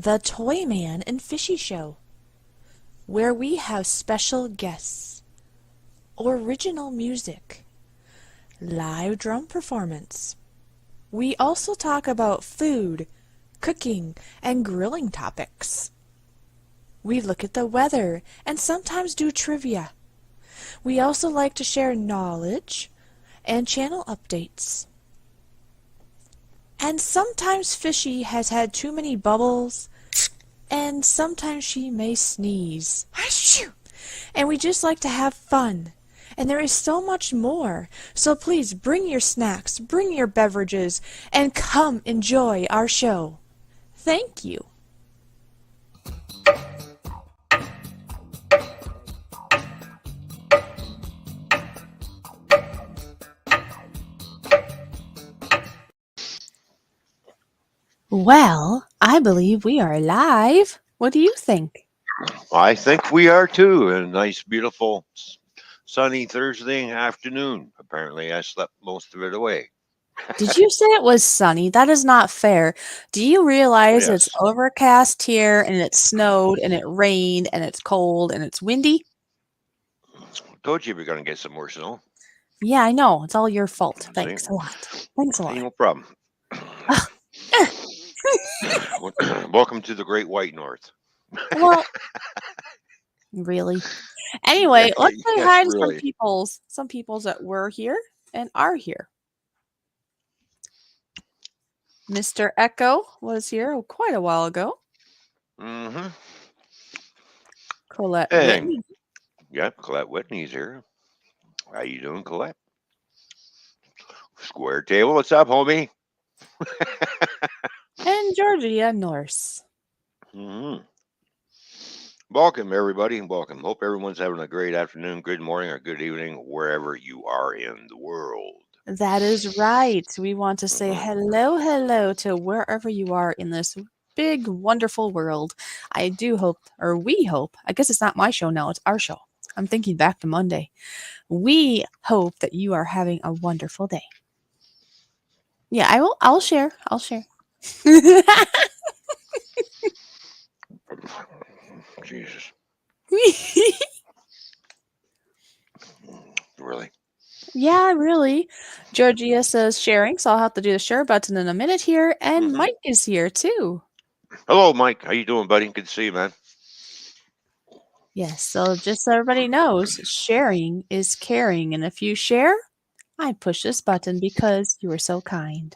the Toyman and Fishy Show, where we have special guests, original music, live drum performance. We also talk about food, cooking, and grilling topics. We look at the weather and sometimes do trivia. We also like to share knowledge and channel updates. And sometimes Fishy has had too many bubbles, and sometimes she may sneeze. And we just like to have fun. And there is so much more. So please bring your snacks, bring your beverages, and come enjoy our show. Thank you. Well, I believe we are live. What do you think? I think we are too. A nice, beautiful, sunny Thursday afternoon. Apparently, I slept most of it away. Did you say it was sunny? That is not fair. Do you realize it's Yes. overcast here and it snowed and it rained and it's cold and it's windy? Told you we're going to get some more snow. Yeah, I know. It's all your fault. See? Thanks a lot. Thanks a lot. No problem. Welcome to the Great White North. Well, really? Anyway, let's say Yes, hi to really. some peoples that were here and are here. Mr. Echo was here quite a while ago. Mm-hmm. Colette Hey. Whitney. Yep, Colette Whitney's here. How you doing, Colette? Square table, what's up, homie? And Georgia Norse. Mm-hmm. Welcome, everybody. Welcome. Hope everyone's having a great afternoon, good morning, or good evening, wherever you are in the world. That is right. We want to say hello to wherever you are in this big, wonderful world. I do hope, or we hope, I guess it's not my show now, it's our show. I'm thinking back to Monday. We hope that you are having a wonderful day. Yeah, I'll share. Jesus. Really? Yeah, really. Georgia says sharing, so I'll have to do the share button in a minute here. And Mike is here too. Hello, Mike. How you doing, buddy? Good to see you, man. Yes, so just so everybody knows, sharing is caring. And if you share, I push this button because you are so kind.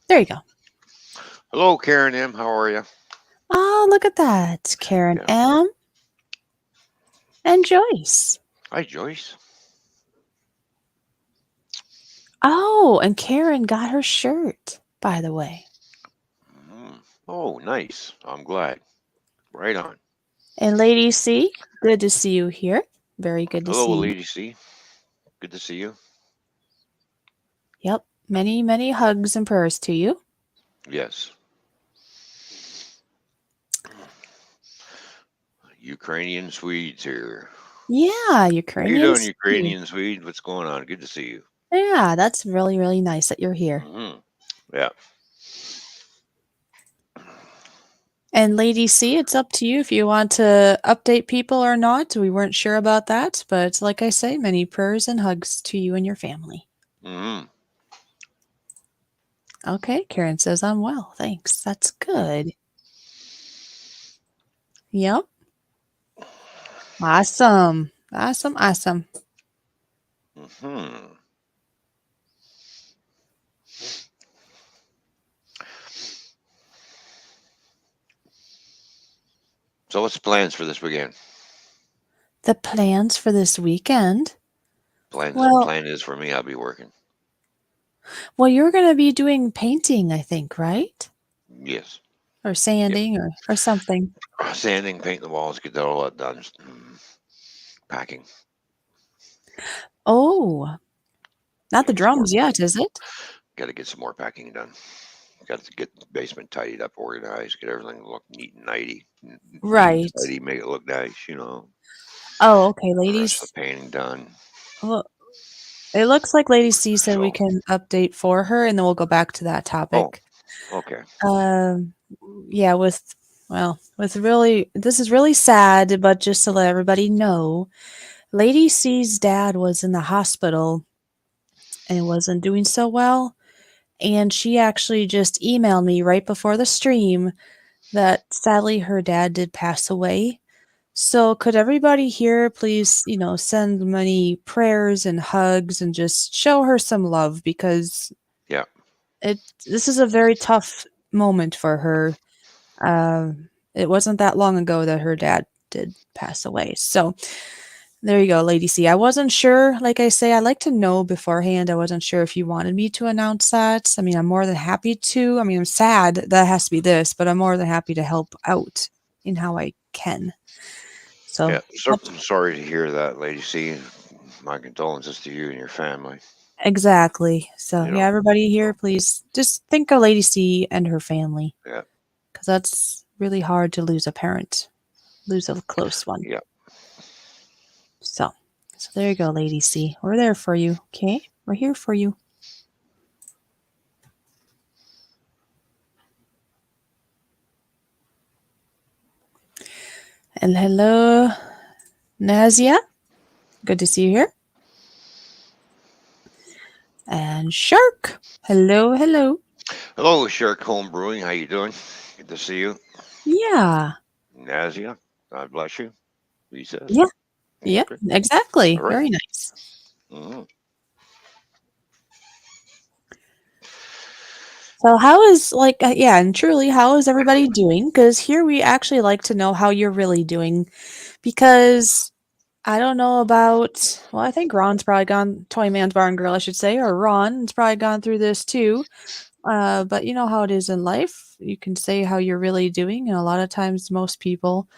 There you go. Hello, Karen M. How are you? Oh, look at that. Karen M. And Joyce. Hi, Joyce. Oh, and Karen got her shirt, by the way. Oh, nice. I'm glad. Right on. And Lady C, good to see you here. Very good to see Hello, you. Lady C. Good to see you. Yep. Many, many hugs and prayers to you. Yes. Ukrainian Swedes here. Yeah, Ukrainian. How you doing, Ukrainian Swede? What's going on? Good to see you. Yeah, that's really, really nice that you're here. Yeah. And Lady C, it's up to you if you want to update people or not. We weren't sure about that, but like I say, many prayers and hugs to you and your family. Okay, Karen says I'm well. Thanks. That's good. Yep. Awesome. Awesome. So what's the plans for this weekend? The plans for this weekend? Plan is for me, I'll be working. Well, you're going to be doing painting, I think, right? Yes. Or sanding or something. Sanding, painting the walls, get all that done. Packing. Oh. Not the drums yet, is it? Got to get some more packing done. Got to get the basement tidied up, organized, get everything look neat and nighty. Right. Tidy, make it look nice, you know. Oh, okay, The rest ladies. of the painting done. Well, it looks like Lady C said we So, can update for her, and then we'll go back to that oh, topic. okay. Um, yeah, with really, this is really sad, but just to let everybody know, Lady C's dad was in the hospital and wasn't doing so well. And she actually just emailed me right before the stream that sadly her dad did pass away. So could everybody here please, send many prayers and hugs and just show her some love because Yeah. this is a very tough moment for her. It wasn't that long ago that her dad did pass away. So there you go, Lady C. I wasn't sure, like I say, I like to know beforehand. I wasn't sure if you wanted me to announce that. I mean, I'm more than happy to. I mean, I'm sad that has to be this, but I'm more than happy to help out in how I can. So, Yeah. So, sorry to hear that, Lady C. My condolences to you and your family. exactly. So, You yeah, know. everybody here, So, please just think of Lady C and her family yeah. because that's really hard to lose a parent, lose a close one. Yeah. So, so there you go, Lady C. We're there for you. Okay, we're here for you. And hello, Nazia. Good to see you here. And Shark. Hello, hello. Hello, Shark Home Brewing. How you doing? Good to see you. Yeah. Nazia. God bless you. He says. Yeah. Yeah. Okay. All Exactly. right. Very nice. Mm-hmm. So, how is yeah, and truly, how is everybody doing? Because here we actually like to know how you're really doing. Because I don't know about, well, I think Ron's probably gone, Toyman's Bar and Grill, I should say, or Ron's probably gone through this too. But you know how it is in life. You can say how you're really doing, and a lot of times most people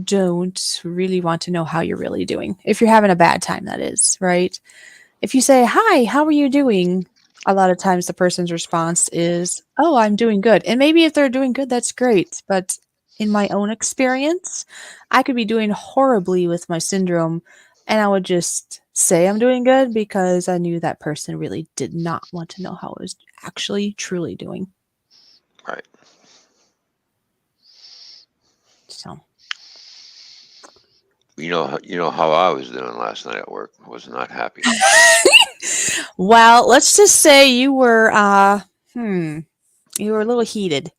don't really want to know how you're really doing. If you're having a bad time, that is, right? If you say, "Hi, how are you doing?" a lot of times the person's response is, "Oh, I'm doing good." And maybe if they're doing good, that's great. But in my own experience, I could be doing horribly with my syndrome, and I would just say I'm doing good because I knew that person really did not want to know how I was actually truly doing. Right. So, You know how I was doing last night at work. I was not happy. well, let's just say you were, you were a little heated.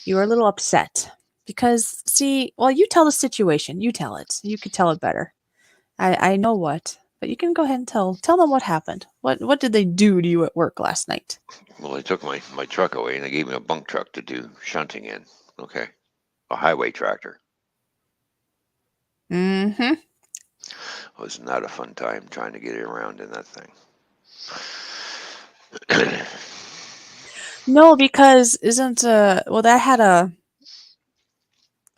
You were a little upset because, see, well, you tell the situation. You tell it. You could tell it better. I know what, but you can go ahead and tell them what happened. What did they do to you at work last night? Well, they took my truck away and they gave me a bunk truck to do shunting in. Okay. A highway tractor. Mm-hmm. It was not a fun time trying to get it around in that thing. No, because isn't well that had a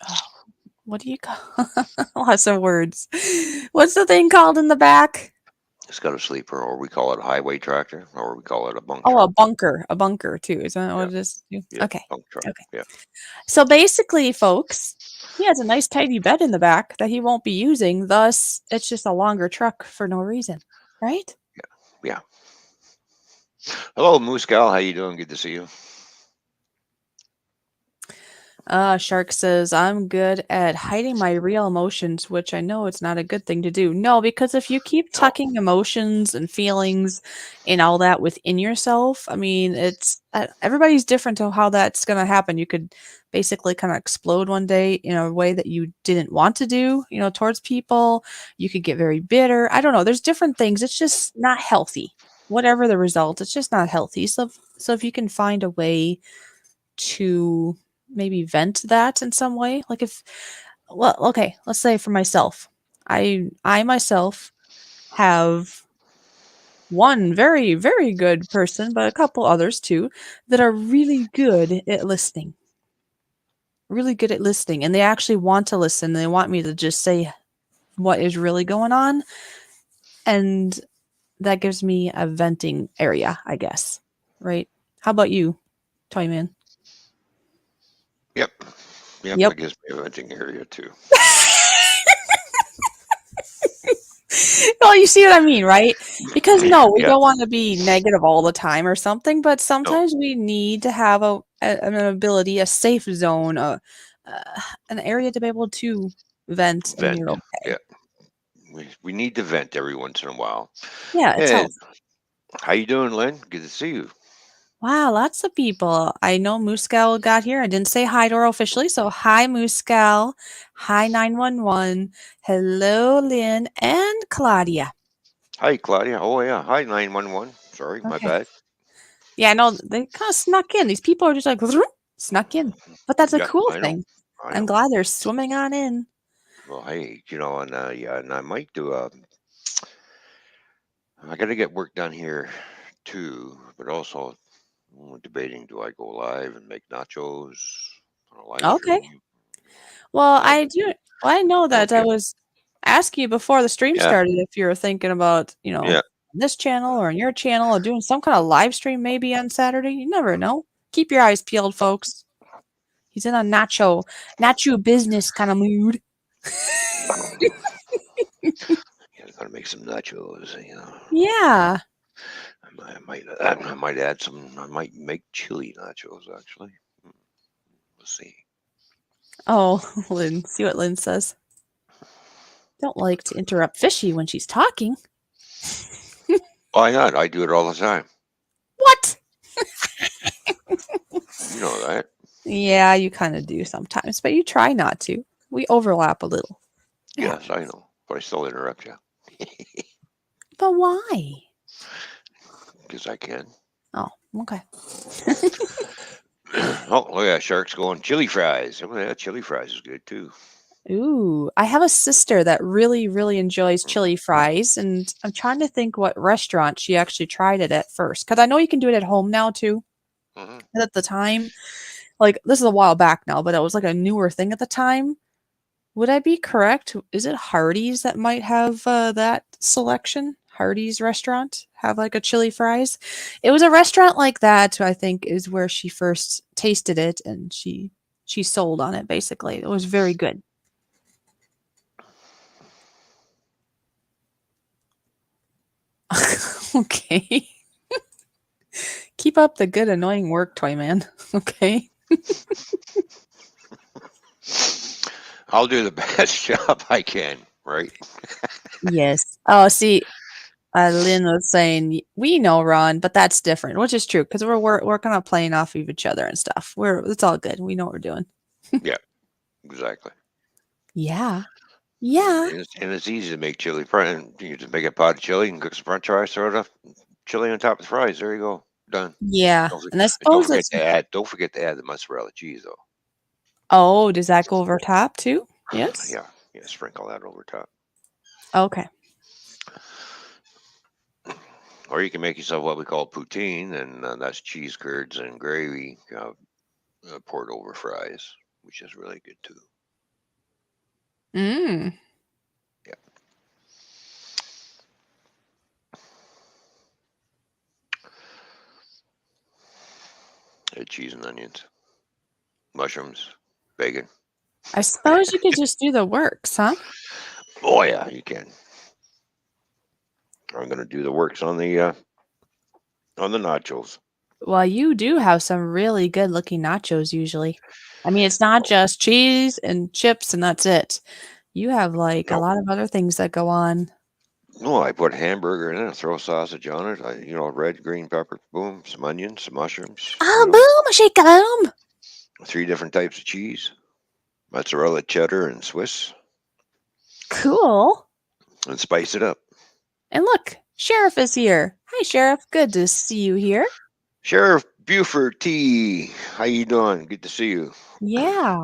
oh, what do you call lots of words. What's the thing called in the back? It's got a sleeper, or we call it a highway tractor, or we call it a bunk Oh, truck. a bunker too. Isn't that Yeah. what it is? Yeah. Okay. Bunk truck. Okay. Yeah. So basically, folks, he has a nice tidy bed in the back that he won't be using, thus it's just a longer truck for no reason. Right? Yeah. Hello, Moose Gal. How you doing? Good to see you. Shark says, I'm good at hiding my real emotions, which I know it's not a good thing to do. No, because if you keep No. tucking emotions and feelings and all that within yourself, I mean, it's everybody's different to how that's going to happen. You could basically kind of explode one day in a way that you didn't want to do, towards people. You could get very bitter. I don't know. There's different things. It's just not healthy. Whatever the result, it's just not healthy. So if you can find a way to maybe vent that in some way, like if, well, okay, let's say for myself, I myself have one very very good person, but a couple others too that are really good at listening, and they actually want to listen. They want me to just say what is really going on, and that gives me a venting area, I guess. Right? How about you, Toyman? Yep. Yep. Yep. That gives me a venting area too. Well, you see what I mean, right? Because no, we Yeah, don't want to be negative all the time or something, but no, sometimes we need to have an ability, a safe zone, an area to be able to vent, and vent. you're okay. Yeah, we need to vent every once in a while. Yeah, it's And health. how you doing, Lynn? Good to see you. Wow, lots of people. I know Muscal got here. I didn't say hi to her officially, so hi Muscal. Hi 911. Hello Lynn and Claudia. Hi, Claudia. Oh yeah. Hi, 911. Sorry, my Okay. bad. Yeah, I know they kind of snuck in. These people are just like snuck in. But that's a Yeah, cool I know. thing. I I'm know. glad they're swimming on in. Well, hey, and yeah, and I might do a. I got to get work done here too, but also debating: do I go live and make nachos on a live Okay. stream? Well, I I know I don't that I care. was asking you before the stream Yeah, started if you were thinking about, yeah. on this channel or on your channel or doing some kind of live stream maybe on Saturday. You never know. Keep your eyes peeled, folks. He's in a nacho business kind of mood. Yeah, I'm gonna make some nachos. Yeah. I might add some. I might make chili nachos actually. Hmm, we'll see. Oh, Lynn. See what Lynn says. Don't like to interrupt Fishy when she's talking. Why not? I do it all the time. What? You know that. Yeah, you kind of do sometimes, but you try not to. We overlap a little. It Yes, I happens. know, but I still interrupt you But why? because I can. Oh, okay. Oh, look at that, sharks going chili fries. Oh, yeah, chili fries is good too. Ooh, I have a sister that really, really enjoys chili fries, and I'm trying to think what restaurant she actually tried it at first. Because I know you can do it at home now too. Hmm. And at the time, like this is a while back now, but it was like a newer thing at the time. Would I be correct? Is it Hardee's that might have that selection? Hardee's restaurant have like a chili fries. It was a restaurant like that. I think is where she first tasted it, and she sold on it. Basically, it was very good. Okay. Keep up the good, annoying work, toy man. Okay. I'll do the best job I can, right? Yes. Oh, see, Lynn was saying we know Ron, but that's different, which is true because we're kind of playing off of each other and stuff. It's all good. We know what we're doing. Yeah, exactly. Yeah. Yeah. And it's easy to make chili fries. You just make a pot of chili and cook some French fries, throw the chili on top of the fries. There you go, done. Yeah. Don't, And I don't suppose forget it's to add. Don't forget to add the mozzarella cheese, though. oh, does that go over top too? Yes. Yeah, yeah. Sprinkle that over top. Okay. Or you can make yourself what we call poutine, and that's cheese curds and gravy poured over fries, which is really good too. Mm. Yeah, cheese and onions, mushrooms, bacon. I suppose you could just do the works, huh? Oh yeah, you can. I'm gonna do the works on the nachos. Well, you do have some really good looking nachos usually. I mean, it's not just cheese and chips and that's it. You have like a No, lot of other things that go on. no, I put hamburger in it, throw sausage on it. Red, green pepper, boom, some onions, some mushrooms. Oh, boom, shake a boom. 3 different types of cheese: mozzarella, cheddar, and Swiss, Cool. and spice it up. And look, Sheriff is here. Hi, Sheriff. Good to see you here. Sheriff Buford T, how you doing? Good to see you. Yeah.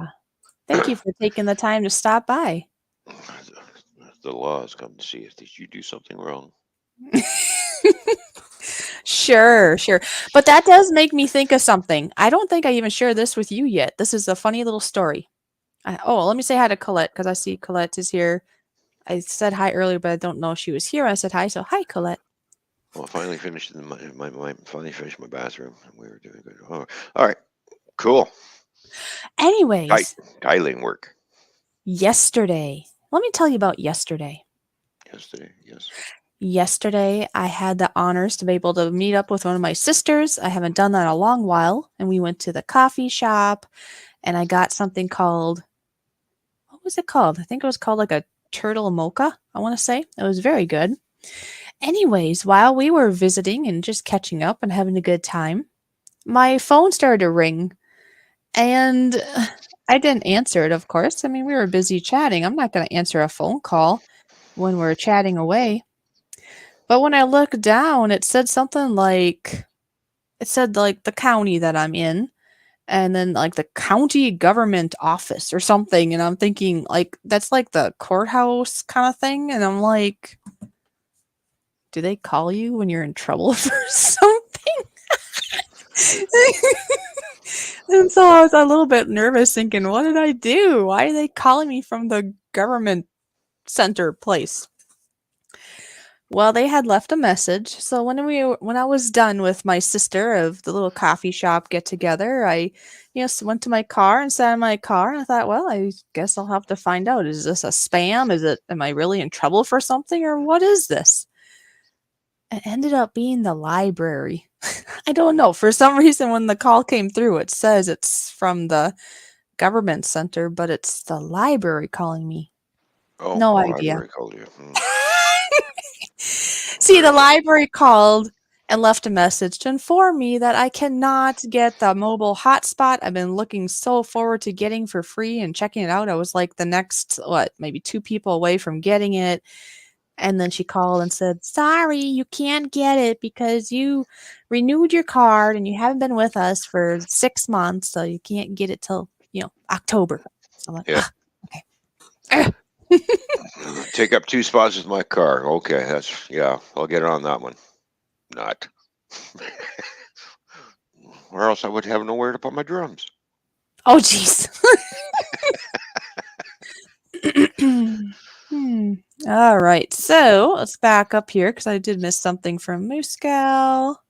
Thank you for taking the time to stop by. The law has come to see if you do something wrong. Sure, sure. But that does make me think of something. I don't think I even shared this with you yet. This is a funny little story. Let me say hi to Colette because I see Colette is here. I said hi earlier, but I don't know if she was here. I said hi, so hi, Colette. Well, I finally finished finally finished my bathroom, and we were doing good. Oh, all right, cool. Anyways, Tiling work. yesterday, let me tell you about yesterday. Yesterday, yes. Yesterday, I had the honors to be able to meet up with one of my sisters. I haven't done that in a long while. And we went to the coffee shop and I got something called, what was it called? I think it was called like a turtle mocha, I want to say. It was very good. Anyways, while we were visiting and just catching up and having a good time, my phone started to ring and I didn't answer it, of course. I mean, we were busy chatting. I'm not going to answer a phone call when we're chatting away. But when I looked down, it said like the county that I'm in and then like the county government office or something. And I'm thinking like that's like the courthouse kind of thing. And I'm like, do they call you when you're in trouble for something? And so I was a little bit nervous thinking, what did I do? Why are they calling me from the government center place? Well, they had left a message. So when I was done with my sister of the little coffee shop get together, I went to my car and sat in my car and I thought, well, I guess I'll have to find out. Is this a spam? Am I really in trouble for something or what is this? It ended up being the library. I don't know. For some reason, when the call came through, it says it's from the government center, but it's the library calling me. Oh, No the idea. library called you. See, the library called and left a message to inform me that I cannot get the mobile hotspot I've been looking so forward to getting for free and checking it out. I was like the next, maybe 2 people away from getting it. And then she called and said, sorry, you can't get it because you renewed your card and you haven't been with us for 6 months. So you can't get it till, October. So I'm like, Yeah. okay. Take up 2 spots with my car. Okay, I'll get on that one. Not. Or else I would have nowhere to put my drums. Oh, jeez. All right. So let's back up here because I did miss something from Moose Gal.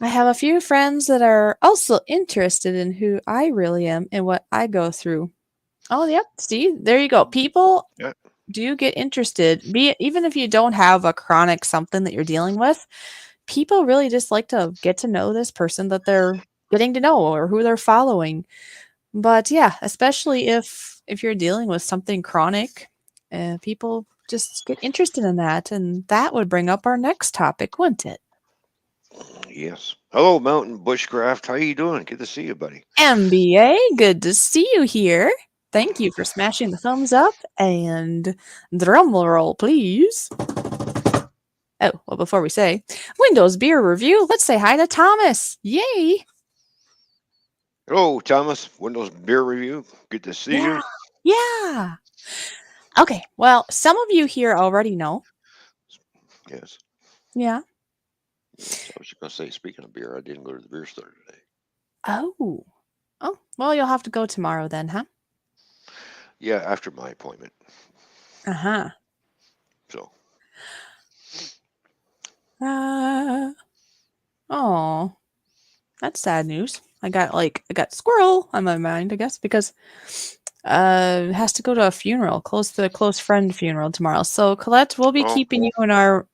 I have a few friends that are also interested in who I really am and what I go through. Oh, yep. See, there you go. People Yeah. do get interested. Even if you don't have a chronic something that you're dealing with, people really just like to get to know this person that they're getting to know or who they're following. But yeah, especially if you're dealing with something chronic, people just get interested in that, and that would bring up our next topic, wouldn't it? Yes. Hello, Mountain Bushcraft. How you doing? Good to see you, buddy. MBA, good to see you here. Thank you for smashing the thumbs up and drum roll, please. Oh, well, before we say Windows Beer Review, let's say hi to Thomas. Yay! Hello, Thomas. Windows Beer Review. Good to see you. Yeah. Okay, well, some of you here already know. Yes. Yeah. So I was just going to say, speaking of beer, I didn't go to the beer store today. Oh. Oh, well, you'll have to go tomorrow then, huh? Yeah, after my appointment. Uh-huh. So. Oh, that's sad news. I got squirrel on my mind, I guess, because has to go to a funeral, close friend funeral tomorrow. So Colette, we'll be keeping you in our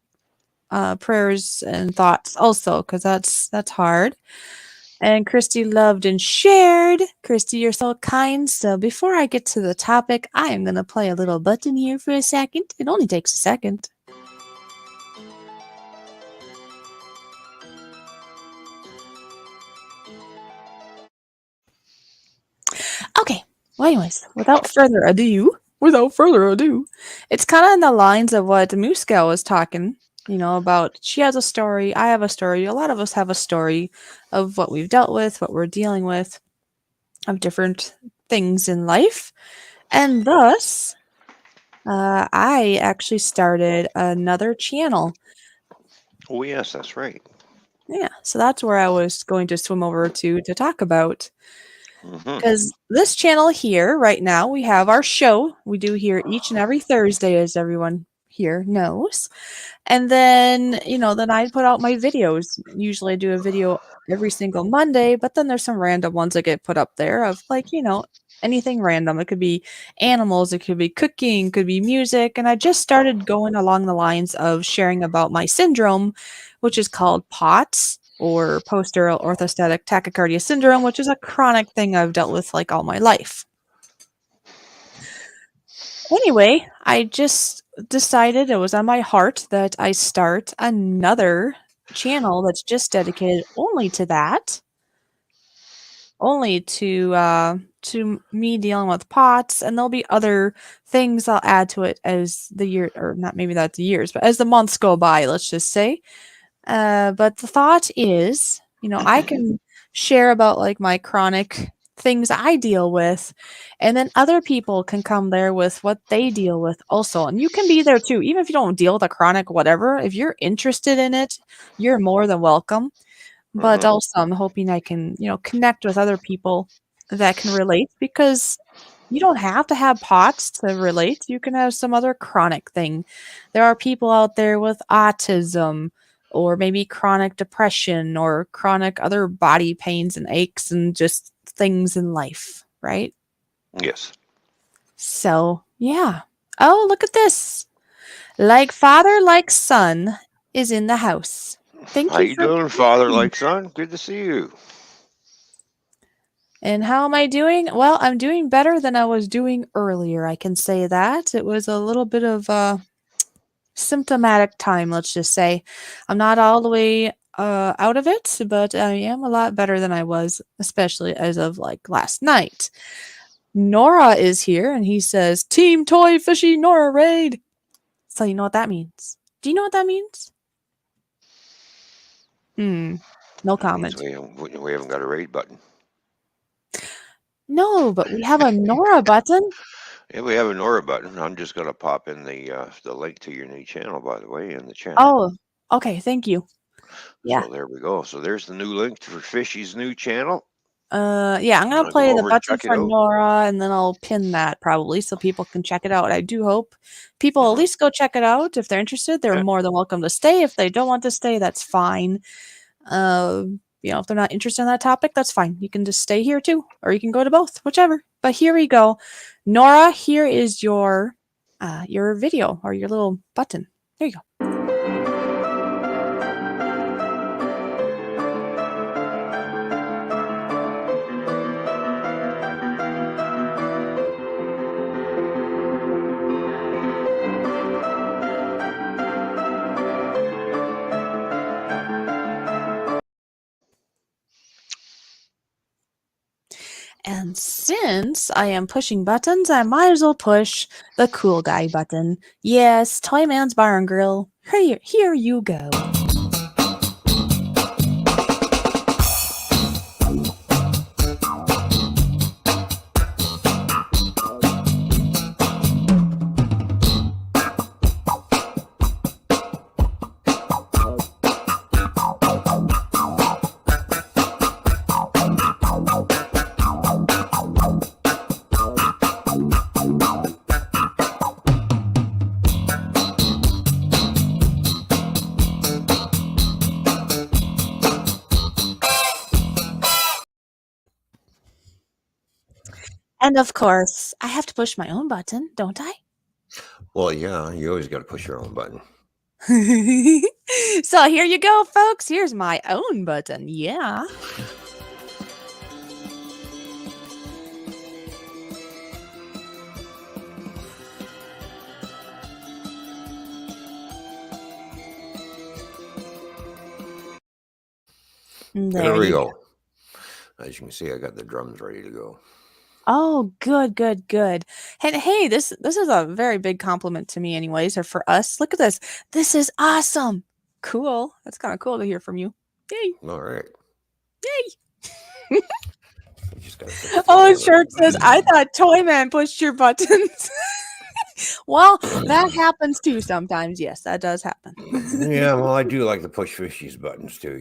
prayers and thoughts also, because that's hard. And Christy loved and shared. Christy, you're so kind. So before I get to the topic, I am gonna play a little button here for a second. It only takes a second. Okay. Well, anyways, without further ado, it's kind of in the lines of what Moose Gal was talking, about she has a story, I have a story, a lot of us have a story of what we've dealt with, what we're dealing with, of different things in life. And thus, I actually started another channel. Oh, yes, that's right. Yeah, so that's where I was going to swim over to talk about. Because this channel here, right now, we have our show we do here each and every Thursday, as everyone here knows. And then, then I put out my videos. Usually I do a video every single Monday, but then there's some random ones that get put up there of like, anything random. It could be animals, it could be cooking, could be music. And I just started going along the lines of sharing about my syndrome, which is called POTS or post-oral orthostatic tachycardia syndrome, which is a chronic thing I've dealt with like all my life. Anyway, I just decided it was on my heart that I start another channel that's just dedicated only to that, only to me dealing with pots, and there'll be other things I'll add to it as the year, or not maybe not the years, but as the months go by, let's just say. But the thought is, I can share about like my chronic things I deal with, and then other people can come there with what they deal with also. And you can be there too, even if you don't deal with a chronic whatever. If you're interested in it, you're more than welcome. But also, I'm hoping I can, connect with other people that can relate, because you don't have to have POTS to relate. You can have some other chronic thing. There are people out there with autism, or maybe chronic depression, or chronic other body pains and aches and just things in life, right? Yes. So, yeah. Oh, look at this. Like father, like son is in the house. Thank How you you for doing, father joining. like son? Good to see you. And how am I doing? Well, I'm doing better than I was doing earlier. I can say that. It was a little bit of symptomatic time, let's just say. I'm not all the way out of it, but I am a lot better than I was, especially as of like last night. Nora is here, and he says, Team Toy Fishy Nora Raid. So you know what that means. Do you know what that means? No That means comment. we haven't got a raid button. No, but we have a Nora button. Yeah, we have a Nora button. I'm just going to pop in the link to your new channel, by the way, in the chat. Oh, okay. Thank you. Yeah. So there we go. So there's the new link for Fishy's new channel. Yeah, I'm gonna play Go the over and button check it for out. Nora, and then I'll pin that probably so people can check it out. I do hope people at least go check it out if they're interested. They're Yeah. more than welcome to stay. If they don't want to stay, that's fine. If they're not interested in that topic, that's fine. You can just stay here too, or you can go to both, whichever. But here we go. Nora, here is your video or your little button. There you go. And since I am pushing buttons, I might as well push the cool guy button. Yes, Toyman's Bar and Grill. Here you go. And of course, I have to push my own button, don't I? Well, yeah, you always got to push your own button. So here you go, folks. Here's my own button. Yeah. There we go. As you can see, I got the drums ready to go. Oh, good, good, good. And hey, this is a very big compliment to me anyways, or for us. Look at this. This is awesome. Cool. That's kind of cool to hear from you. Yay. All right. Yay. Oh, Shirt says, I thought Toyman pushed your buttons. Well, that happens too sometimes. Yes, that does happen. Yeah, well, I do like to push Fishy's buttons too,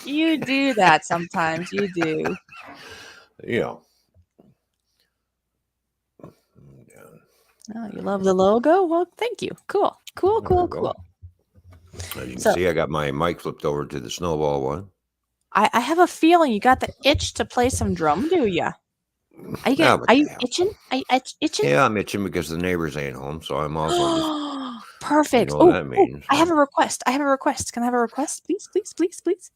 You do that sometimes. You do. Yeah. Oh, you love the logo? Well, thank you. Cool. Cool, There cool, we go. cool. As you can So- see, I got my mic flipped over to the snowball one. I have a feeling you got the itch to play some drum, do ya? Are you Ah, what are the you hell. itching? Are you itching? Yeah, I'm itching because the neighbors ain't home, so I'm also just, you Perfect. know Oh, what that means. I have a request. I have a request. Can I have a request? Please, please, please, please.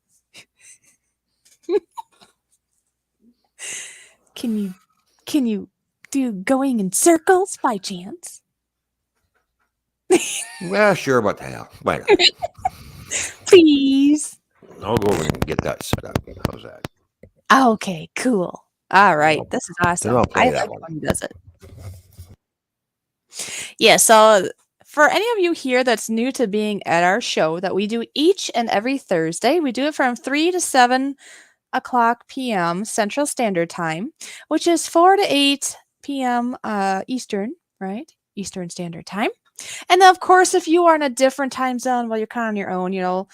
Can you do going in circles by chance? Well, sure, what the hell? Why not? Please. I'll go over and get that set up. How's that? Okay, cool. All right. This is awesome. I'll play I that like one. when he does it. Yeah, so for any of you here that's new to being at our show that we do each and every Thursday, we do it from 3 to 7 o'clock p.m. Central Standard Time, which is 4 to 8 p.m. Eastern, right? Eastern Standard Time. And then, of course, if you are in a different time zone, well, you're kind of on your own,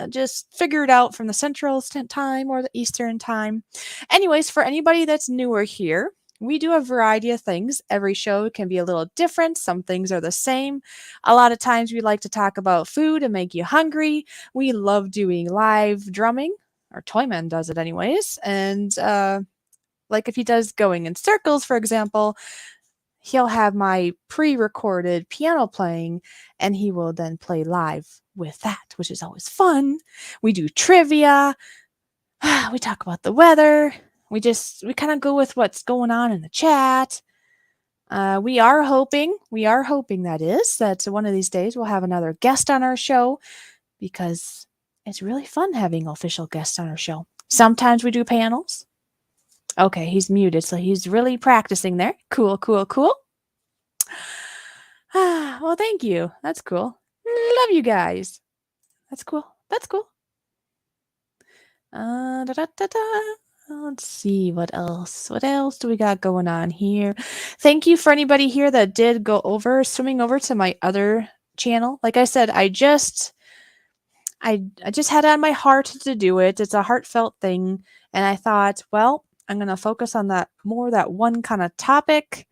just figure it out from the Central Time or the Eastern Time. Anyways, for anybody that's newer here, we do a variety of things. Every show can be a little different. Some things are the same. A lot of times we like to talk about food and make you hungry. We love doing live drumming, or Toyman does it anyways. And like if he does going in circles, for example, he'll have my pre-recorded piano playing and he will then play live with that, which is always fun. We do trivia. We talk about the weather. We kind of go with what's going on in the chat. We are hoping that one of these days we'll have another guest on our show, because it's really fun having official guests on our show. Sometimes we do panels. Okay, he's muted, so he's really practicing there. Cool, cool, cool. Well, thank you. That's cool. Love you guys. That's cool. That's cool. Let's see what else. What else do we got going on here? Thank you for anybody here that did swimming over to my other channel. Like I said, I just had it on my heart to do it. It's a heartfelt thing, and I thought, well, I'm gonna focus on that one kind of topic.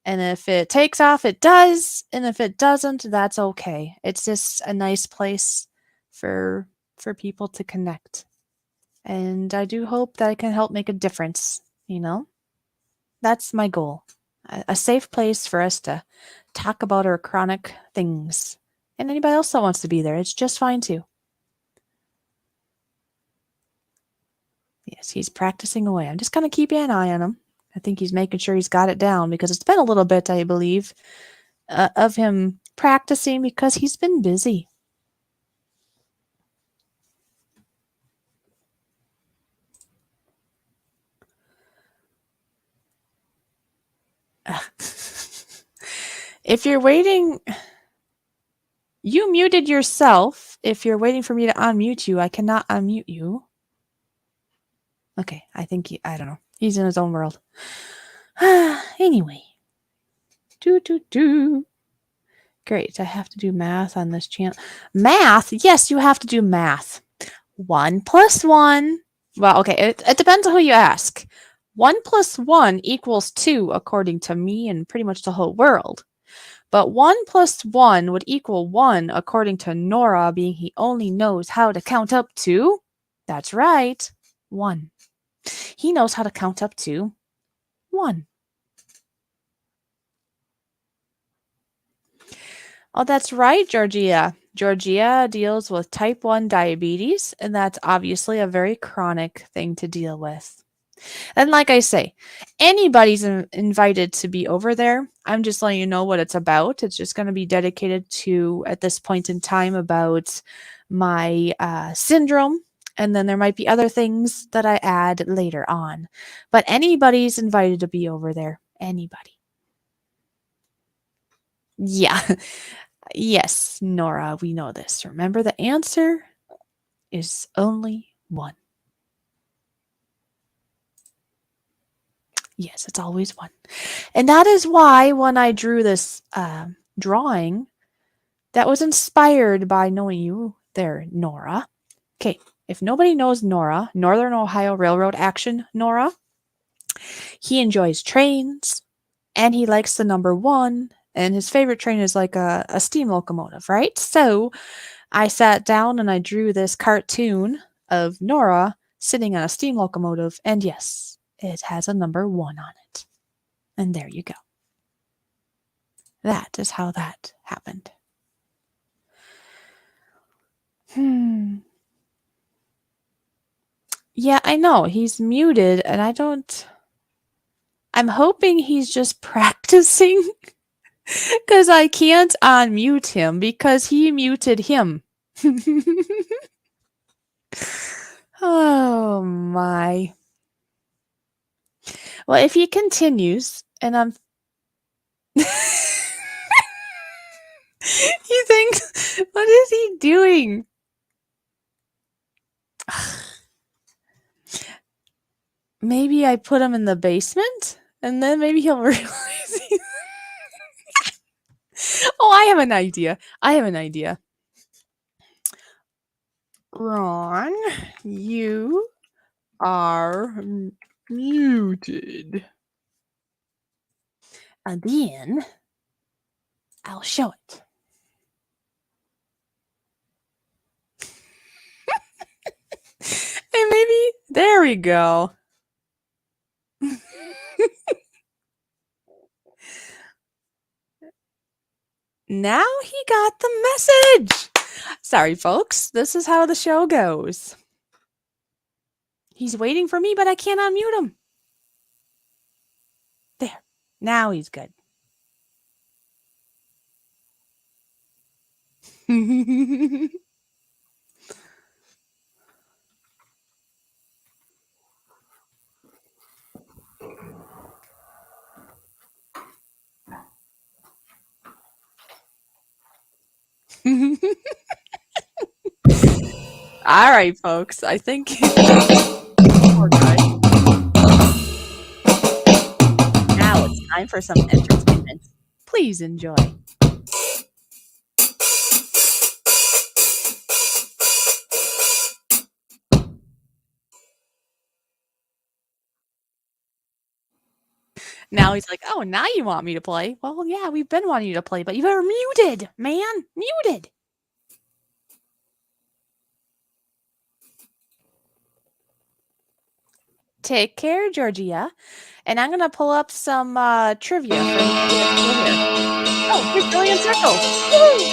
And if it takes off, it does. And if it doesn't, that's okay. It's just a nice place for people to connect. And I do hope that I can help make a difference, That's my goal. A safe place for us to talk about our chronic things. And anybody else that wants to be there, it's just fine too. Yes, he's practicing away. I'm just going to keep an eye on him. I think he's making sure he's got it down, because it's been a little bit, I believe, of him practicing because he's been busy. If you're waiting, you muted yourself. If you're waiting for me to unmute you, I cannot unmute you. Okay, I don't know. He's in his own world. Anyway. Great, I have to do math on this channel. Math? Yes, you have to do math. 1 plus 1. Well, okay, it depends on who you ask. 1 plus 1 equals 2, according to me and pretty much the whole world. But 1 plus 1 would equal 1, according to Nora, being he only knows how to count up to. That's right, 1. He knows how to count up to 1. Oh, that's right, Georgia. Georgia deals with type 1 diabetes, and that's obviously a very chronic thing to deal with. And like I say, anybody's invited to be over there. I'm just letting you know what it's about. It's just going to be dedicated to, at this point in time, about my syndrome. And then there might be other things that I add later on. But anybody's invited to be over there. Anybody. Yeah. Yes, Nora, we know this. Remember, the answer is only 1. Yes, it's always 1. And that is why when I drew this drawing, that was inspired by knowing you there, Nora. Okay, if nobody knows Nora, Northern Ohio Railroad Action Nora, he enjoys trains, and he likes the number 1 And his favorite train is like a steam locomotive, right? So I sat down and I drew this cartoon of Nora sitting on a steam locomotive, and yes, it has a number 1 on it. And there you go. That is how that happened. Yeah, I know. He's muted, and I'm hoping he's just practicing because I can't unmute him because he muted him. Oh my. Well, if he continues, and I'm. He thinks, what is he doing? Maybe I put him in the basement, and then maybe he'll realize. Oh, I have an idea. Ron, you are muted. And then I'll show it. And maybe there we go. Now he got the message. Sorry, folks. This is how the show goes. He's waiting for me, but I can't unmute him. There. Now he's good. All right, folks. I think. Poor guy. Now it's time for some entertainment. Please enjoy. Now he's like, oh, now you want me to play? Well, yeah, we've been wanting you to play, but you were muted, man. Muted. Take care, Georgia. And I'm going to pull up some trivia for you. Oh, 3 billion circles. Woo!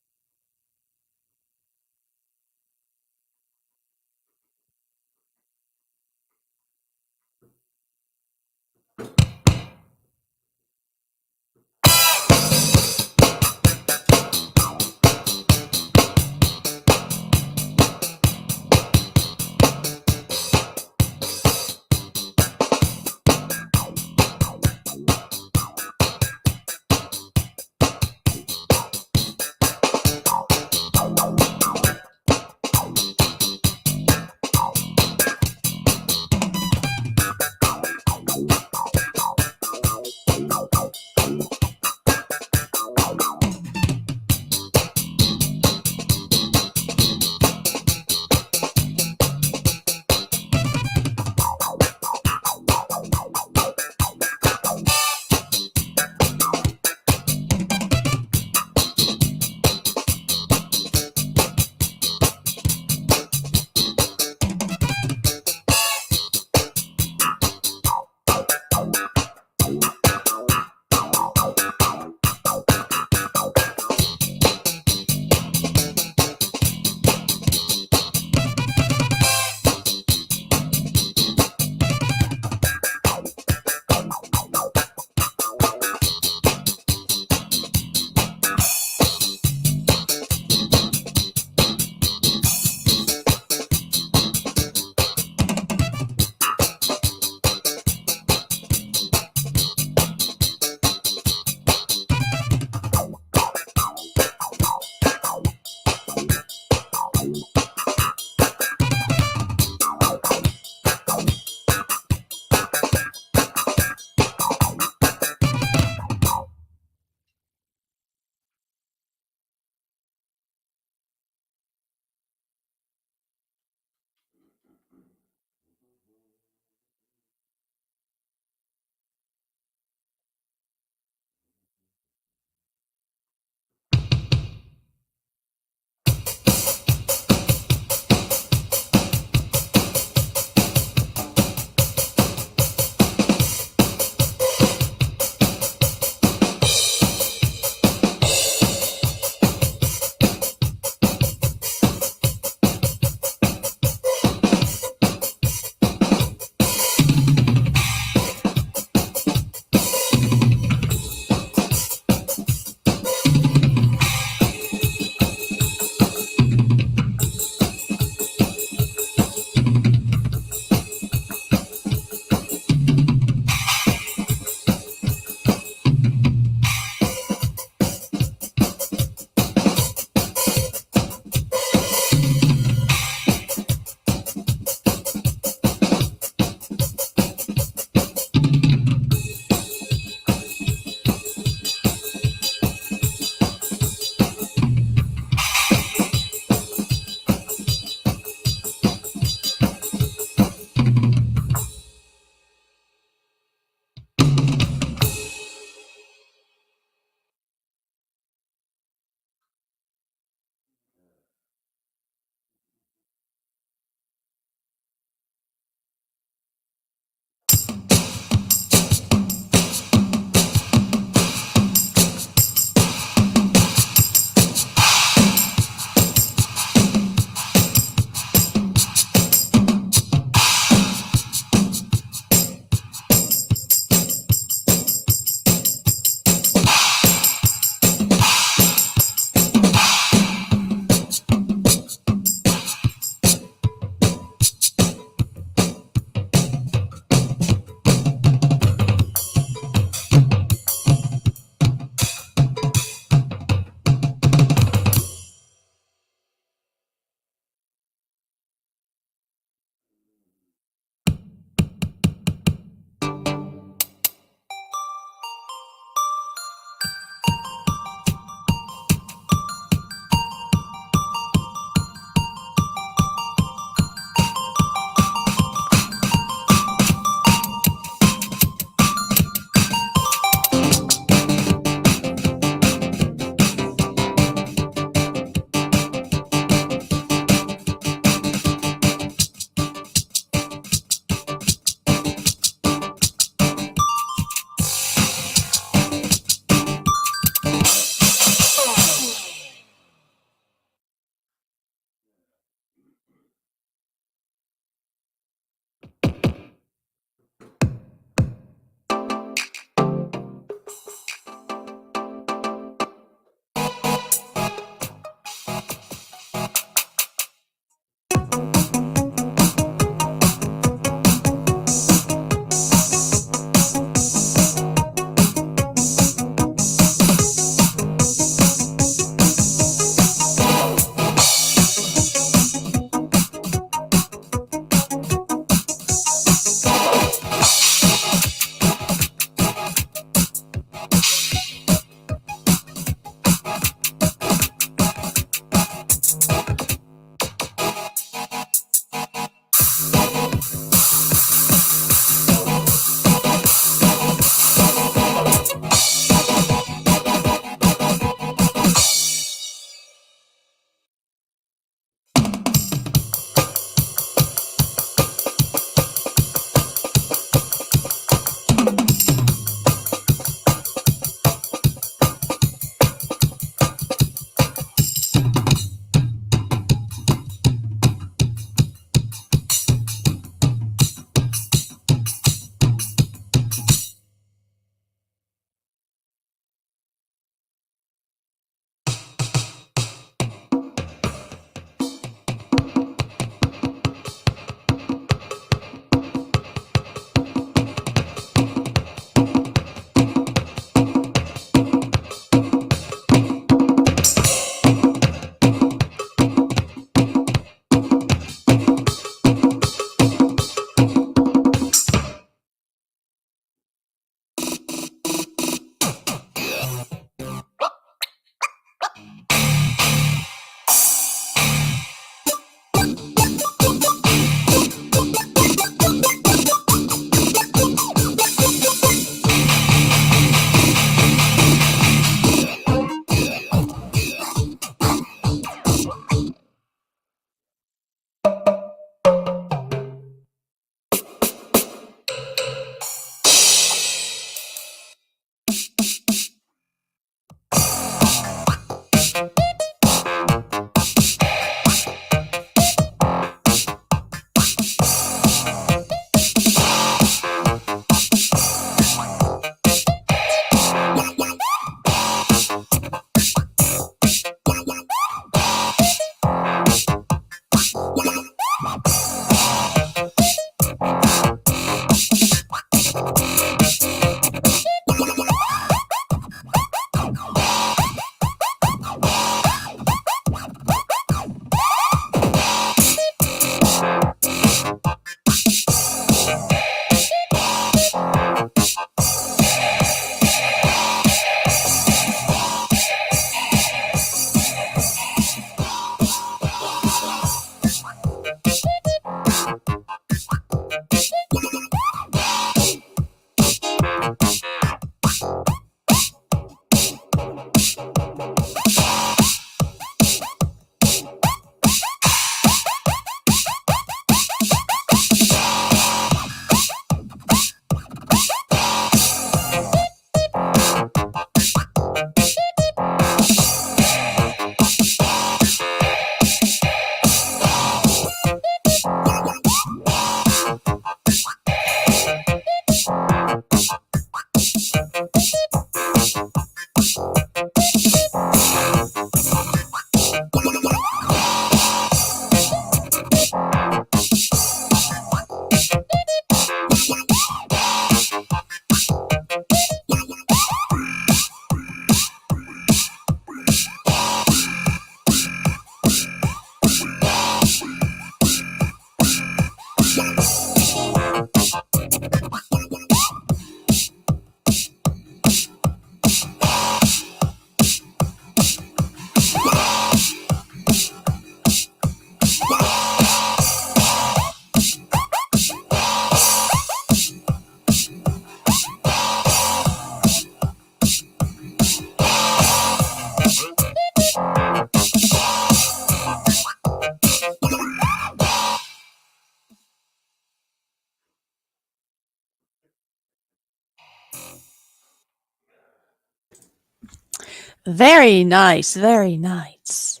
Very nice, very nice.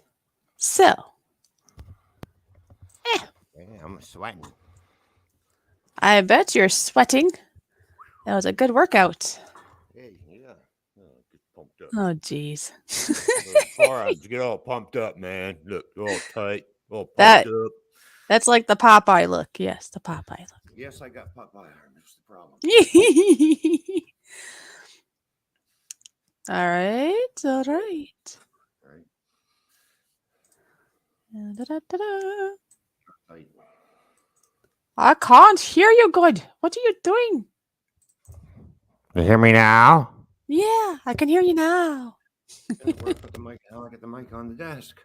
So, Yeah, I'm sweating. I bet you're sweating. That was a good workout. Hey, yeah. Get pumped up. Oh, jeez. Firearms, get all pumped up, man. Look, all tight, all pumped That up. that's like the Popeye look. Yes, the Popeye look. Yes, I got Popeye arm. That's the problem. All right, all right. All right. Da-da-da-da. Tight. I can't hear you good. What are you doing? You hear me now? Yeah, I can hear you now. Put the mic. I'll get the mic on the desk.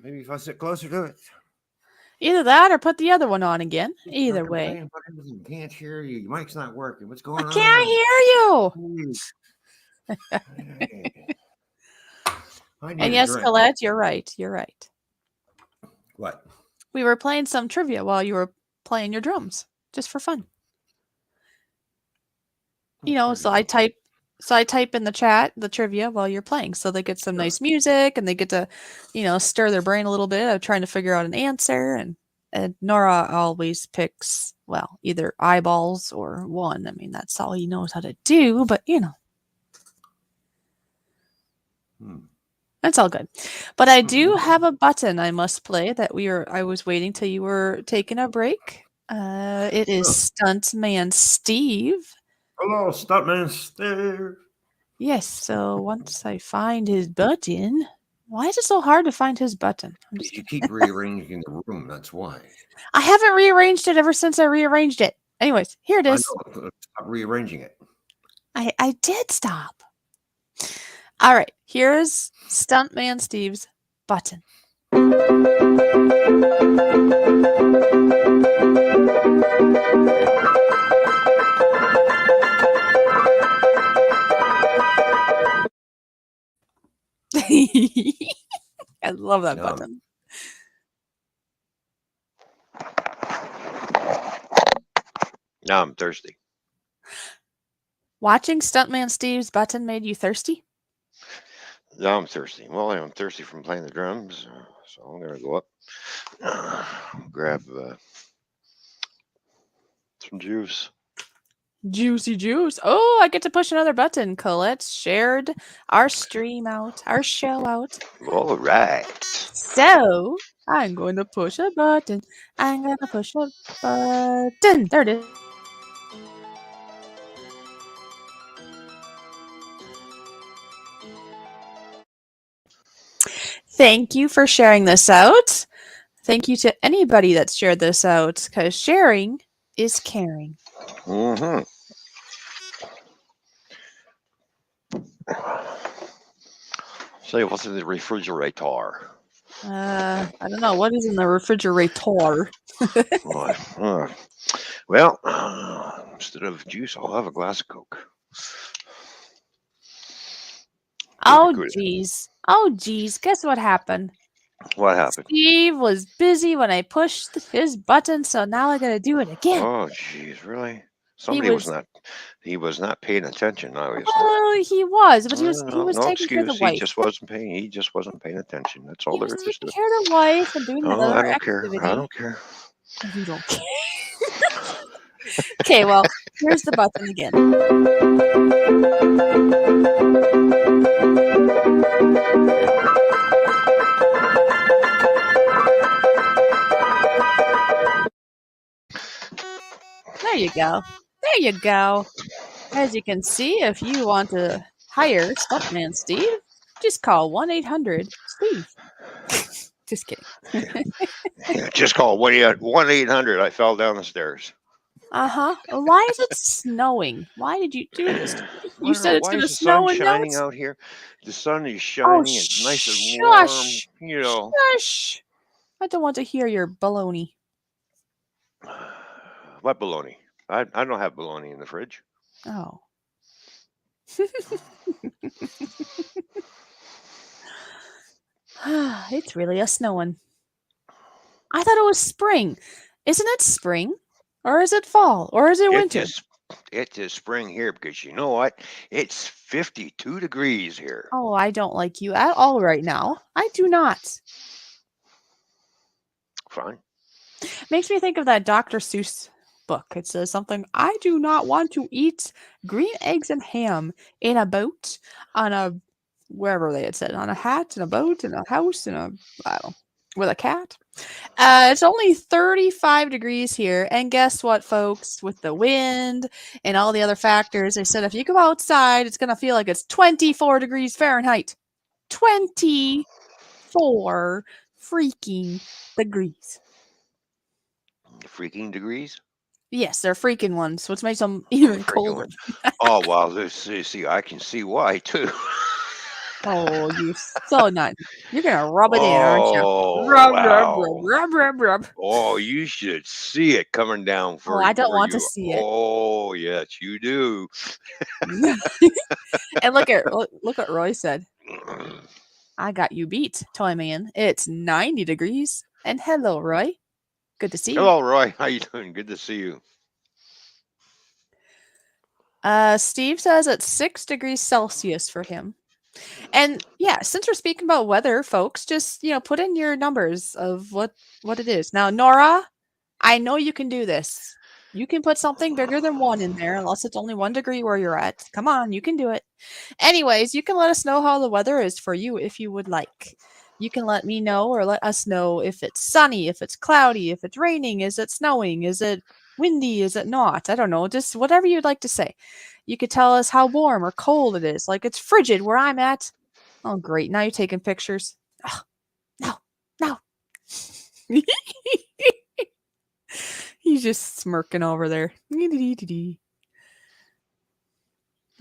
Maybe if I sit closer to it. Either that or put the other one on again. Either way. Can't hear you. Your mic's not working. What's going I on? can't hear you. And yes, Colette, you're right. You're right. What? We were playing some trivia while you were playing your drums, just for fun. You know, so I type in the chat the trivia while you're playing, so they get some nice music and they get to, stir their brain a little bit of trying to figure out an answer. And Nora always picks, well, either eyeballs or one. I mean, that's all he knows how to do, but that's all good. But I do have a button I must play that I was waiting till you were taking a break. It is Stuntman Steve. Hello, Stuntman Steve. Yes, so once I find his button, why is it so hard to find his button? You keep rearranging the room, that's why. I haven't rearranged it ever since I rearranged it. Anyways, here it is. I know, stop rearranging it. I did stop. All right, here's Stuntman Steve's button. I love that button. Now I'm thirsty. Watching Stuntman Steve's button made you thirsty? Now I'm thirsty. Well, I'm thirsty from playing the drums, so I'm going to go up, grab some juice. Juicy juice. Oh, I get to push another button. Colette shared our stream out, our show out. All right. So, I'm going to push a button. I'm going to push a button. There it is. Thank you for sharing this out. Thank you to anybody that's shared this out, because sharing is caring. Mm-hmm. Say, what's in the refrigerator? I don't know. What is in the refrigerator? Well, instead of juice, I'll have a glass of Coke. Oh, Good. geez. Oh, geez. Guess what happened? What happened? Steve was busy when I pushed his button, so now I gotta do it again. Oh, jeez, really? He Somebody was was, not. He was not paying attention, obviously. oh, he was, but he No, was no taking care of the excuse. He wife. just wasn't paying. He just wasn't paying attention. That's all He was there is to taking it. care of the wife and doing that Oh, I other don't care. I activity. don't care. You don't care. Okay, well, here's the button again. There you go. There you go. As you can see, if you want to hire Stuntman Steve, just call 1-800-STEVE. Just kidding. Just call 1-800. I fell down the stairs. Uh-huh. Why is it snowing? Why did you do this to me? I You don't know. said it's Why going is to the sun snow and don't? shining out here? The sun is Oh, shining. It's nice and warm. shush. You know. Shush. I don't want to hear your baloney. What baloney? I don't have baloney in the fridge. Oh. It's really a snowing. I thought it was spring. Isn't it spring? Or is it fall? Or is it winter? It is spring here because you know what? It's 52 degrees here. Oh, I don't like you at all right now. I do not. Fine. Makes me think of that Dr. Seuss book. It says something, I do not want to eat green eggs and ham in a boat, on a, wherever they had said, on a hat, in a boat, in a house, in a, I don't know, with a cat. It's only 35 degrees here. And guess what, folks? With the wind and all the other factors, they said if you go outside, it's going to feel like it's 24 degrees Fahrenheit. 24 freaking degrees. Freaking degrees? Yes, they're freaking ones, which makes them even Freaking colder. one. Oh, wow. See, I can see why, too. Oh, you're so not. You're going to rub it in, aren't you? Oh, Rub, rub, rub, wow. rub, rub, rub. Oh, you should see it coming down Oh, for I don't want to you. see it. Oh, yes, you do. And look what Roy said. I got you beat, Toyman. It's 90 degrees. And hello, Roy. Good to see you. Hello, Roy. How you doing? Good to see you. Steve says it's 6 degrees Celsius for him. And yeah, since we're speaking about weather, folks, just put in your numbers of what it is. Now, Nora, I know you can do this. You can put something bigger than 1 in there, unless it's only 1 degree where you're at. Come on, you can do it. Anyways, you can let us know how the weather is for you if you would like. You can let me know or let us know if it's sunny, if it's cloudy, if it's raining, is it snowing, is it windy, is it not? I don't know, just whatever you'd like to say. You could tell us how warm or cold it is, like it's frigid where I'm at. Oh, great. Now you're taking pictures. Oh, no. He's just smirking over there.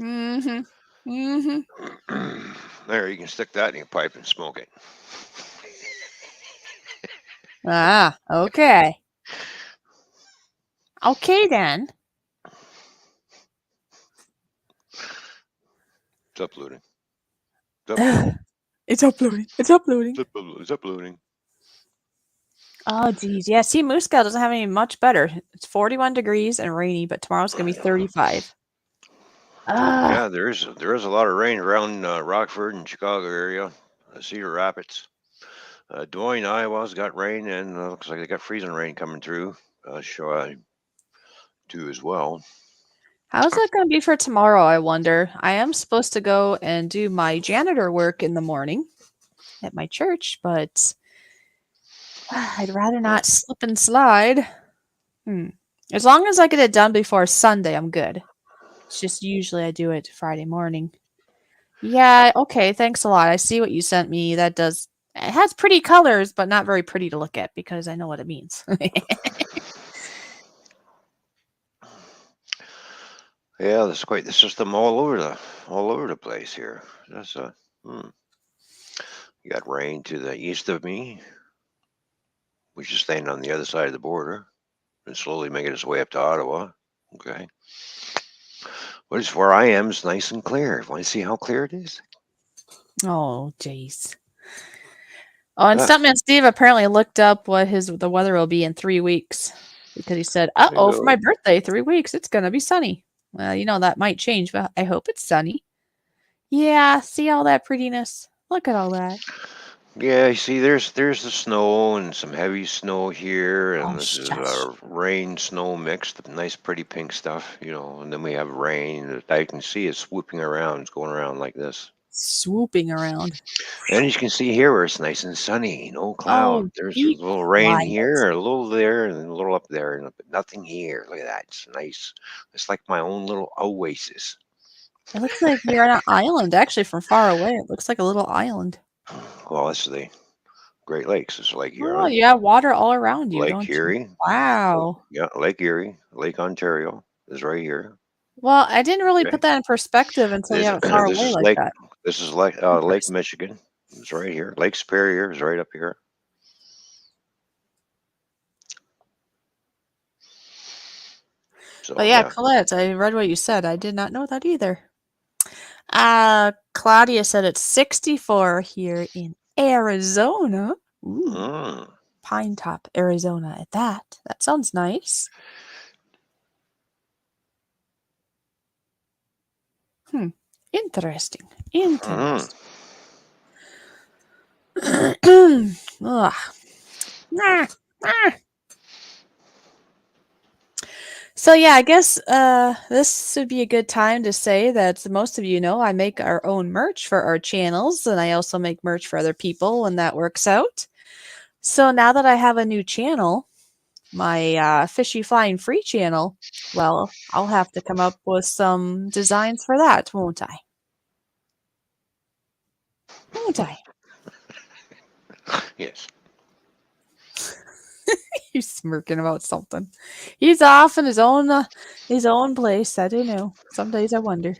Mm-hmm. Mm-hmm. There, you can stick that in your pipe and smoke it. Ah, okay. Okay, then. It's uploading. It's uploading. It's uploading. It's uploading. It's uploading. Oh, geez. Yeah, see, Moose Scout doesn't have any much better. It's 41 degrees and rainy, but tomorrow's going to be 35. Yeah, there is a lot of rain around Rockford and Chicago area, Cedar Rapids. Des Moines, Iowa's got rain, and looks like they got freezing rain coming through. Show too as well. How's it going to be for tomorrow, I wonder? I am supposed to go and do my janitor work in the morning at my church, but I'd rather not slip and slide. As long as I get it done before Sunday, I'm good. It's just usually I do it Friday morning. Yeah, okay, thanks a lot. I see what you sent me. It has pretty colors, but not very pretty to look at because I know what it means. Yeah, there's quite the system all over the place here. That's you got rain to the east of me, which is staying on the other side of the border and slowly making its way up to Ottawa. Okay. But it's where I am is nice and clear. Want to see how clear it is? Oh, jeez. Oh, and Ah, Stuntman Steve apparently looked up what the weather will be in 3 weeks because he said, there you "Uh-oh, for my go. birthday, 3 weeks, it's gonna be sunny." Well, that might change, but I hope it's sunny. Yeah, see all that prettiness? Look at all that. Yeah, you see, there's the snow and some heavy snow here, Oh, and this is shush. rain snow mixed, nice pretty pink stuff, and then we have rain that I can see it swooping around, it's going around like this. Swooping around. And you can see here where it's nice and sunny, no cloud. Oh, There's a be little rain quiet. here, a little there, and a little up there, but nothing here. Look at that. It's nice. It's like my own little oasis. It looks like you're on an island, actually, from far away. It looks like a little island. Well, this is the Great Lakes. It's Lake Oh, Huron, you have water all around you, Lake don't you? Erie. Wow. Yeah, Lake Erie, Lake Ontario is right here. Well, I didn't really Okay. put that in perspective until you This have it far this away is like Lake that. this is Lake Interesting. Michigan. It's right here. Lake Superior is right up here. So But yeah, yeah. Colette, I read what you said. I did not know that either. Claudia said it's 64 here in Arizona. Ooh, Mm. Pine Top, Arizona at that. That sounds nice. Interesting. Mm. Interesting. Ugh. Ah, ah. So yeah, I guess this would be a good time to say that most of you know I make our own merch for our channels, and I also make merch for other people when that works out. So now that I have a new channel, my Fishy Flying Free channel, well, I'll have to come up with some designs for that, won't I? Won't I? Yes. He's smirking about something. He's off in his own place. I don't know. Some days I wonder.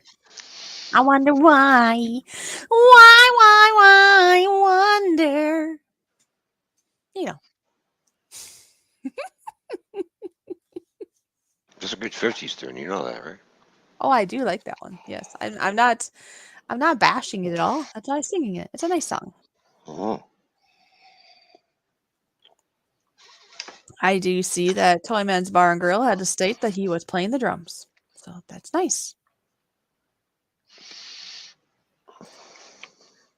I wonder why. Why, wonder. You know. That's a good 50s tune. You know that, right? Oh, I do like that one. Yes. I'm not bashing it at all. That's why I'm singing it. It's a nice song. Oh. I do see that Toyman's Bar and Grill had to state that he was playing the drums. So that's nice.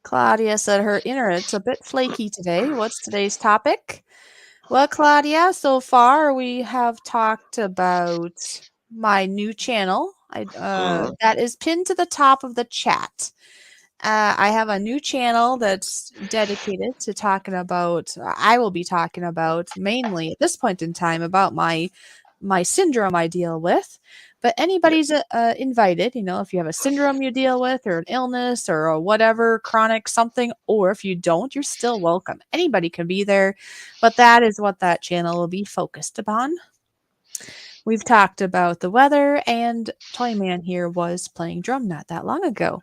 Claudia said her internet's a bit flaky today. What's today's topic? Well, Claudia, so far we have talked about my new channel. Mm. That is pinned to the top of the chat. I have a new channel that's dedicated to talking about. I will be talking about mainly at this point in time about my syndrome I deal with. But Yep. anybody's invited. If you have a syndrome you deal with, or an illness, or a whatever chronic something, or if you don't, you're still welcome. Anybody can be there. But that is what that channel will be focused upon. We've talked about the weather, and Toyman here was playing drum not that long ago.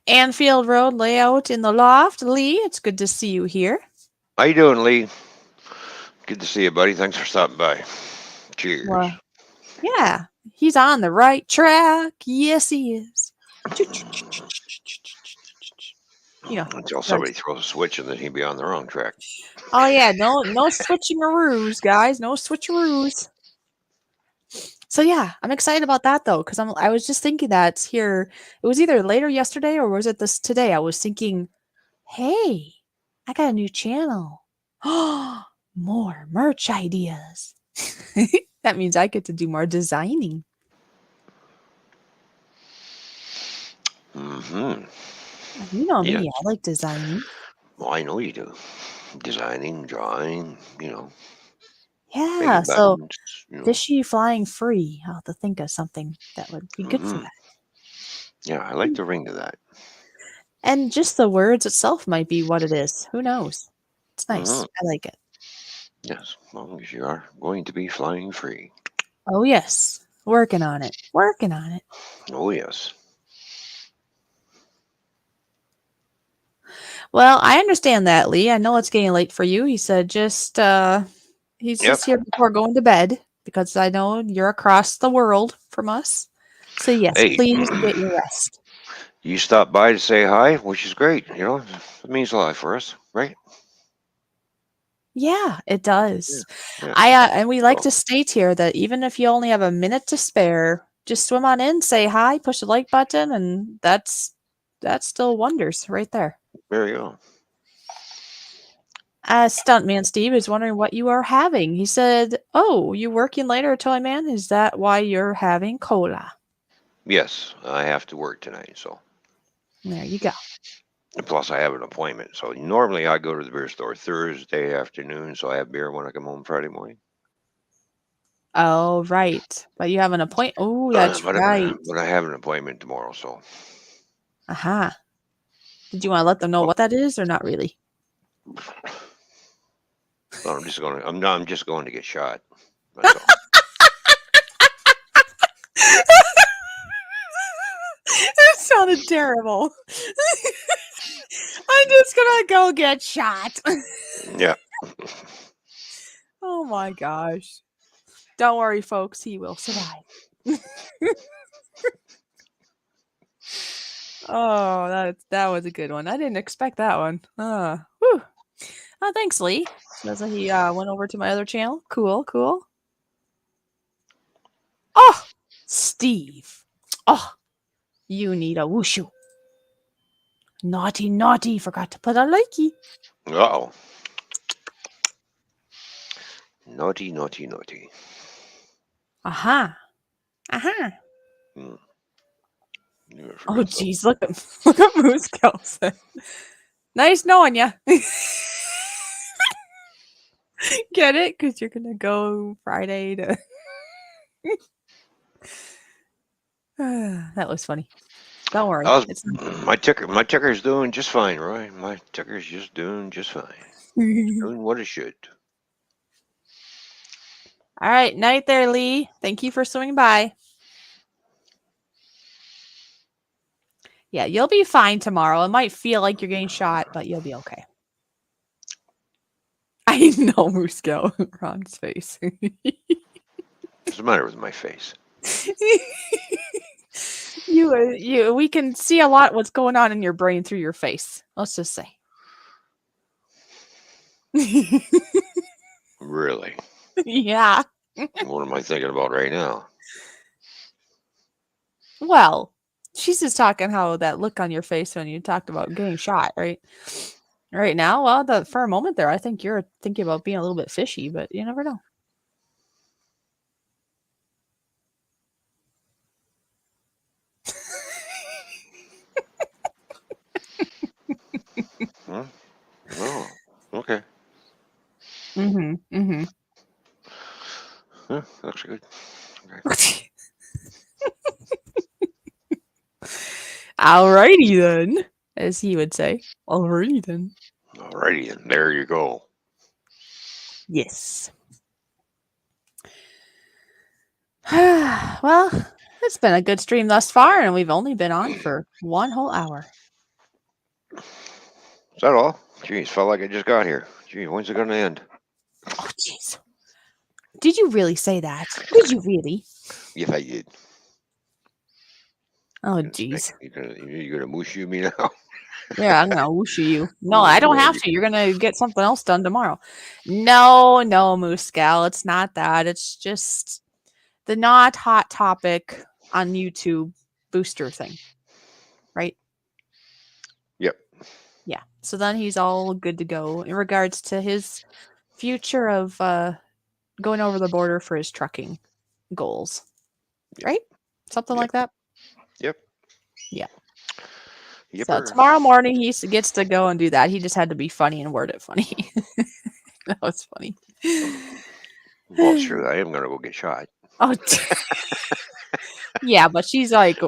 Anfield Road layout in the loft. Lee, it's good to see you here. How you doing, Lee? Good to see you, buddy. Thanks for stopping by. Cheers. Well, yeah, he's on the right track. Yes, he is. Until Right. somebody throws a switch and then he'd be on the wrong track. Oh yeah, no switching-aroos, guys. No switcheroos. So yeah, I'm excited about that though, because I was just thinking that here. It was either later yesterday or was it this today? I was thinking, hey, I got a new channel. More merch ideas. That means I get to do more designing. Mm-hmm. You know Yes. me, I like designing. Well, I know you do. Designing, drawing, Yeah, making so buttons. fishy flying free. I'll have to think of something that would be good for Mm-hmm. that. Yeah, I like the ring to that. And just the words itself might be what it is. Who knows? It's Mm-hmm. nice. I like it. Yes, as long as you are going to be flying free. Oh, yes. Working on it. Working on it. Oh, yes. Well, I understand that, Lee. I know it's getting late for you. He said he's Yep. just here before going to bed because I know you're across the world from us. So yes, Hey, please get your rest. you stopped by to say hi, which is great. It means a lot for us, right? Yeah, it Yeah, does. yeah. And we like So, to state here that even if you only have a minute to spare, just swim on in, say hi, push the like button, and that still wonders right there. there you go. Stuntman Steve is wondering what you are having. He said, "Oh, you working later, Toyman? Is that why you're having cola?" Yes, I have to work tonight, so. There you go. And plus, I have an appointment. So normally I go to the beer store Thursday afternoon, so I have beer when I come home Friday morning. Oh, right. But you have an appointment. Oh, that's but, right. but I have an appointment tomorrow, so. Aha. Did you want to let them know Well, what that is or not really? I'm just going to get shot. That's all. That sounded terrible. I'm just gonna go get shot. Yeah. Oh my gosh. Don't worry, folks. He will survive. Oh, that was a good one. I didn't expect that one. Whew. Oh, thanks, Lee. Says that he went over to my other channel. Cool, cool. Oh, Steve. Oh, you need a wushu. Naughty, naughty. Forgot to put a likey. Uh-oh. Naughty, naughty, naughty. Aha. Aha. Hmm. You Oh, forgot something. geez. Look at Moose Kelson. Nice knowing you. Get it? Because you're going to go Friday to. That was funny. Don't worry. It's My ticker's doing just fine, Roy. My ticker's just doing just fine. Doing what it should. all right. Night there, Lee. Thank you for swinging by. Yeah, you'll be fine tomorrow. It might feel like you're getting shot, but you'll be okay. I know, Musco. Ron's face. What's the matter with my face? We can see a lot what's going on in your brain through your face. Let's just say. Really? Yeah. What am I thinking about right now? Well, she's just talking how that look on your face when you talked about getting shot, right? Right now, well, for a moment there, I think you're thinking about being a little bit fishy, but you never know. Huh? Oh, okay. Mm-hmm. Huh, looks good. Okay. Alrighty then, as he would say. Alrighty then. Alrighty, and there you go. Yes. Well, it's been a good stream thus far, and we've only been on for 1 whole hour. Is that all? Jeez, felt like I just got here. Gee, when's it gonna end? Oh, jeez. Did you really say that? Did you really? Yes, I did. Oh, jeez. You're gonna mushu me now? Yeah, I'm gonna whoosh you. No, Oh, I don't yeah, have to. You're gonna get something else done tomorrow. No, Moose Gal. It's not that. It's just the not hot topic on YouTube booster thing. Right? Yep. Yeah. So then he's all good to go in regards to his future of going over the border for his trucking goals. Yep. Right? Something like that. Yep. Yeah. So Yipper. tomorrow morning he gets to go and do that. He just had to be funny and word it funny. That was funny. Well, it's true. I am gonna go get shot. Oh, yeah, but she's like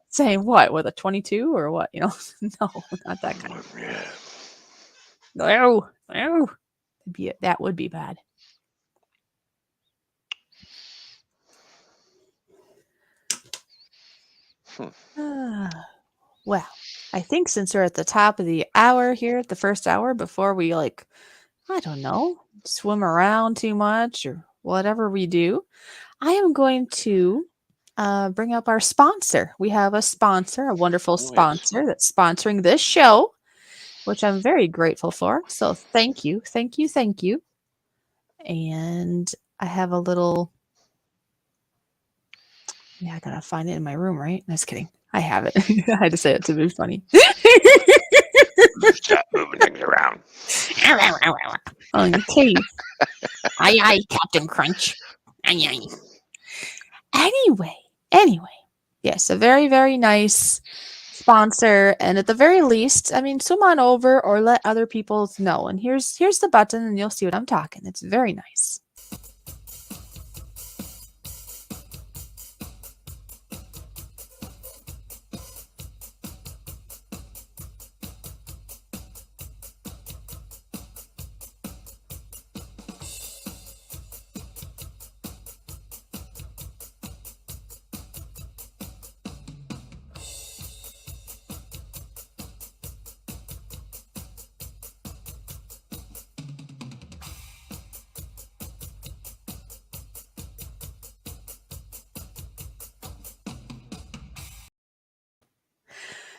saying what with a 22 or what? No, not that kind. Yeah. No, that would be bad. Well, I think since we're at the top of the hour here, at the first hour, before we I don't know, swim around too much or whatever we do, I am going to bring up our sponsor. We have a sponsor, a wonderful Nice. sponsor that's sponsoring this show, which I'm very grateful for. So thank you, thank you, thank you. And I have a little. Yeah, I gotta find it in my room, right? Just kidding. I have it. I had to say it to be funny. Stop moving things around. On your cave. Aye, aye, Captain Crunch. Aye, aye. Anyway. Yes, a very, very nice sponsor. And at the very least, I mean, swim on over or let other people know. And here's the button, and you'll see what I'm talking. It's very nice.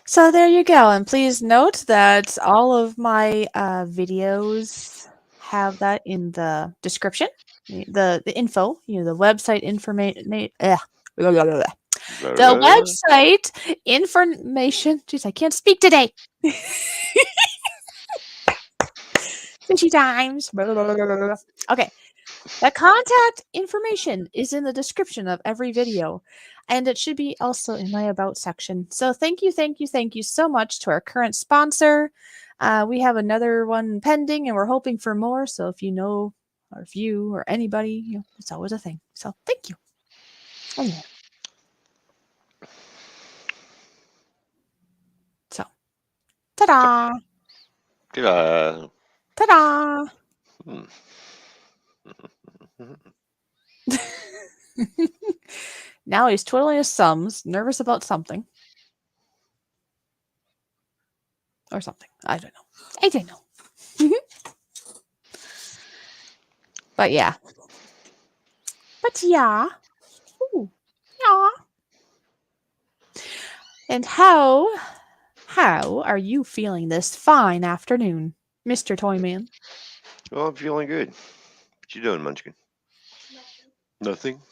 So there you go. And please note that all of my videos have that in the description, the info, the website information. The website information. Jeez, I can't speak today. Fishy times. Okay. The contact information is in the description of every video, and it should be also in my About section. So thank you so much to our current sponsor. We have another one pending, and we're hoping for more. So if you know, or if you or anybody, it's always a thing. So thank you. Anyway. So, ta-da! Ta-da! Ta-da! Now he's twiddling his thumbs, nervous about something. Or something. I don't know. But yeah. Ooh, yeah. And how are you feeling this fine afternoon, Mr. Toyman? Well, I'm feeling good. What you doing, Munchkin? Nothing.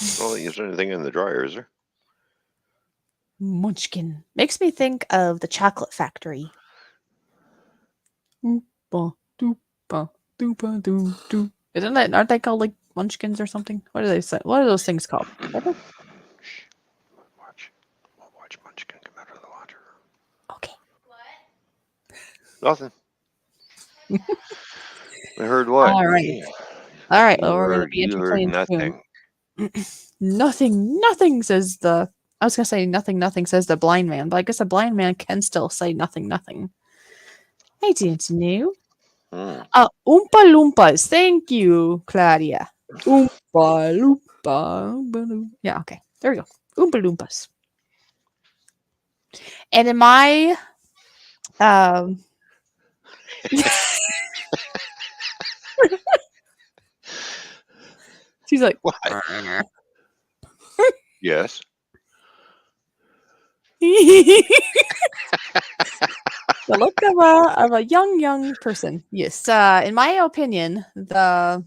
I don't think there's anything in the dryer, is there? Munchkin. Makes me think of the chocolate factory. Oompa, doopa, doopa, doo, doo. Aren't they called like munchkins or something? What do they say? What are those things called? Shh. Watch Munchkin come out of the laundry room. Okay. Nothing. I heard what? All right. Well, we're going to be You heard entertained nothing. soon. Nothing says the. I was going to say nothing says the blind man, but I guess a blind man can still say nothing. I didn't know. Oompa Loompas. Thank you, Claudia. Oompa Loompa. Yeah, okay. There we go. Oompa Loompas. And in my she's like, What? Yes. The look of a young person. Yes. In my opinion, the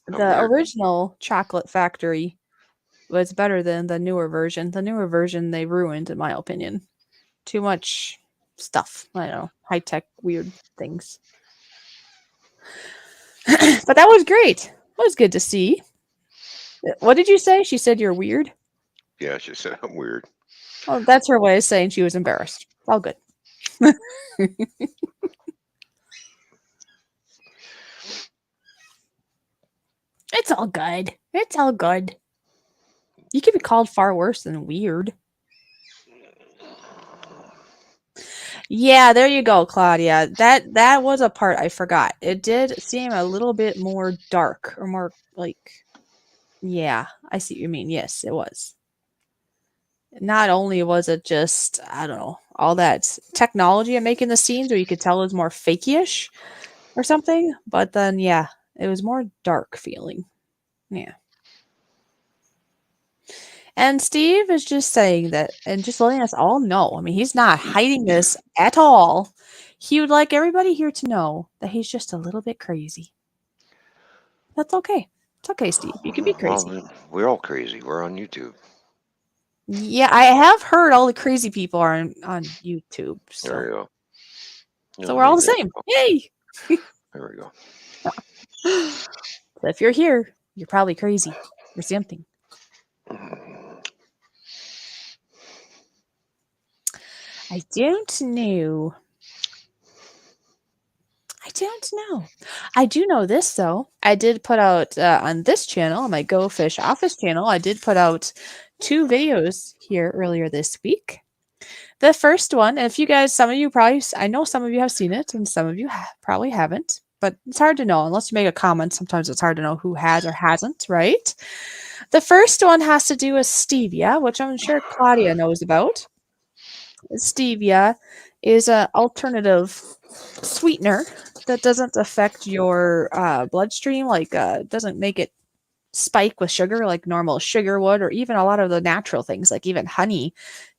original Chocolate Factory was better than the newer version. The newer version they ruined, in my opinion. Too much stuff. I don't know. High-tech weird things. But that was great. That was good to see. What did you say? She said you're weird? Yeah, she said I'm weird. Oh, that's her way of saying she was embarrassed. All good. It's all good. It's all good. You could be called far worse than weird. Yeah, there you go, Claudia. That was a part I forgot. It did seem a little bit more dark or more like, yeah, I see what you mean. Yes, it was. Not only was it just, I don't know, all that technology of making the scenes where you could tell it was more fakey-ish or something, but then, yeah, it was more dark feeling. Yeah. And Steve is just saying that and just letting us all know. I mean, he's not hiding this at all. He would like everybody here to know that he's just a little bit crazy. That's okay. It's okay, Steve. You can be crazy. Well, we're all crazy. We're on YouTube. Yeah, I have heard all the crazy people are on YouTube. There you So, go. You so don't we're all need the that. same. Yay! There we go. So if you're here, you're probably crazy or something. I don't know. I don't know. I do know this though. I did put out on this channel, on my GoFish Office channel, I did put out 2 videos here earlier this week. The first one, if you guys, some of you probably, I know some of you have seen it and some of you probably haven't, but it's hard to know unless you make a comment. Sometimes it's hard to know who has or hasn't, right? The first one has to do with Stevia, which I'm sure Claudia knows about. Stevia is an alternative sweetener that doesn't affect your bloodstream, like doesn't make it spike with sugar like normal sugar would, or even a lot of the natural things, like even honey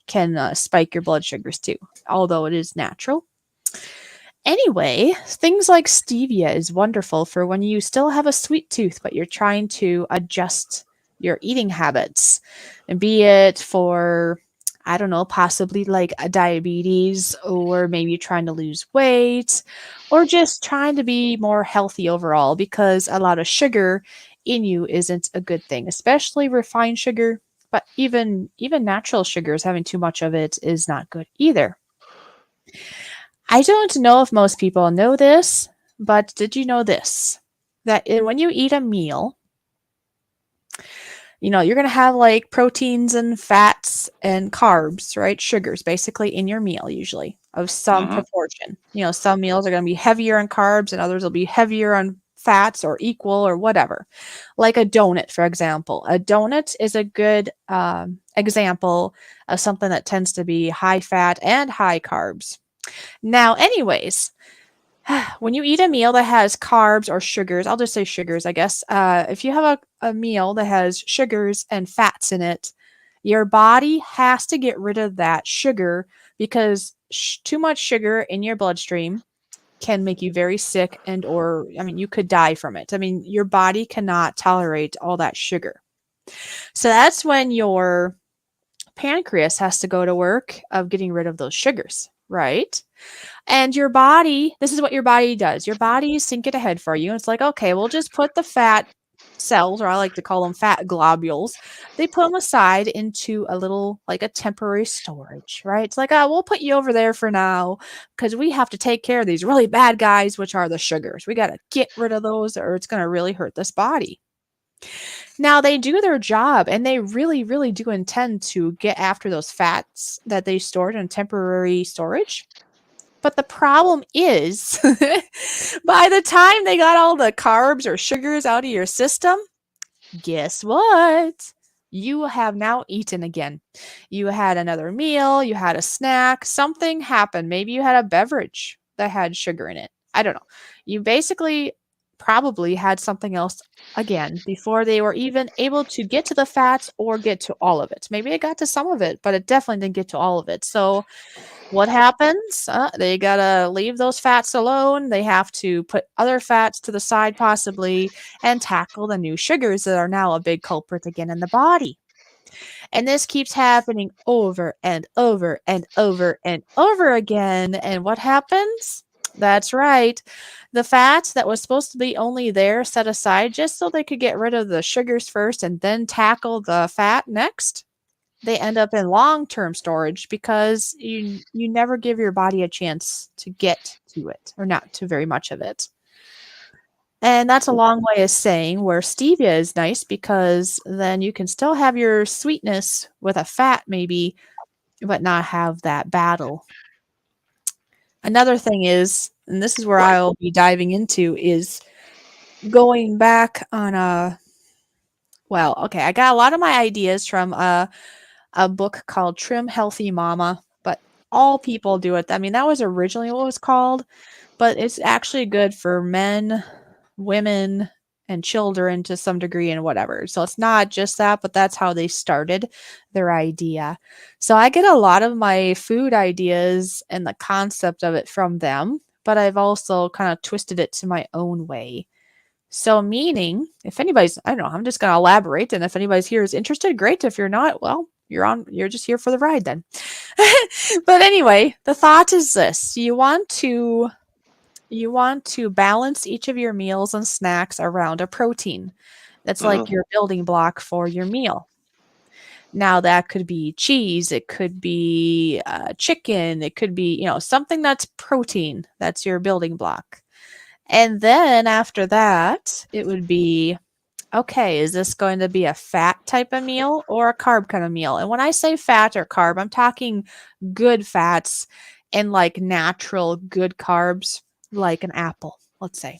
can spike your blood sugars too, although it is natural. Anyway, things like stevia is wonderful for when you still have a sweet tooth, but you're trying to adjust your eating habits, and be it for, I don't know, possibly like a diabetes, or maybe trying to lose weight, or just trying to be more healthy overall, because a lot of sugar in you isn't a good thing, especially refined sugar, but even natural sugars, having too much of it is not good either. I don't know if most people know this, but did you know this? That when you eat a meal, you're going to have like proteins and fats and carbs, right? Sugars basically in your meal, usually of some proportion. Some meals are going to be heavier on carbs and others will be heavier on fats or equal or whatever. Like a donut, for example. A donut is a good example of something that tends to be high fat and high carbs. Now, anyways, when you eat a meal that has carbs or sugars, I'll just say sugars, I guess. If you have a meal that has sugars and fats in it, your body has to get rid of that sugar, because too much sugar in your bloodstream can make you very sick, and or I mean, you could die from it. I mean, your body cannot tolerate all that sugar. So that's when your pancreas has to go to work of getting rid of those sugars, right? And your body, this is what your body does. Your body is thinking ahead for you. It's like, okay, we'll just put the fat cells, or I like to call them fat globules. They put them aside into a little, like a temporary storage, right? It's like, oh, we'll put you over there for now because we have to take care of these really bad guys, which are the sugars. We got to get rid of those or it's going to really hurt this body. Now, they do their job and they really, really do intend to get after those fats that they stored in temporary storage. But the problem is, by the time they got all the carbs or sugars out of your system, guess what? You have now eaten again. You had another meal, you had a snack, something happened. Maybe you had a beverage that had sugar in it. I don't know. You basically probably had something else again before they were even able to get to the fats or get to all of it. Maybe it got to some of it, but it definitely didn't get to all of it. So what happens? They gotta leave those fats alone. They have to put other fats to the side, possibly, and tackle the new sugars that are now a big culprit again in the body. And this keeps happening over and over and over and over again. And what happens? That's right. The fat that was supposed to be only there set aside just so they could get rid of the sugars first and then tackle the fat next, they end up in long-term storage because you never give your body a chance to get to it, or not to very much of it. And that's a long way of saying where stevia is nice, because then you can still have your sweetness with a fat maybe, but not have that battle. Another thing is, and this is where I'll be diving into, is going back on well, okay, I got a lot of my ideas from a book called Trim Healthy Mama, but all people do it. I mean, that was originally what it was called, but it's actually good for men, women, and children to some degree and whatever. So it's not just that, but that's how they started their idea. So I get a lot of my food ideas and the concept of it from them, but I've also kind of twisted it to my own way. So meaning, if anybody's, I don't know, I'm just going to elaborate, and if anybody's here is interested, great. If you're not, well, you're just here for the ride then. But anyway, the thought is this: you want to balance each of your meals and snacks around a protein. That's like Mhm. your building block for your meal. Now that could be cheese, it could be chicken, it could be, something that's protein. That's your building block. And then after that, it would be, okay, is this going to be a fat type of meal or a carb kind of meal? And when I say fat or carb, I'm talking good fats and like natural good carbs, like an apple, let's say.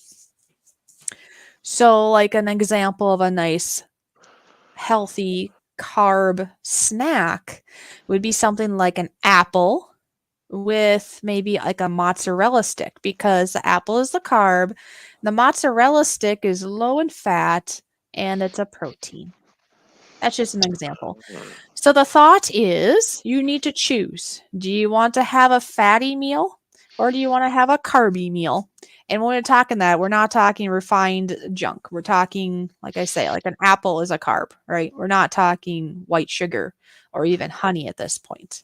So, like an example of a nice, healthy carb snack would be something like an apple with maybe like a mozzarella stick, because the apple is the carb, the mozzarella stick is low in fat, and it's a protein. That's just an example. So the thought is you need to choose. Do you want to have a fatty meal or do you want to have a carby meal? And when we're talking that, we're not talking refined junk. We're talking, like I say, like an apple is a carb, right? We're not talking white sugar or even honey at this point.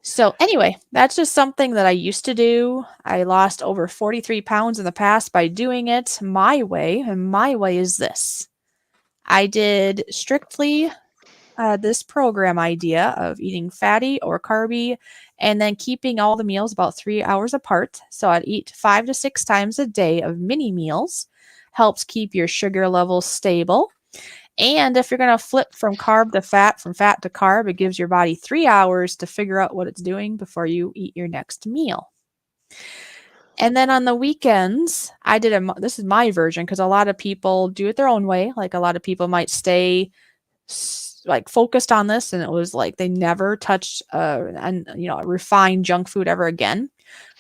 So anyway, that's just something that I used to do. I lost over 43 pounds in the past by doing it my way. And my way is this: I did strictly this program idea of eating fatty or carby and then keeping all the meals about 3 hours apart. So I'd eat 5 to 6 times a day of mini meals. Helps keep your sugar levels stable. And if you're going to flip from carb to fat, from fat to carb, it gives your body 3 hours to figure out what it's doing before you eat your next meal. And then on the weekends, I did this is my version, because a lot of people do it their own way. Like a lot of people might stay like focused on this, and it was like they never touched refined junk food ever again.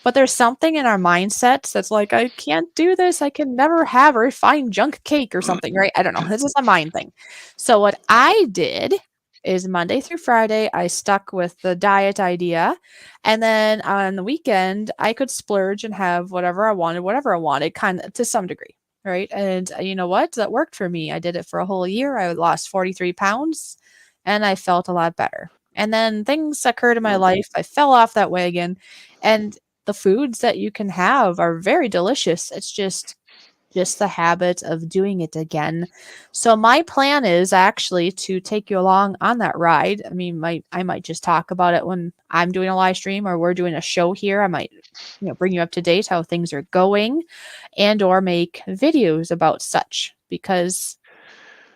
But there's something in our mindsets that's like, I can't do this. I can never have a refined junk cake or something, right? I don't know. This is a mind thing. So what I did is Monday through Friday, I stuck with the diet idea. And then on the weekend, I could splurge and have whatever I wanted, kind of to some degree. Right. And you know what? That worked for me. I did it for a whole year. I lost 43 pounds and I felt a lot better. And then things occurred in my life. I fell off that way again. And the foods that you can have are very delicious. It's just the habit of doing it again. So my plan is actually to take you along on that ride. I mean, I might just talk about it when I'm doing a live stream or we're doing a show here. I might bring you up to date how things are going, and or make videos about such, because,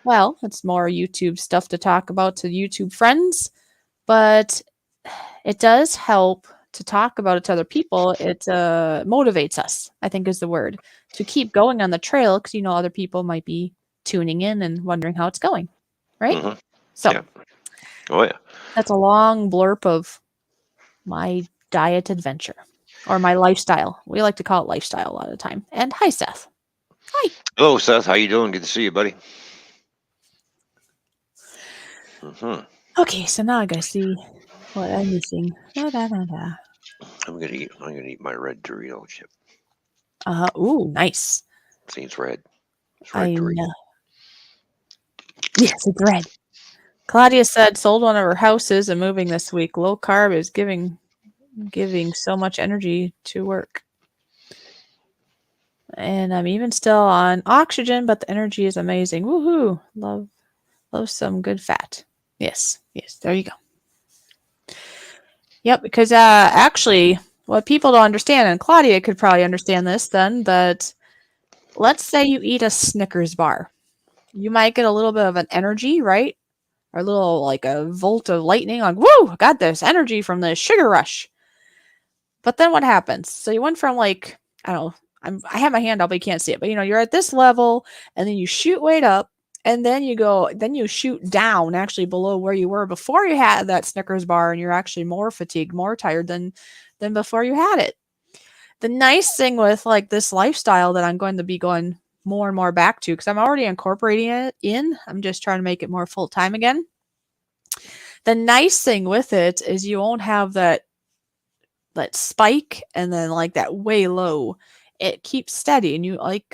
well, it's more YouTube stuff to talk about to YouTube friends, but it does help to talk about it to other people. It motivates us, I think is the word, to keep going on the trail, because other people might be tuning in and wondering how it's going, right? Mhm. So Yeah. Oh yeah. that's a long blurb of my diet adventure, or my lifestyle. We like to call it lifestyle a lot of the time. And hi, Seth. Hi. Hello, Seth. How you doing? Good to see you, buddy. Mhm. Okay, so now I gotta see what I'm missing. Da, da, da, da. I'm gonna eat my red Dorito chip. Ooh, nice. See, it's red. It's I red Dorito. know. Yes, it's red. Claudia said sold one of her houses and moving this week. Low carb is giving so much energy to work. And I'm even still on oxygen, but the energy is amazing. Woohoo! Love some good fat. Yes, there you go. Yep, because actually what people don't understand, and Claudia could probably understand this then, but let's say you eat a Snickers bar. You might get a little bit of an energy, right? Or a little like a volt of lightning, like, woo, I got this energy from the sugar rush. But then what happens? So you went from like, I don't know, I have my hand up, but you can't see it. But you're at this level, and then you shoot weight up, and then you shoot down actually below where you were before you had that Snickers bar, and you're actually more fatigued, more tired than before you had it. The nice thing with like this lifestyle that I'm going to be going more and more back to, because I'm already incorporating it in. I'm just trying to make it more full time again. The nice thing with it is you won't have that spike and then like that way low. It keeps steady, and you like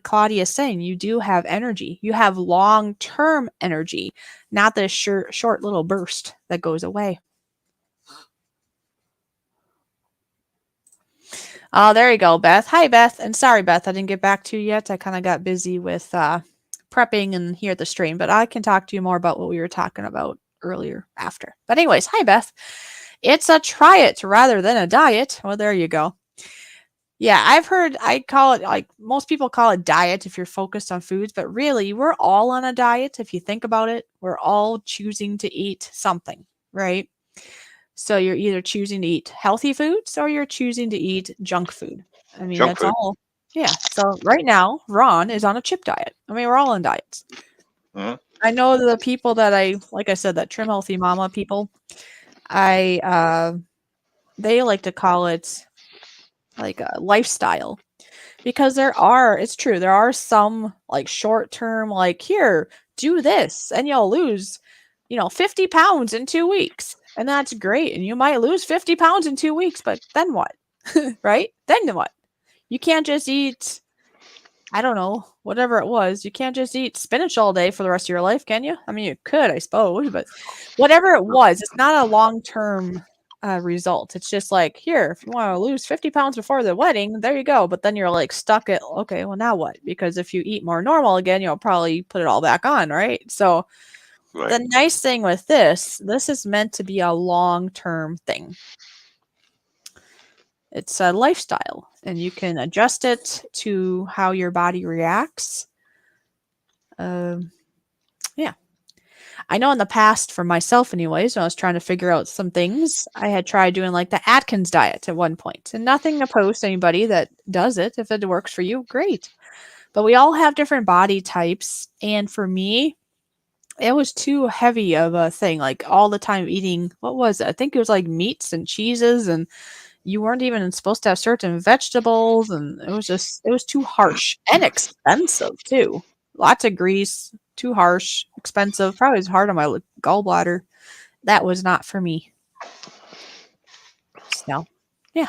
Claudia's saying, you do have energy. You have long-term energy, not this short little burst that goes away. Oh, there you go, Beth. Hi, Beth. And sorry, Beth, I didn't get back to you yet. I kind of got busy with prepping and here at the stream, but I can talk to you more about what we were talking about earlier after. But anyways, hi, Beth. It's a try it rather than a diet. Well, there you go. Yeah, I've heard, I call it, like most people call it diet if you're focused on foods, but really we're all on a diet. If you think about it, we're all choosing to eat something, right? So you're either choosing to eat healthy foods or you're choosing to eat junk food. I mean, Junk that's food. all. Yeah. So right now, Ron is on a chip diet. I mean, we're all on diets. Mhm. I know the people that like I said, that Trim Healthy Mama people, they like to call it like a lifestyle, because it's true, there are some like short term, like, here, do this and you'll lose 50 pounds in 2 weeks, and that's great, and you might lose 50 pounds in 2 weeks, but then what? Right? Then what? You can't just eat, I don't know, whatever it was. You can't just eat spinach all day for the rest of your life, can you? I mean, you could, I suppose, but whatever it was, it's not a long-term result. It's just like, here, if you want to lose 50 pounds before the wedding, there you go. But then you're like stuck at, okay, well, now what? Because if you eat more normal again, you'll probably put it all back on, right? So Right. the nice thing with this is meant to be a long-term thing. It's a lifestyle, and you can adjust it to how your body reacts. Yeah. I know in the past, for myself anyways, when I was trying to figure out some things, I had tried doing like the Atkins diet at one point. And nothing opposed to anybody that does it. If it works for you, great. But we all have different body types. And for me, it was too heavy of a thing. Like all the time eating, what was it? I think it was like meats and cheeses, and you weren't even supposed to have certain vegetables. And it was too harsh and expensive too. Lots of grease, too harsh, expensive, probably was hard on my gallbladder. That was not for me. So, yeah.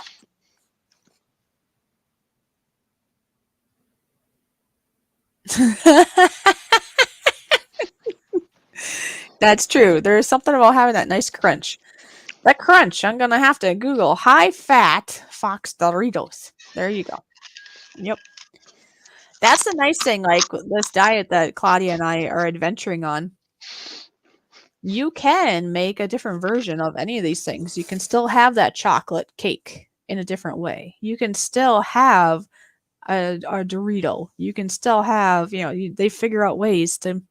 That's true. There's something about having that nice crunch. That crunch, I'm going to have to Google high-fat Fox Doritos. There you go. Yep. That's the nice thing, like this diet that Claudia and I are adventuring on. You can make a different version of any of these things. You can still have that chocolate cake in a different way. You can still have a Dorito. You can still have, they figure out ways to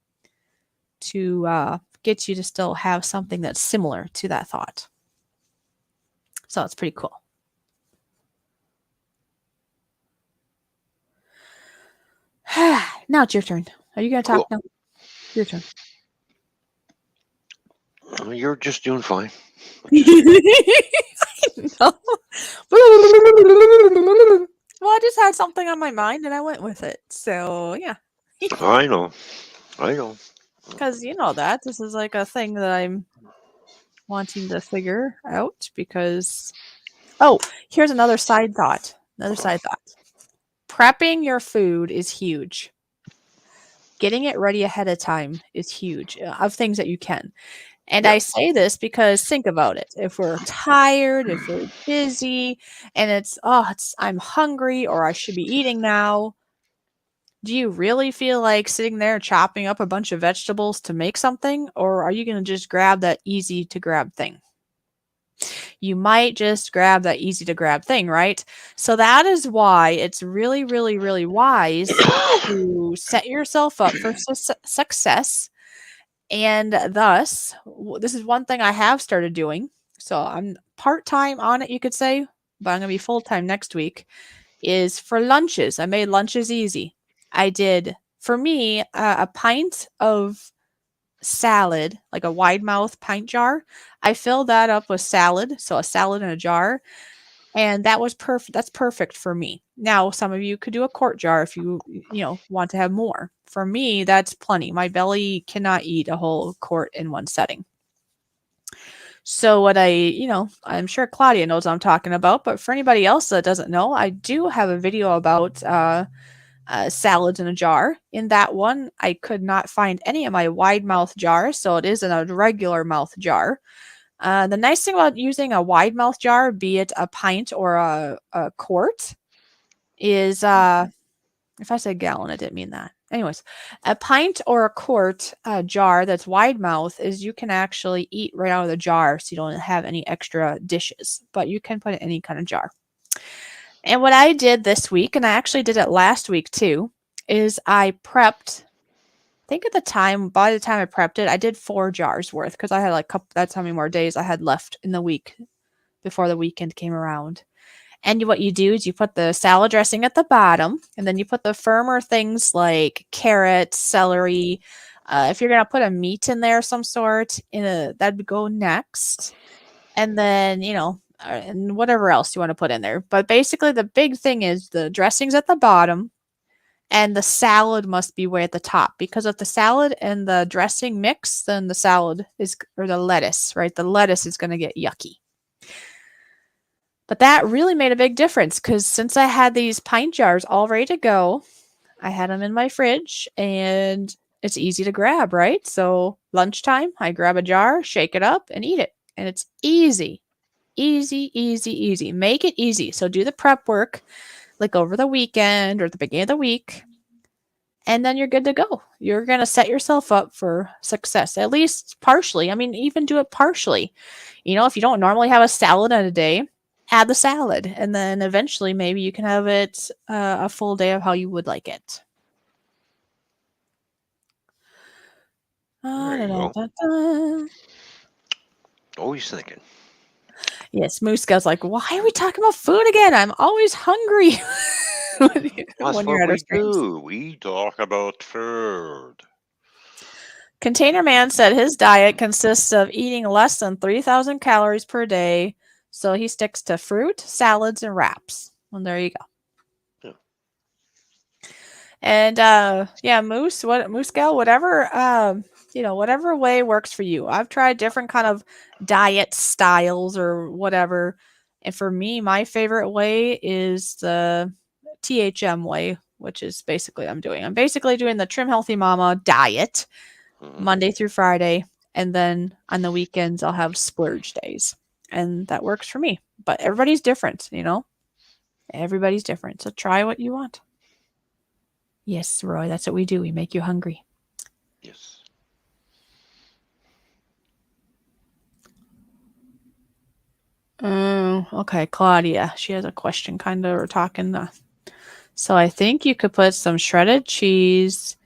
get you to still have something that's similar to that thought. So it's pretty cool. Now it's your turn. Are you going to talk now? Your turn. You're just doing fine. Well, I just had something on my mind and I went with it. So, yeah. I know. Because you know that. This is like a thing that I'm wanting to figure out because... Oh, here's another side thought. Prepping your food is huge. Getting it ready ahead of time is huge, of things that you can. And Yep. I say this because think about it. If we're tired, if we're busy, and I'm hungry or I should be eating now, do you really feel like sitting there chopping up a bunch of vegetables to make something? Or are you going to just grab that easy to grab thing? You might just grab that easy to grab thing, right? So that is why it's really, really, really wise to set yourself up for success. And thus, this is one thing I have started doing. So I'm part-time on it, you could say, but I'm going to be full-time next week, is for lunches. I made lunches easy. I did, for me, a pint of salad, like a wide mouth pint jar. I filled that up with salad. So a salad in a jar. And that was perfect. That's perfect for me. Now, some of you could do a quart jar if you want to have more. For me, that's plenty. My belly cannot eat a whole quart in one setting. So what I'm sure Claudia knows what I'm talking about, but for anybody else that doesn't know, I do have a video about salads in a jar. In that one, I could not find any of my wide mouth jars, so it is in a regular mouth jar. The nice thing about using a wide mouth jar, be it a pint or a quart, is if I said gallon, I didn't mean that. Anyways, a pint or a quart jar that's wide mouth is you can actually eat right out of the jar, so you don't have any extra dishes, but you can put it in any kind of jar. And what I did this week, and I actually did it last week too, is I prepped. I think by the time I prepped it, I did 4 jars worth because I had like that's how many more days I had left in the week before the weekend came around. And what you do is you put the salad dressing at the bottom, and then you put the firmer things like carrots, celery. If you're going to put a meat in there of some sort, that would go next. And then, and whatever else you want to put in there. But basically, the big thing is the dressing's at the bottom, and the salad must be way at the top. Because if the salad and the dressing mix, then the lettuce, right? The lettuce is going to get yucky. But that really made a big difference because since I had these pint jars all ready to go, I had them in my fridge and it's easy to grab, right? So lunchtime, I grab a jar, shake it up, and eat it. And it's easy. Easy, easy, easy. Make it easy. So do the prep work like over the weekend or the beginning of the week. And then you're good to go. You're going to set yourself up for success, at least partially. I mean, even do it partially. If you don't normally have a salad in a day, add the salad, and then eventually maybe you can have it a full day of how you would like it. There you go. Always thinking. Yes, Moose Scou's like, why are we talking about food again? I'm always hungry. That's what we do. We talk about food. Container Man said his diet consists of eating less than 3,000 calories per day. So he sticks to fruit, salads, and wraps. Well, there you go. Yeah. And Moose Gal, whatever whatever way works for you. I've tried different kind of diet styles or whatever. And for me, my favorite way is the THM way, which is basically I'm basically doing the Trim Healthy Mama diet Monday through Friday. And then on the weekends, I'll have splurge days. And that works for me. But everybody's different, Everybody's different. So try what you want. Yes, Roy, that's what we do. We make you hungry. Yes. Okay, Claudia. She has a question, kind of, or talking. So I think you could put some shredded cheese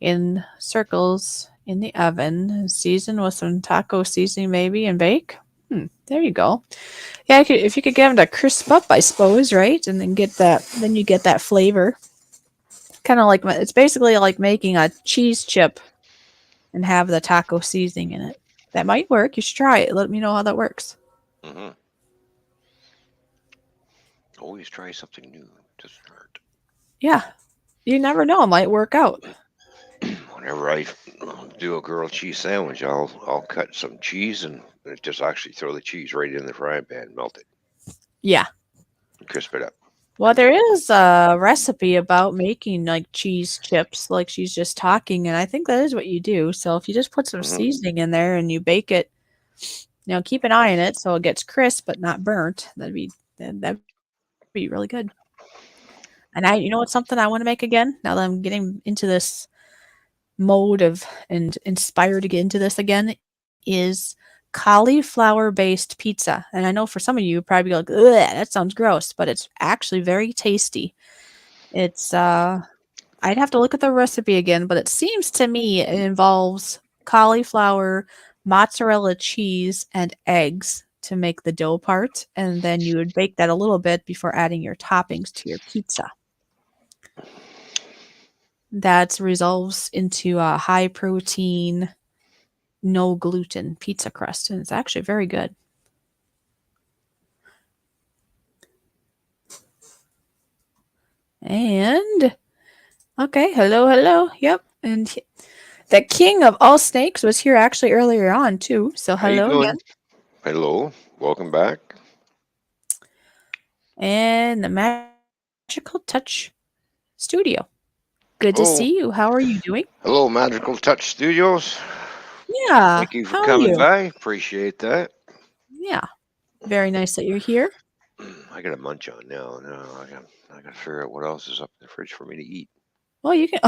in circles in the oven and season with some taco seasoning maybe and bake. There you go. Yeah, if you could get them to crisp up, I suppose, right? And then you get that flavor. Kind of like it's basically like making a cheese chip and have the taco seasoning in it. That might work. You should try it. Let me know how that works. Always try something new. Doesn't hurt. Yeah. You never know. It might work out. Whenever I do a grilled cheese sandwich, I'll cut some cheese and just actually throw the cheese right in the frying pan, melt it. Yeah. And crisp it up. Well, there is a recipe about making like cheese chips, like she's just talking, and I think that is what you do. So if you just put some seasoning in there and you bake it, keep an eye on it so it gets crisp but not burnt. That'd be really good. And what's something I want to make again? Now that I'm getting into this mode of and inspired to get into this again, is cauliflower based pizza. And I know for some of you probably go like, ugh, that sounds gross, but it's actually very tasty. It's I'd have to look at the recipe again, but it seems to me it involves cauliflower, mozzarella cheese, and eggs to make the dough part, and then you would bake that a little bit before adding your toppings to your pizza. That resolves into a high protein, no gluten pizza crust, and it's actually very good. And okay, hello. Yep. And the king of all snakes was here actually earlier on too. So How you hello doing? again. Hello. Welcome back. And the Magical Touch Studio. Good to Oh, see you. How are you doing? hello, Magical Touch Studios. Yeah. Thank you for How are coming you? by. Appreciate that. Yeah. Very nice that you're here. I got a munch on now. No, I got to figure out what else is up in the fridge for me to eat. Well, you can.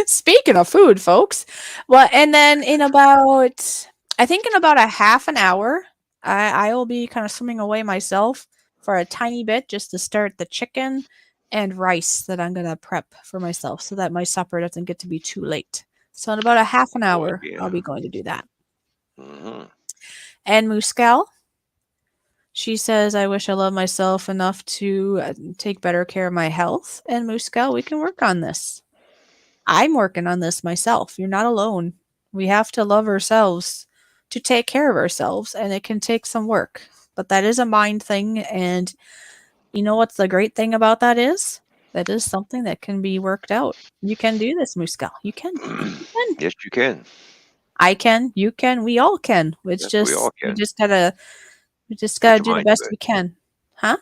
Speaking of food, folks. Well, and then I think in about a half an hour, I will be kind of swimming away myself for a tiny bit just to start the chicken and rice that I'm gonna prep for myself so that my supper doesn't get to be too late. So in about a half an Good hour, I'll idea. be going to do that. Hmm. And Muscal, she says, I wish I loved myself enough to take better care of my health. And Muscal, we can work on this. I'm working on this myself. You're not alone. We have to love ourselves to take care of ourselves, and it can take some work. But that is a mind thing. And you know what's the great thing about that is? That is something that can be worked out. You can do this, Muscal. You can. You can. Yes, you can. I can. You can. We all can. It's Yes, we all just can. we just Put gotta your do the mind to best it. we can. Huh?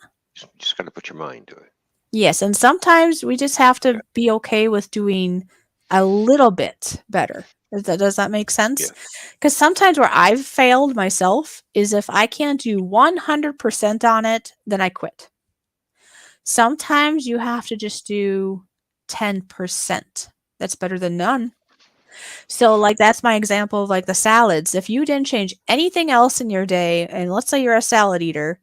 Just got to put your mind to it. Yes, and sometimes we just have Yeah. to be okay with doing a little bit better. Does that make sense? Yeah. Because sometimes where I've failed myself is if I can't do 100% on it, then I quit. Sometimes you have to just do 10%. That's better than none. So, like, that's my example of like the salads. If you didn't change anything else in your day, and let's say you're a salad eater,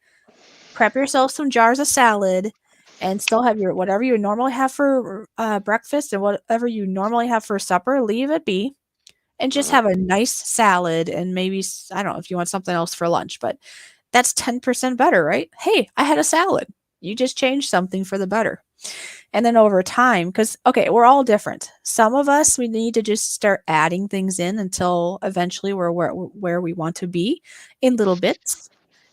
prep yourself some jars of salad and still have your whatever you normally have for breakfast and whatever you normally have for supper, leave it be and just Hmm. have a nice salad and maybe I don't know if you want something else for lunch, but that's 10% better, right? Hey, I had a salad. You just changed something for the better. And then over time, because okay, we're all different. Some of us we need to just start adding things in until eventually we're where we want to be in little bits.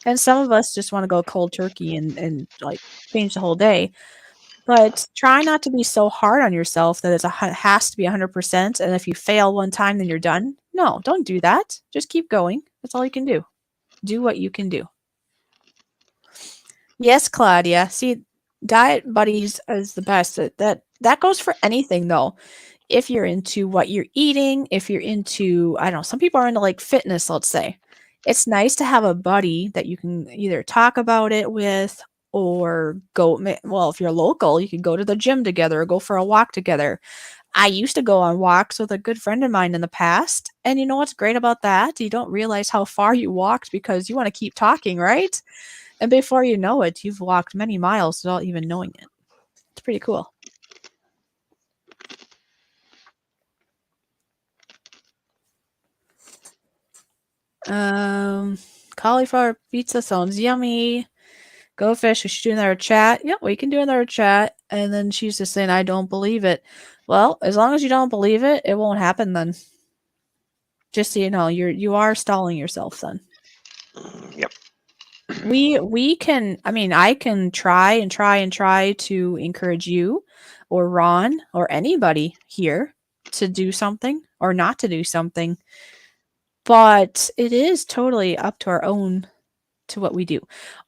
And some of us just want to go cold turkey and like change the whole day. But try not to be so hard on yourself that has to be 100%. And if you fail one time, then you're done. No, don't do that. Just keep going. That's all you can do. Do what you can do. Yes, Claudia. See, diet buddies is the best. That goes for anything though. If you're into what you're eating, if you're into, I don't know, some people are into like fitness, let's say. It's nice to have a buddy that you can either talk about it with or well, if you're local, you can go to the gym together or go for a walk together. I used to go on walks with a good friend of mine in the past. And you know what's great about that? You don't realize how far you walked because you want to keep talking, right? And before you know it, you've walked many miles without even knowing it. It's pretty cool. Cauliflower pizza sounds yummy. GoFish, we should do another chat. Yeah, we can do another chat. And then she's just saying, I don't believe it. Well, as long as you don't believe it, it won't happen then. Just so you know, you are stalling yourself then. Yep. We can, I mean, I can try to encourage you or Ron or anybody here to do something or not to do something. But it is totally up to our own to what we do.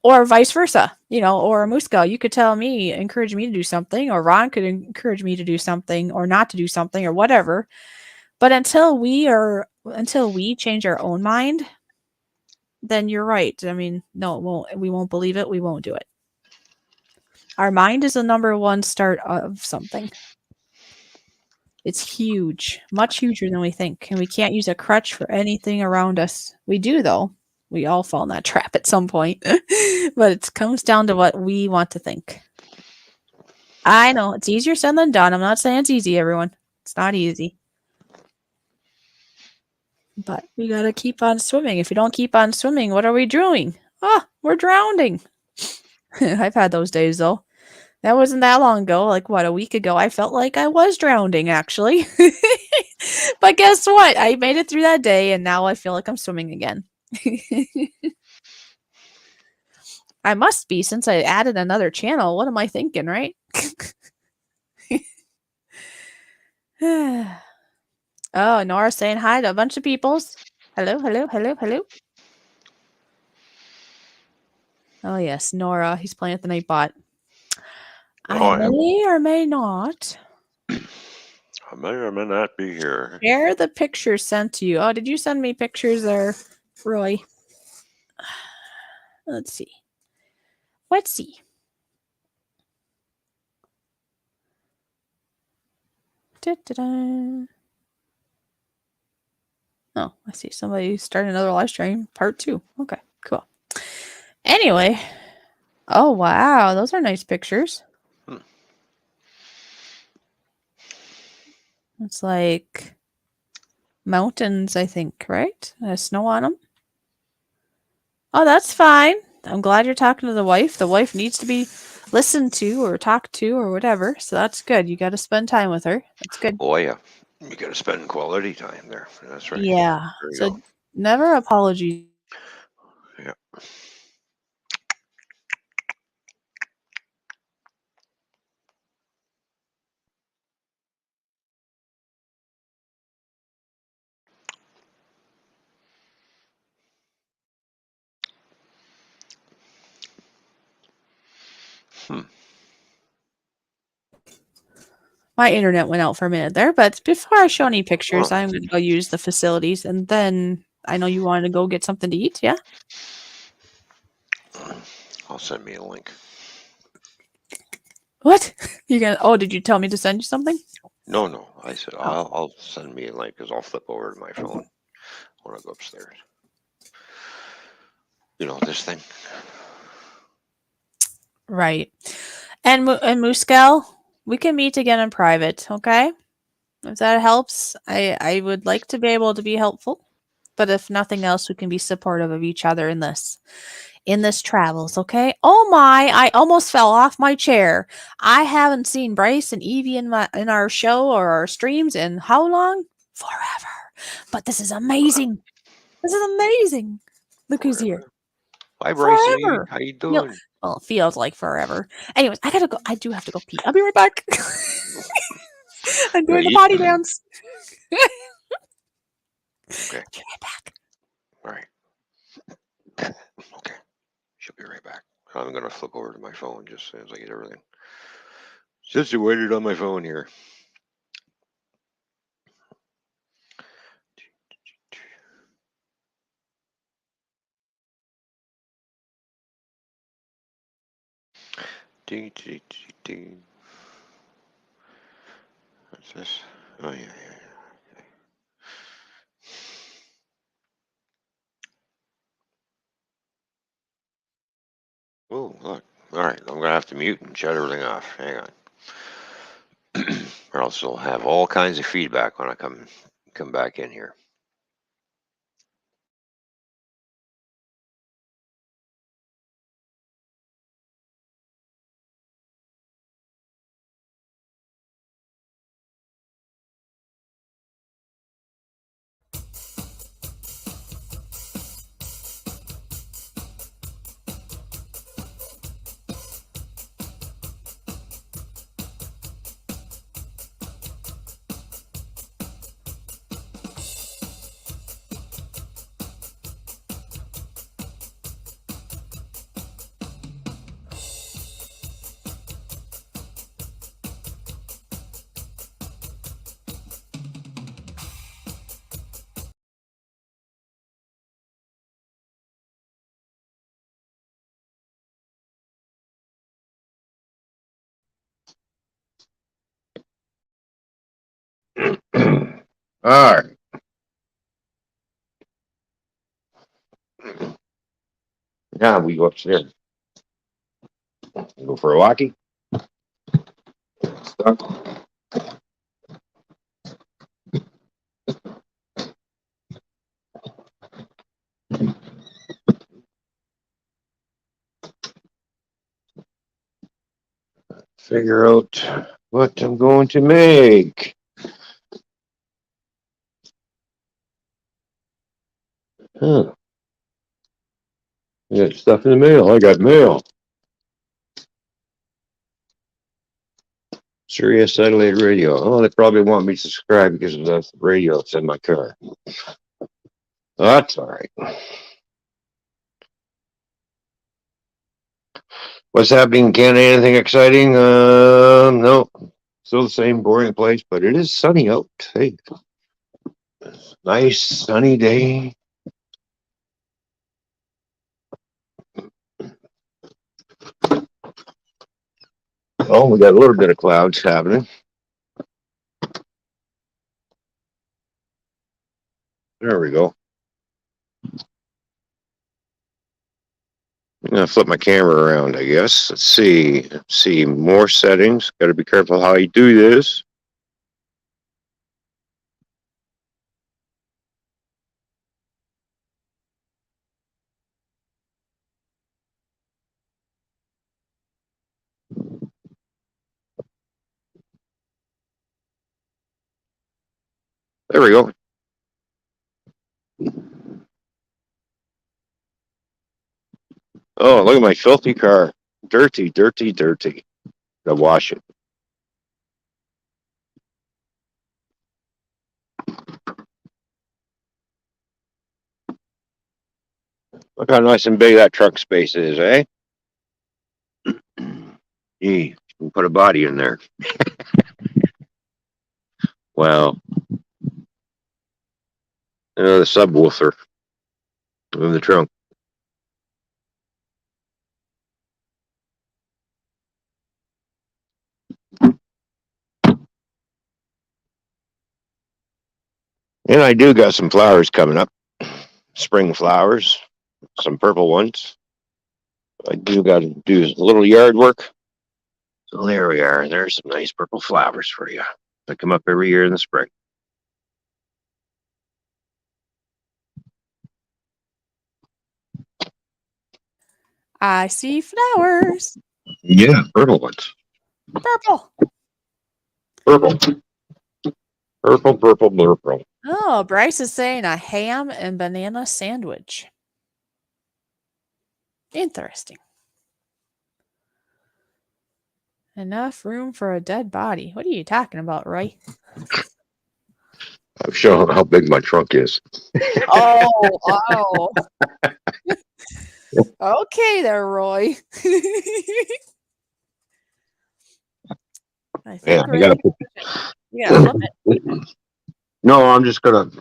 Or vice versa, or Muska, you could tell me, encourage me to do something, or Ron could encourage me to do something or not to do something or whatever. But until we change our own mind, then you're right. I mean, no, we won't believe it. We won't do it. Our mind is the number one start of something. It's huge, much huger than we think. And we can't use a crutch for anything around us. We do, though. We all fall in that trap at some point. But it comes down to what we want to think. I know it's easier said than done. I'm not saying it's easy, everyone. It's not easy. But we got to keep on swimming. If we don't keep on swimming, what are we doing? We're drowning. I've had those days, though. That wasn't that long ago, like what, a week ago. I felt like I was drowning, actually. But guess what? I made it through that day, and now I feel like I'm swimming again. I must be since I added another channel. What am I thinking, right? Oh, Nora's saying hi to a bunch of peoples. Hello, hello, hello, hello. Oh, yes, Nora. He's playing at the Nightbot. Oh, I may or may not I may or may not be here. share the pictures sent to you. Oh, did you send me pictures there, Roy? Let's see. Let's see. Da-da-da. Oh, I see. Somebody started another live stream. Part 2. Okay, cool. Anyway. Oh, wow. Those are nice pictures. It's like mountains, I think, right? Snow on them. Oh, that's fine. I'm glad you're talking to the wife. The wife needs to be listened to or talked to or whatever. So that's good. You got to spend time with her. That's good. Oh, yeah. You got to spend quality time there. That's right. Yeah. There you So go. never apologize. Yeah. My internet went out for a minute there, but before I show any pictures, Oh. I'm going to go use the facilities, and then I know you wanted to go get something to eat, yeah? I'll send me a link. What? You gonna? Oh, did you tell me to send you something? No. I said Oh. I'll send me a link because I'll flip over to my phone when I go upstairs. You know this thing. Right. And Muscal, we can meet again in private, okay? If that helps, I would like to be able to be helpful, but if nothing else, we can be supportive of each other in this travels, okay? Oh my, I almost fell off my chair. I haven't seen Bryce and Evie in our show or our streams in how long? Forever. But this is amazing. This is amazing. Look who's here. Hi, Bryce. Forever. How you You know, doing? well, it feels like forever. Anyways, I gotta go. I do have to go pee. I'll be right back. I'm doing the potty dance. Okay. I'll be right back. All right. Okay. She'll be right back. I'm gonna flip over to my phone just as soon as I get everything situated on my phone here. Ding, ding, ding, ding. What's this? Oh yeah. Okay. Oh look. All right. I'm gonna have to mute and shut everything off. Hang on. Or else I'll have all kinds of feedback when I come back in here. All right. Now we go upstairs. Go for a walkie. Stuck. Figure out what I'm going to make. Huh. I got stuff in the mail. I got mail. Sirius Satellite Radio. Oh, they probably want me to subscribe because of the radio that's in my car. That's all right. What's happening in Canada? Anything exciting? No. Still the same boring place, but it is sunny out. Hey, nice sunny day. Oh, we got a little bit of clouds happening. There we go. I'm gonna flip my camera around, I guess. Let's see. Let's see more settings. Got to be careful how you do this. There we go. Oh, look at my filthy car. Dirty, dirty, dirty. Gotta wash it. Look how nice and big that trunk space is, eh? Gee, we put a body in there. Wow. The subwoofer in the trunk. And I do got some flowers coming up. Spring flowers. Some purple ones. I do got to do a little yard work. So there we are. There's some nice purple flowers for you. They come up every year in the spring. I see flowers. Yeah, purple ones. Purple. Purple. Purple, purple, purple. Oh, Bryce is saying a ham and banana sandwich. Interesting. Enough room for a dead body. What are you talking about, Roy? I'm showing how big my trunk is. Oh. Okay there, Roy. I think I gotta put... you gotta flip it. No, I'm just gonna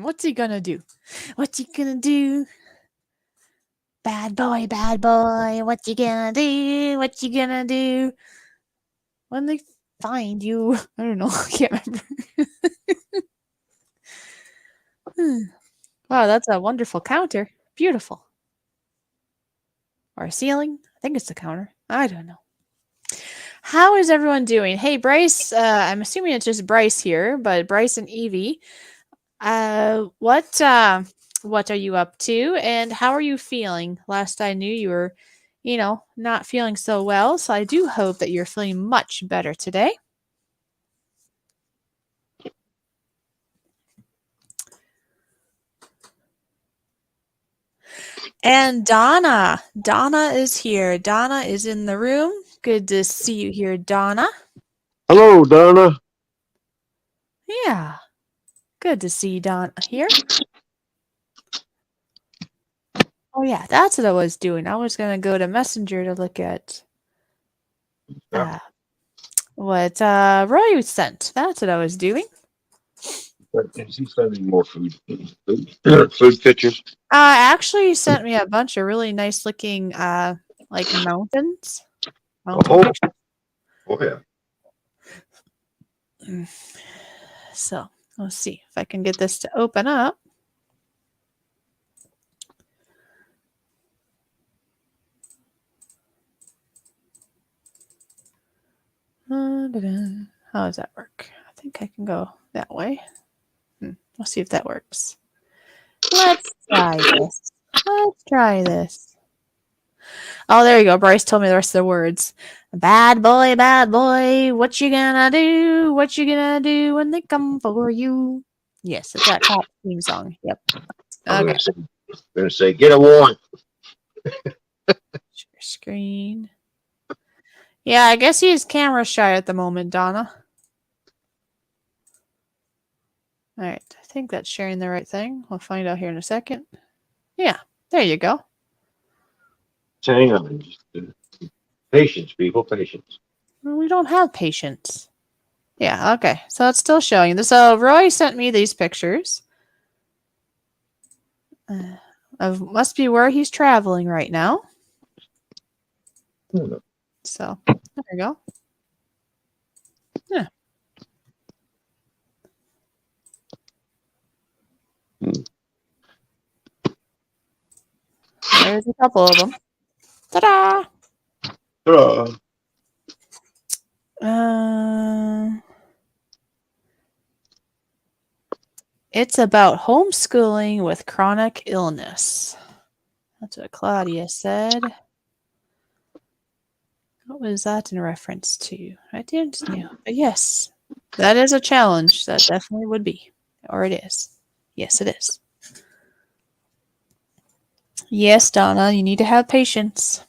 What's he gonna do? What's he gonna do? Bad boy, what you gonna do? What you gonna do? When they find you. I don't know. I can't remember. Wow, that's a wonderful counter. Beautiful. Or a ceiling. I think it's the counter. I don't know. How is everyone doing? Hey, Bryce. I'm assuming it's just Bryce here, but Bryce and Evie. What are you up to? And how are you feeling? Last I knew you were, not feeling so well. So I do hope that you're feeling much better today. And Donna is here. Donna is in the room. Good to see you here, Donna. Hello, Donna. Yeah. Good to see you, Donna, here. Oh, yeah, that's what I was doing. I was going to go to Messenger to look at what Roy sent. That's what I was doing. Is he sending more food pictures? Actually, he sent me a bunch of really nice looking like mountains. Oh yeah. So let's see if I can get this to open up. How does that work? I think I can go that way. We'll see if that works. Let's try this. Oh, there you go. Bryce told me the rest of the words. Bad boy, what you gonna do? What you gonna do when they come for you? Yes, it's that cop theme song. Yep. I'm Okay. gonna say, get a warrant. Share screen. Yeah, I guess he's camera shy at the moment, Donna. All right. I think that's sharing the right thing. We'll find out here in a second. Yeah, there you go. Hang on. Patience, people, patience. Well, we don't have patience. Yeah, okay. So it's still showing. So Roy sent me these pictures. Of must be where he's traveling right now. So there you go. Yeah. There's a couple of them. Ta-da! It's about homeschooling with chronic illness. That's what Claudia said. What was that in reference to? I didn't know. But yes, that is a challenge. That definitely would be. Or it is. Yes, it is. Yes, Donna, you need to have patience.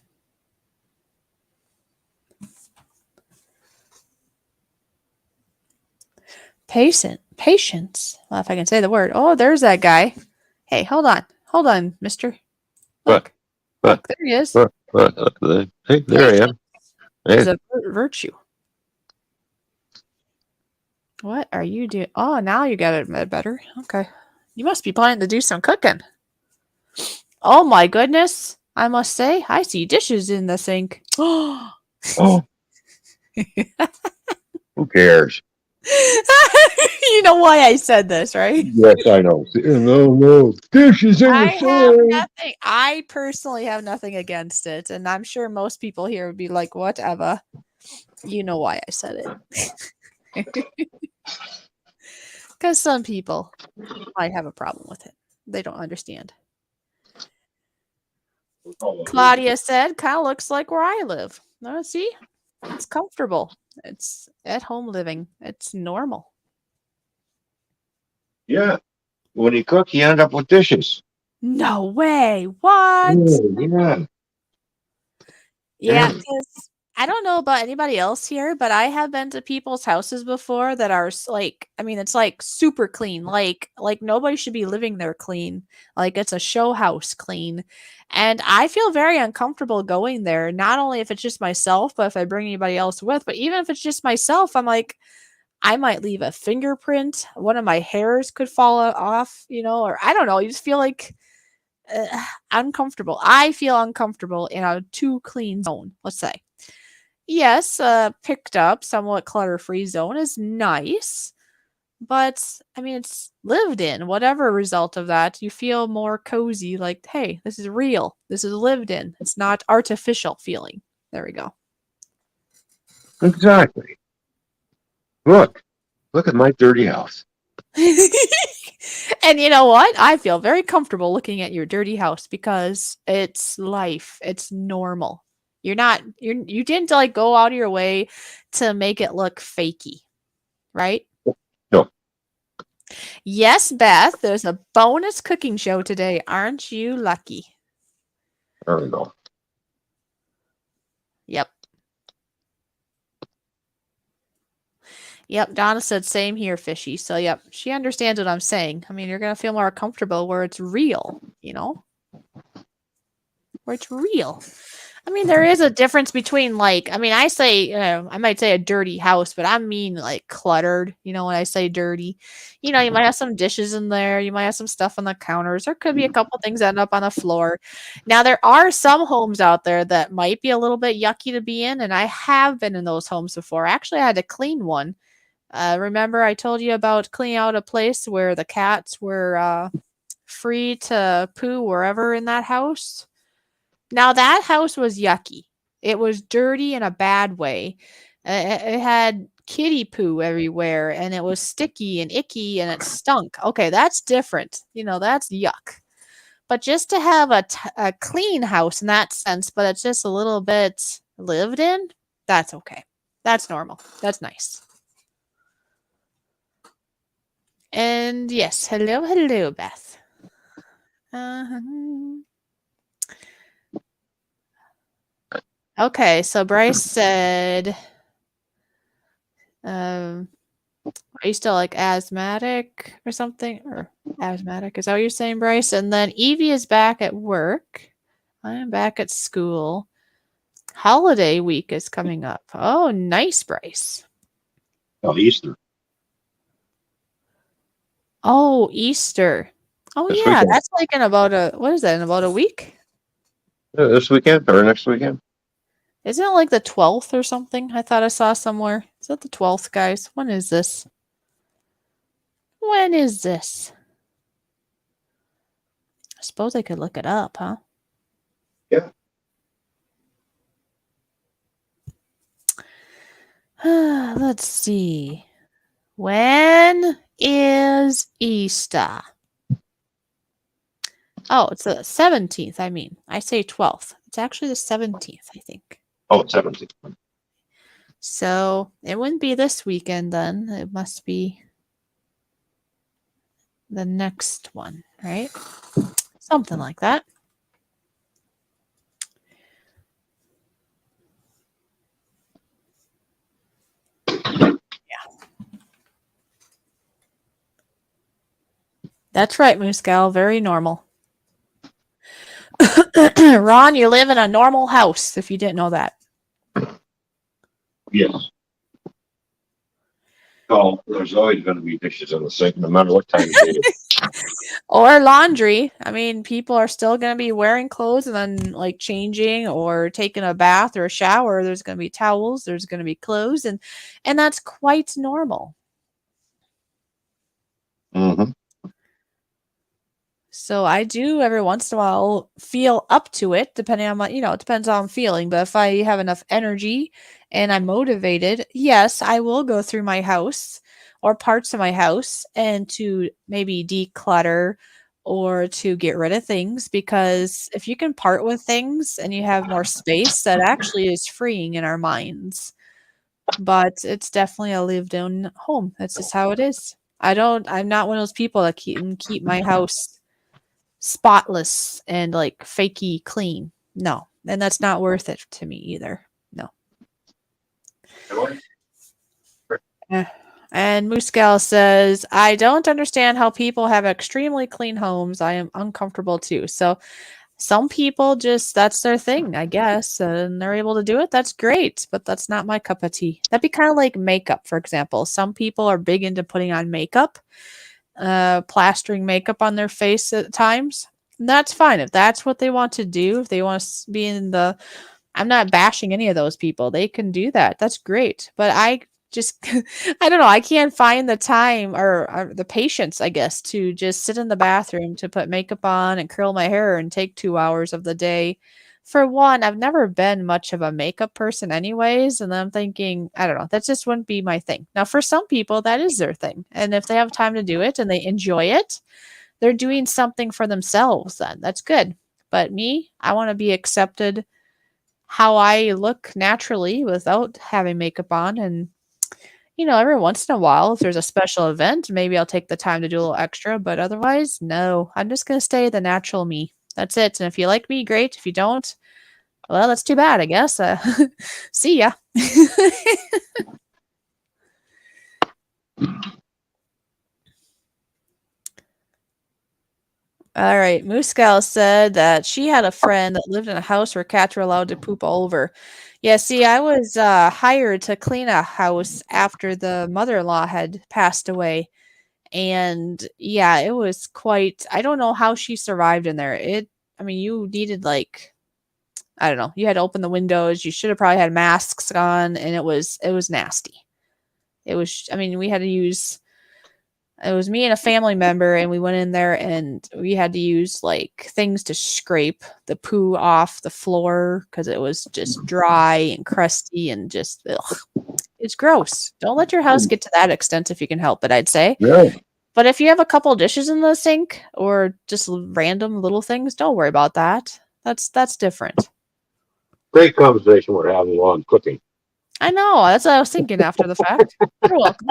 Patience. Well, if I can say the word. Oh, there's that guy. Hey, hold on, mister. Look, What? there he is. Hey, there I am. It's a virtue. What are you doing? Oh, now you got it better. Okay. You must be planning to do some cooking. Oh my goodness. I must say, I see dishes in the sink. Oh. Who cares? You know why I said this, right? Yes, I know. No. Dishes in the sink. I personally have nothing against it, and I'm sure most people here would be like, whatever. You know why I said it. Because some people might have a problem with it. They don't understand. Claudia said, kind of looks like where I live. No, see? It's comfortable. It's at home living. It's normal. Yeah. When you cook, you end up with dishes. No way. What? Yeah. Yeah, because I don't know about anybody else here, but I have been to people's houses before that are like, I mean, it's like super clean. Like nobody should be living there clean. Like it's a show house clean. And I feel very uncomfortable going there, not only if it's just myself, but if I bring anybody else with. But even if it's just myself, I'm like, I might leave a fingerprint. One of my hairs could fall off, or I don't know. You just feel like uncomfortable. I feel uncomfortable in a too clean zone, let's say. Yes, picked up, somewhat clutter-free zone is nice, but I mean, it's lived in. Whatever result of that, you feel more cozy, like, hey, this is real. This is lived in. It's not artificial feeling. There we go. Exactly. Look at my dirty house. And you know what? I feel very comfortable looking at your dirty house because it's life. It's normal. You didn't like go out of your way to make it look fakey, right? No. Yes, Beth, there's a bonus cooking show today. Aren't you lucky? I don't know. Yep, Donna said same here, Fishy. So yep, she understands what I'm saying. I mean, you're gonna feel more comfortable where it's real, where it's real. I mean, there is a difference between I might say a dirty house, but I mean like cluttered, when I say dirty. You might have some dishes in there, you might have some stuff on the counters, there could be a couple things that end up on the floor. Now, there are some homes out there that might be a little bit yucky to be in, and I have been in those homes before. Actually, I had to clean one. Remember I told you about cleaning out a place where the cats were free to poo wherever in that house? Now, that house was yucky. It was dirty in a bad way. It had kitty poo everywhere, and it was sticky and icky, and it stunk. Okay, that's different. That's yuck. But just to have a clean house in that sense, but it's just a little bit lived in, that's okay. That's normal. That's nice. And And yes, hello, Beth. Okay, so Bryce said, are you still like asthmatic or something? Or asthmatic? Is that what you're saying, Bryce? And then Evie is back at work. I am back at school. Holiday week is coming up. Oh, nice, Bryce. Oh, Easter. Oh, Easter. Oh, This yeah, weekend. that's like in about what is that, in about a week? This weekend or next weekend? Isn't it like the 12th or something? I thought I saw somewhere. Is that the 12th, guys? When is this? When is this? I suppose I could look it up, huh? Yeah. Let's see. When is Easter? Oh, it's the 17th, I mean. I say 12th. It's actually the 17th, I think. Oh, 17th. So it wouldn't be this weekend then. It must be the next one, right? Something like that. Yeah. That's right, Moose Gal. Very normal. Ron, you live in a normal house, if you didn't know that. Yes. Oh, there's always going to be dishes in the sink, no matter what time of day it is. Or laundry. I mean, people are still going to be wearing clothes and then like changing or taking a bath or a shower. There's going to be towels. There's going to be clothes, and that's quite normal. Mm-hmm. So I do every once in a while feel up to it, depending on my, it depends on how I'm feeling. But if I have enough energy and I'm motivated, yes, I will go through my house or parts of my house and to maybe declutter or to get rid of things. Because if you can part with things and you have more space, that actually is freeing in our minds. But it's definitely a lived in home. That's just how it is. I'm not one of those people that keep my house spotless and like fakey clean. No. And that's not worth it to me either. No. And Moose Gal says, I don't understand how people have extremely clean homes. I am uncomfortable too. So some people just, that's their thing, I guess, and they're able to do it. That's great, but that's not my cup of tea. That'd be kind of like makeup, for example. Some people are big into putting on makeup, plastering makeup on their face at times. And that's fine if that's what they want to do. If they want to be in the, I'm not bashing any of those people. They can do that. That's great. But I just, I don't know. I can't find the time or the patience, I guess, to just sit in the bathroom to put makeup on and curl my hair and take 2 hours of the day. For one, I've never been much of a makeup person anyways. And I'm thinking, I don't know, that just wouldn't be my thing. Now, for some people, that is their thing. And if they have time to do it and they enjoy it, they're doing something for themselves then. That's good. But me, I want to be accepted how I look naturally without having makeup on. And, every once in a while, if there's a special event, maybe I'll take the time to do a little extra. But otherwise, no, I'm just going to stay the natural me. That's it. And if you like me, great. If you don't, well, that's too bad, I guess. See ya. All right. Moose Gal said that she had a friend that lived in a house where cats were allowed to poop all over. Yeah, see, I was hired to clean a house after the mother-in-law had passed away. And yeah, it was quite, I don't know how she survived in there. You needed like, I don't know, you had to open the windows. You should have probably had masks on, and it was nasty. We had to use, it was me and a family member, and we went in there and we had to use like things to scrape the poo off the floor because it was just dry and crusty and just, ugh. It's gross. Don't let your house get to that extent if you can help it, I'd say. Yeah. But if you have a couple dishes in the sink or just random little things, don't worry about that. That's different. Great conversation we're having while I'm cooking. I know. That's what I was thinking after the fact. You're welcome.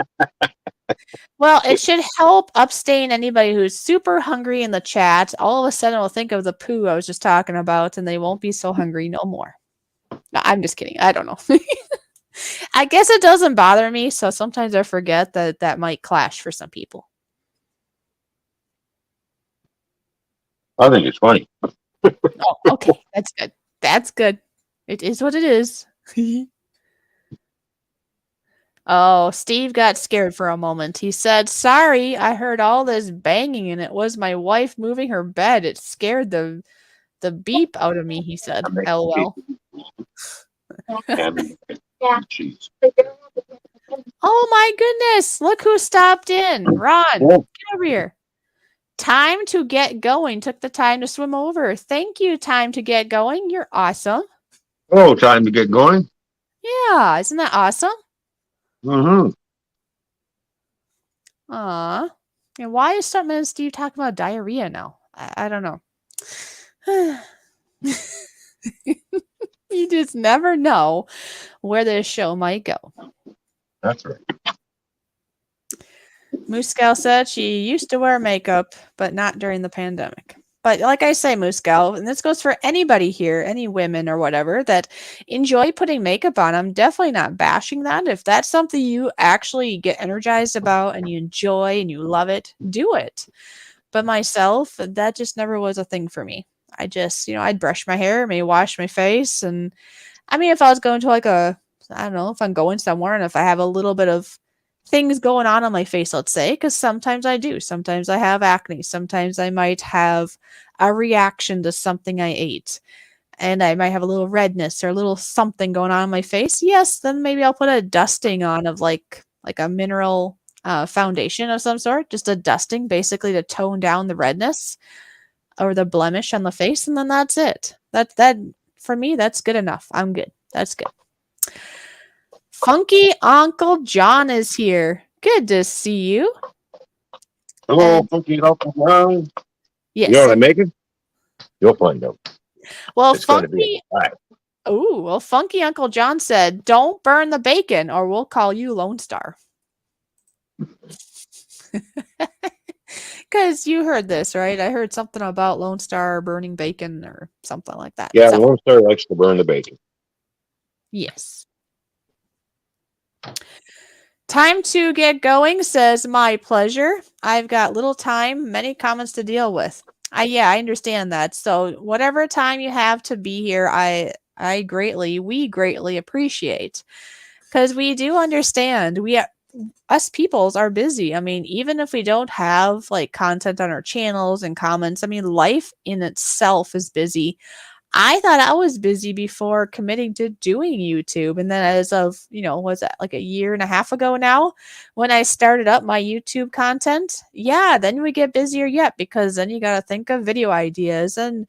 Well, it should help abstain anybody who's super hungry in the chat. All of a sudden, will think of the poo I was just talking about, and they won't be so hungry no more. No, I'm just kidding. I don't know. I guess it doesn't bother me, so sometimes I forget that that might clash for some people. I think it's funny. Oh, okay. That's good. That's good. It is what it is. Oh, Steve got scared for a moment. He said, "Sorry, I heard all this banging and it was my wife moving her bed. It scared the beep out of me," he said. I make LOL. ham and cheese. Oh my goodness. Look who stopped in. Ron, Yeah. get over here. Time to get going. Took the time to swim over. Thank you, Time to Get Going. You're awesome. Oh, time to get going. Yeah, isn't that awesome? Mm-hmm. Aw. And why is Stuntman and Steve talking about diarrhea now? I don't know. You just never know where this show might go. That's right. Moose Gal said she used to wear makeup, but not during the pandemic. But like I say, Moose Gal, and this goes for anybody here, any women or whatever, that enjoy putting makeup on. I'm definitely not bashing that. If that's something you actually get energized about and you enjoy and you love it, do it. But myself, that just never was a thing for me. I just, I'd brush my hair, maybe wash my face. And I mean, if I was going to I don't know, if I'm going somewhere and if I have a little bit of things going on my face, let's say, because sometimes I do. Sometimes I have acne. Sometimes I might have a reaction to something I ate. And I might have a little redness or a little something going on my face. Yes, then maybe I'll put a dusting on of like a mineral foundation of some sort. Just a dusting, basically to tone down the redness or the blemish on the face. And then that's it. That for me, that's good enough. I'm good. That's good. Funky Uncle John is here. Good to see you. Hello, Funky Uncle John. Yes. You know what I'm making? You'll find out. Well, It's going to be Funky Uncle John said, "Don't burn the bacon, or we'll call you Lone Star." Because you heard this, right? I heard something about Lone Star burning bacon or something like that. Yeah, So, Lone Star likes to burn the bacon. yes. Time to get going, says my pleasure. I've got little time, many comments to deal with. I understand that. So whatever time you have to be here, we greatly appreciate. Because we do understand us peoples are busy. I mean, even if we don't have like content on our channels and comments, I mean, life in itself is busy. I thought I was busy before committing to doing YouTube. And then as of, was that like a year and a half ago now, when I started up my YouTube content, then we get busier yet, because then you got to think of video ideas and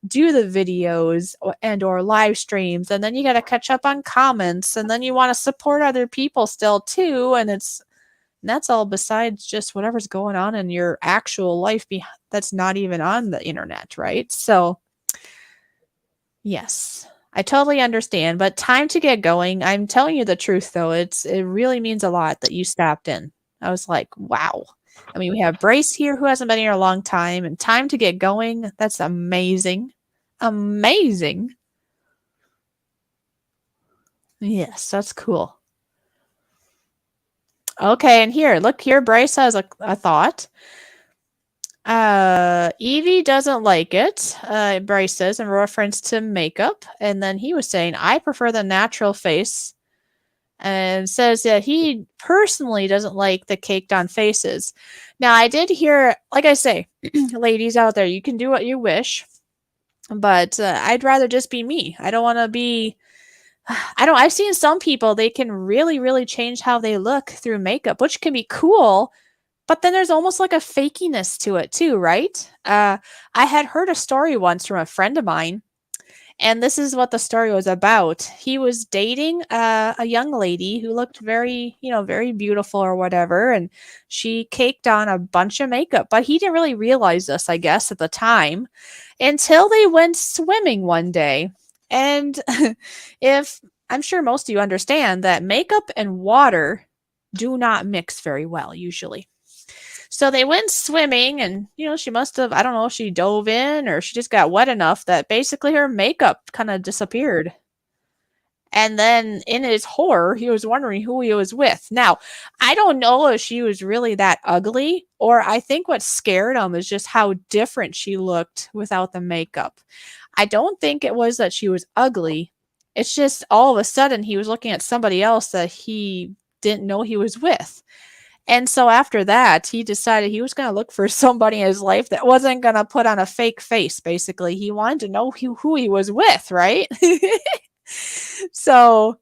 do the videos or live streams. And then you got to catch up on comments, and then you want to support other people still too. And that's all besides just whatever's going on in your actual life that's not even on the internet, right? So yes, I totally understand, but time to get going. I'm telling you the truth, though. It really means a lot that you stopped in. I was like, wow. I mean, we have Brace here who hasn't been here a long time, and time to get going. That's amazing. Amazing. Yes, that's cool. Okay, and look here, Bryce has a thought. Evie doesn't like it, Bryce says, in reference to makeup. And then he was saying, I prefer the natural face, and says that he personally doesn't like the caked on faces. Now, I did hear, like I say, ladies out there, you can do what you wish, but I'd rather just be me. I don't want to be, I've seen some people, they can really, really change how they look through makeup, which can be cool. But then there's almost like a fakiness to it too, right? I had heard a story once from a friend of mine, and this is what the story was about. He was dating a young lady who looked very, very beautiful or whatever, and she caked on a bunch of makeup. But he didn't really realize this, I guess, at the time, until they went swimming one day. And if I'm sure most of you understand that makeup and water do not mix very well usually. So they went swimming and, she must have, I don't know if she dove in or she just got wet enough that basically her makeup kind of disappeared. And then in his horror, he was wondering who he was with. Now, I don't know if she was really that ugly, or I think what scared him is just how different she looked without the makeup. I don't think it was that she was ugly. It's just all of a sudden he was looking at somebody else that he didn't know he was with. And so after that, he decided he was going to look for somebody in his life that wasn't going to put on a fake face, basically. He wanted to know who he was with, right? So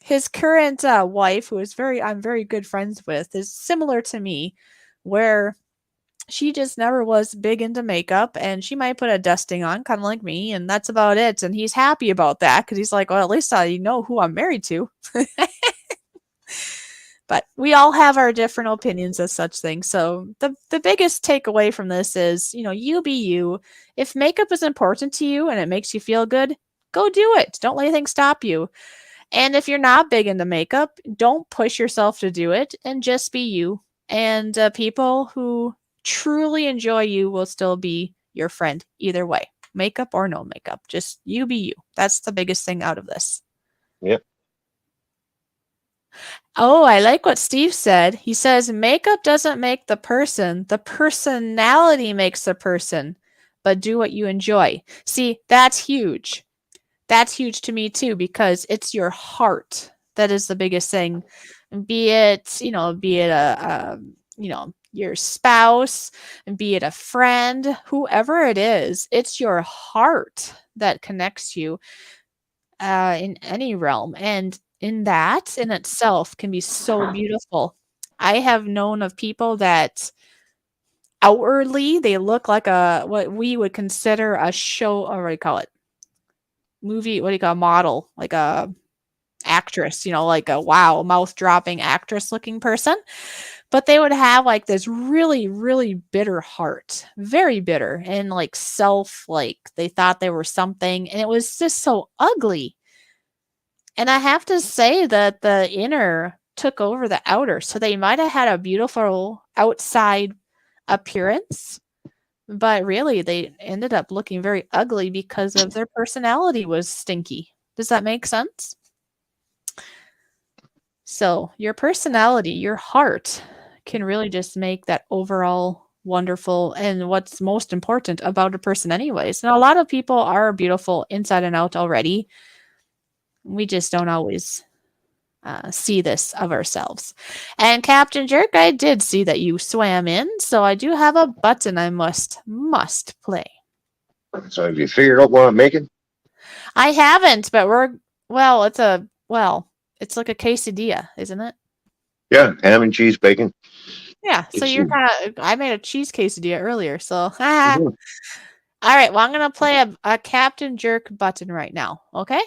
his current wife, who I'm very good friends with, is similar to me, where she just never was big into makeup, and she might put a dusting on, kind of like me, and that's about it. And he's happy about that because he's like, well, at least I know who I'm married to. But we all have our different opinions of such things. So the biggest takeaway from this is, you be you. If makeup is important to you and it makes you feel good, go do it. Don't let anything stop you. And if you're not big into makeup, don't push yourself to do it and just be you. And people who truly enjoy you will still be your friend either way, makeup or no makeup. Just you be you. That's the biggest thing out of this. Yep. Oh, I like what Steve said. He says makeup doesn't make the person. The personality makes the person. But do what you enjoy. See, that's huge. That's huge to me too, because it's your heart that is the biggest thing. Be it, your spouse, and be it a friend, whoever it is, it's your heart that connects you in any realm. And in that in itself can be so beautiful. I have known of people that outwardly they look like what we would consider a show, or what do you call it? Movie, what do you call a model, like a actress, like a mouth dropping actress looking person. But they would have like this really, really bitter heart, very bitter, and like they thought they were something, and it was just so ugly. And I have to say that the inner took over the outer. So they might have had a beautiful outside appearance, but really they ended up looking very ugly because of their personality was stinky. Does that make sense? So your personality, your heart can really just make that overall wonderful, and what's most important about a person anyways. Now, a lot of people are beautiful inside and out already. We just don't always see this of ourselves. And Captain Jerk, I did see that you swam in, so I do have a button I must play. So have you figured out what I'm making? I haven't, but it's like a quesadilla, isn't it? Yeah, ham and cheese, bacon. Yeah, so I made a cheese quesadilla earlier, so. Mhm. All right, well, I'm going to play a Captain Jerk button right now, okay?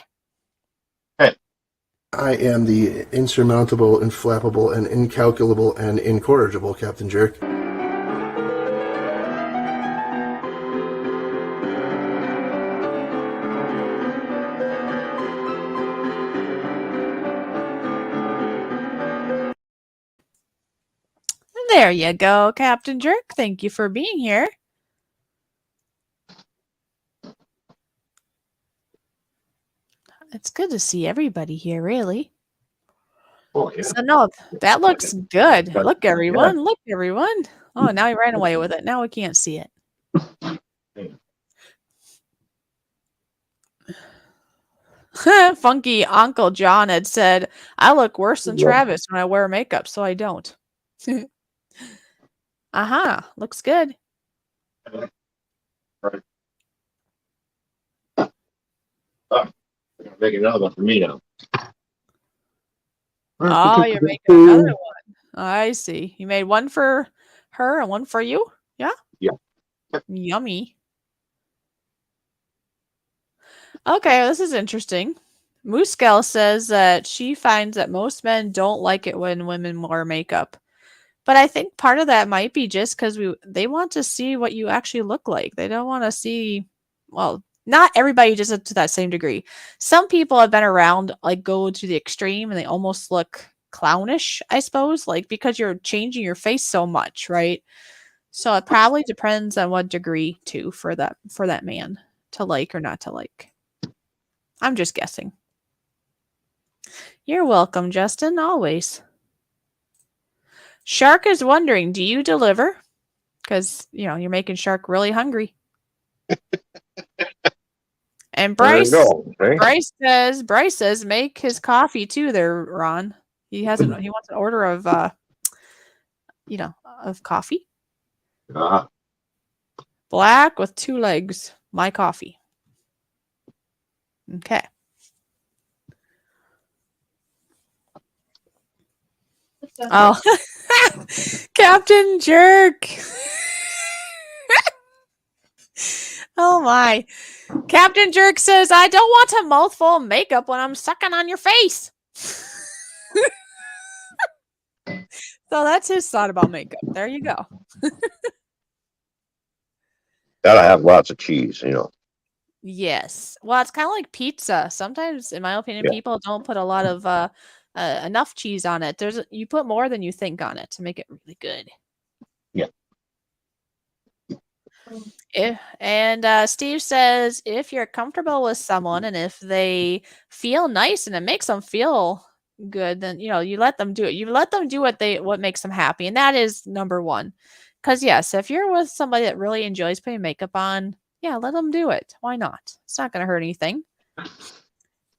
I am the insurmountable, inflappable, and incalculable and incorrigible Captain Jerk. There you go, Captain Jerk. Thank you for being here. It's good to see everybody here, really. Oh, yeah. So no, that looks good. Look, everyone. Look, everyone. Oh, now he ran away with it. Now we can't see it. Funky Uncle John had said, I look worse than Travis when I wear makeup, so I don't. Looks good. Right. Make another one for me now. Oh, you're making another one. I see. You made one for her and one for you? Yeah? Yeah. Yummy. Okay, this is interesting. Mooskel says that she finds that most men don't like it when women wear makeup. But I think part of that might be just because they want to see what you actually look like. They don't want to see, well, not everybody does it to that same degree. Some people have been around, like, go to the extreme and they almost look clownish, I suppose, like, because you're changing your face so much, right? So it probably depends on what degree too for that man to like or not to like. I'm just guessing. You're welcome, Justin, always. Shark is wondering, do you deliver? Because, you're making Shark really hungry. And There you Bryce go. Okay. Bryce says make his coffee too there, Ron. He wants an order of of coffee. Black with 2 legs. My coffee. Okay. Oh, Captain Jerk. Oh my. Captain Jerk says, I don't want a mouthful of makeup when I'm sucking on your face. So that's his thought about makeup. There you go. Gotta have lots of cheese, Yes. Well, it's kind of like pizza. Sometimes, in my opinion, Yeah. people don't put a lot of enough cheese on it. You put more than you think on it to make it really good. Yeah. Steve says, if you're comfortable with someone and if they feel nice and it makes them feel good, then you let them do it. You let them do what makes them happy, and that is number one. Because yes, if you're with somebody that really enjoys putting makeup on, yeah, let them do it. Why not? It's not going to hurt anything.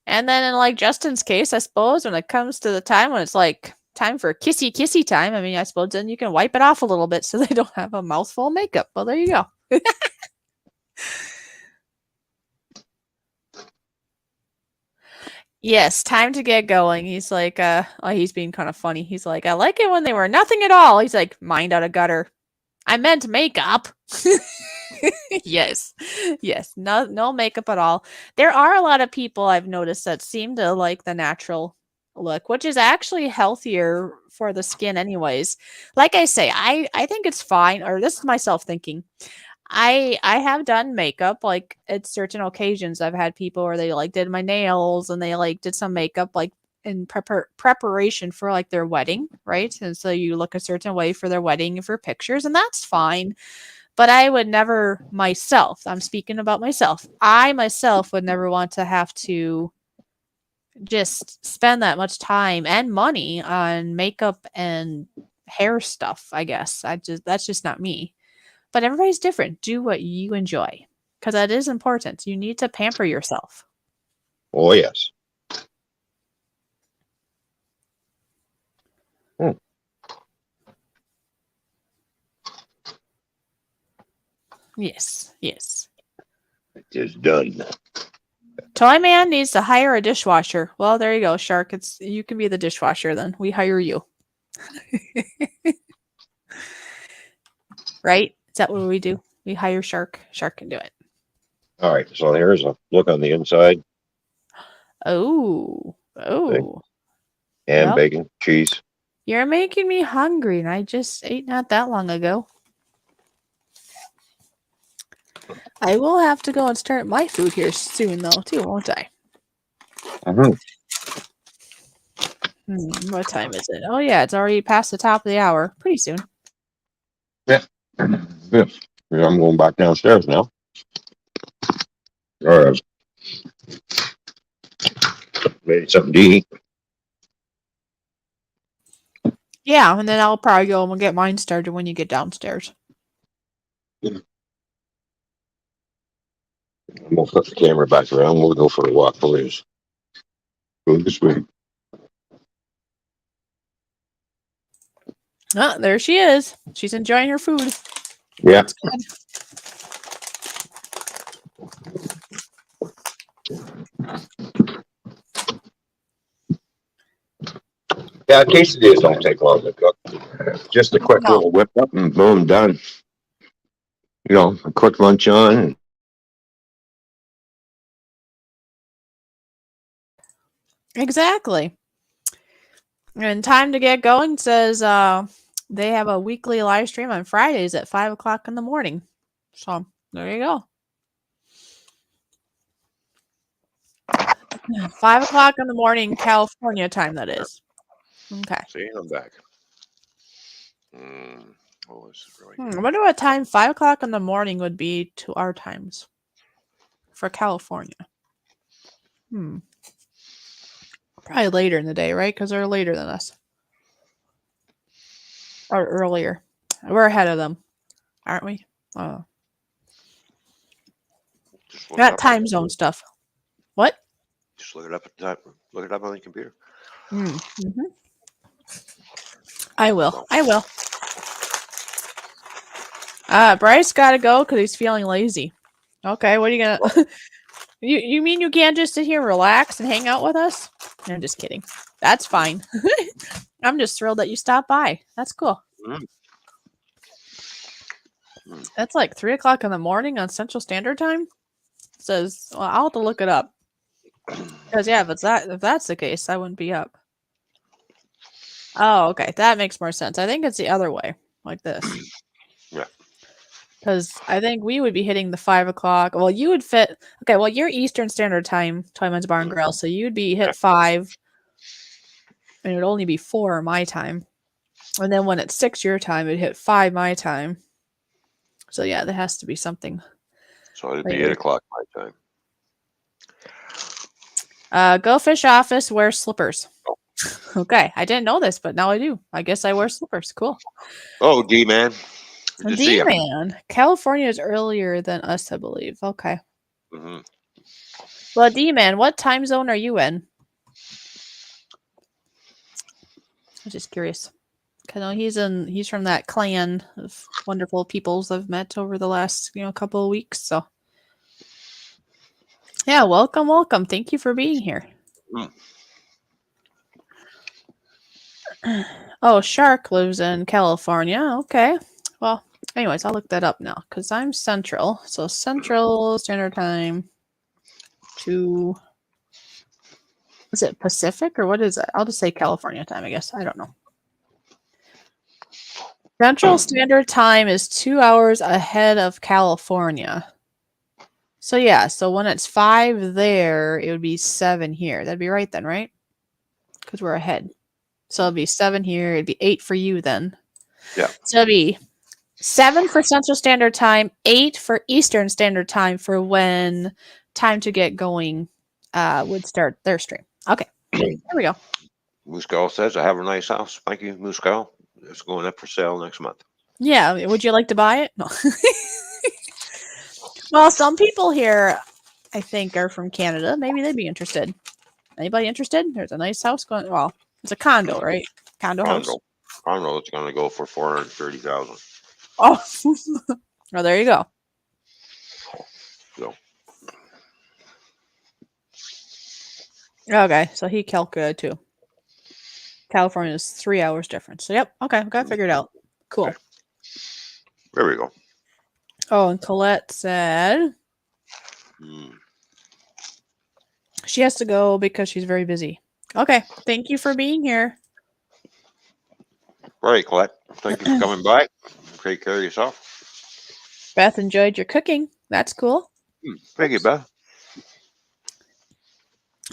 And then in like Justin's case, I suppose when it comes to the time when it's like time for kissy time, I mean, I suppose then you can wipe it off a little bit so they don't have a mouthful of makeup. Well, there you go. Yes, time to get going. He's like, he's being kind of funny. He's like, I like it when they were nothing at all. He's like, mind out of gutter. I meant makeup. Yes. No makeup at all. There are a lot of people I've noticed that seem to like the natural look, which is actually healthier for the skin anyways. Like I say, I think it's fine, or this is myself thinking. I have done makeup like at certain occasions. I've had people where they like did my nails and they like did some makeup like in preparation for like their wedding, right? And so you look a certain way for their wedding and for pictures, and that's fine. But I would never myself, I'm speaking about myself. I myself would never want to have to just spend that much time and money on makeup and hair stuff, I guess. That's just not me. But everybody's different. Do what you enjoy because that is important. You need to pamper yourself. Oh, yes. Yes. It is done. Toyman needs to hire a dishwasher. Well, there you go, Shark. You can be the dishwasher then. We hire you. Right? Is that what we do? We hire Shark. Shark can do it. All right, so here's a look on the inside. Oh. Ham, Yep. bacon, cheese. You're making me hungry, and I just ate not that long ago. I will have to go and start my food here soon, though, too, won't I? Mm-hmm. What time is it? Oh, yeah, it's already past the top of the hour. Pretty soon. Yeah. Yes. Yeah, I'm going back downstairs now. All right. Made something to eat. Yeah, and then I'll probably go and get mine started when you get downstairs. I'm gonna flip the camera back around. We'll go for a walk, please. Go this way. Oh, there she is. She's enjoying her food. Yeah. That's good. Yeah, quesadillas don't take long to cook. Just a quick No. little whip up and boom, done. A quick lunch on. Exactly. And time to get going says they have a weekly live stream on Fridays at 5 o'clock in the morning. So there you go. 5 o'clock in the morning, California time, that is. Okay. See, I'm back. Oh, this is really I wonder what time 5 o'clock in the morning would be to our times for California. Probably later in the day, right? Because they're later than us. Or earlier. We're ahead of them, aren't we? Oh. Just look it That up time zone stuff. What? Just look it up at the time. Look it up on the computer. I will. So, I will. Bryce got to go because he's feeling lazy. Okay, what are you gonna? you mean you can't just sit here, and relax, and hang out with us? I'm just kidding. That's fine. I'm just thrilled that you stopped by. That's cool. mm, That's like 3 o'clock in the morning on Central Standard Time. It says, well, I'll have to look it up. Because yeah, if that's the case, I wouldn't be up. Oh, okay, that makes more sense. I think it's the other way, like this. yeah. Because I think we would be hitting the 5 o'clock. Well, you would fit. Okay, well, you're Eastern Standard Time, Toyman's Bar and Grill, so you'd be hit 5, and it would only be 4 my time. And then when it's 6 your time, it'd hit 5 my time. So yeah, there has to be something. So it'd be later. 8 o'clock my time. GoFish office wears slippers. Okay, I didn't know this, but now I do. I guess I wear slippers. Cool. Oh, D-Man. Good to see you. D-Man. California is earlier than us, I believe. Okay. Mm-hmm. Well, D-Man, what time zone are you in? I'm just curious. I know he's from that clan of wonderful peoples I've met over the last couple of weeks. So yeah, welcome. Thank you for being here. Oh, Shark lives in California. Okay. Well, anyways, I'll look that up now because I'm Central. So Central Standard Time to, is it Pacific or what is it? I'll just say California time, I guess. I don't know. Central Standard Time is 2 hours ahead of California. So yeah, so when it's 5 there, it would be 7 here. That'd be right then, right? Because we're ahead. So it'd be 7 here. It'd be 8 for you then. Yeah. So it'd be 7 for Central Standard Time, 8 for Eastern Standard Time for when time to get going would start their stream. Okay. There we go. Muscal says, I have a nice house. Thank you, Muscal. It's going up for sale next month. Yeah. Would you like to buy it? No. Well, some people here, I think, are from Canada. Maybe they'd be interested. Anybody interested? There's a nice house going. Well, it's a condo, right? Condo house. Condo is going to go for $430,000. Oh, well, there you go. So, Okay, so he calculated too. California is 3 hours difference. So yep. Okay, got figured out. Cool. Okay. There we go. Oh, and Colette said she has to go because she's very busy. Okay, thank you for being here. All right, Colette. Thank you for coming by. Take care of yourself. Beth enjoyed your cooking. That's cool. Thank you, Beth.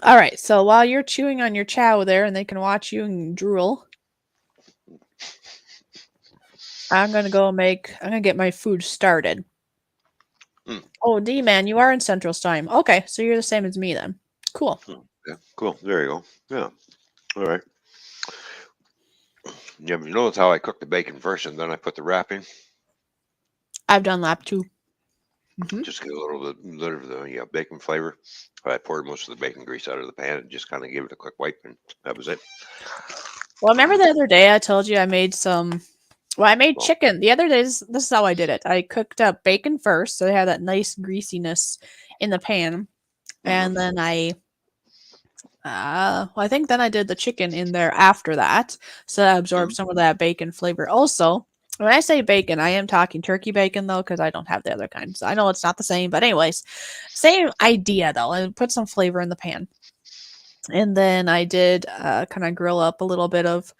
All right, so while you're chewing on your chow there and they can watch you and drool, I'm going to get my food started. Oh, D-Man, you are in Central Time. Okay, so you're the same as me then. Cool. Yeah, cool. There you go. Yeah. All right. Yeah, but you notice how I cook the bacon first and then I put the wrapping? I've done that too. Just get a little of the bacon flavor. I poured most of the bacon grease out of the pan and just kind of gave it a quick wipe, and that was it. Well, remember the other day I told you I made some. Well, I made chicken. The other day, this is how I did it. I cooked up bacon first, so they had that nice greasiness in the pan, and then I think then I did the chicken in there after that, so I absorbed some of that bacon flavor. Also, when I say bacon, I am talking turkey bacon though, because I don't have the other kind. So I know it's not the same, but anyways, same idea though. I put some flavor in the pan, and then I did kind of grill up a little bit of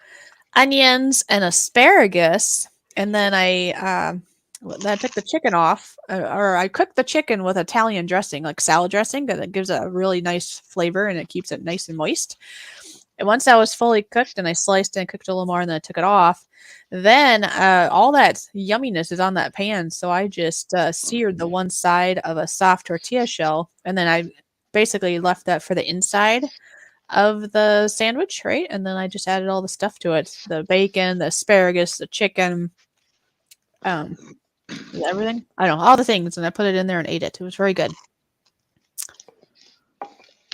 onions and asparagus, and then I Then I took the chicken off, or I cooked the chicken with Italian dressing, like salad dressing, because it gives it a really nice flavor and it keeps it nice and moist. And once that was fully cooked and I sliced and cooked a little more and then I took it off, then all that yumminess is on that pan. So I just seared the one side of a soft tortilla shell, and then I basically left that for the inside of the sandwich, right? And then I just added all the stuff to it, the bacon, the asparagus, the chicken, everything. I don't know, all the things, and I put it in there and ate it. It was very good.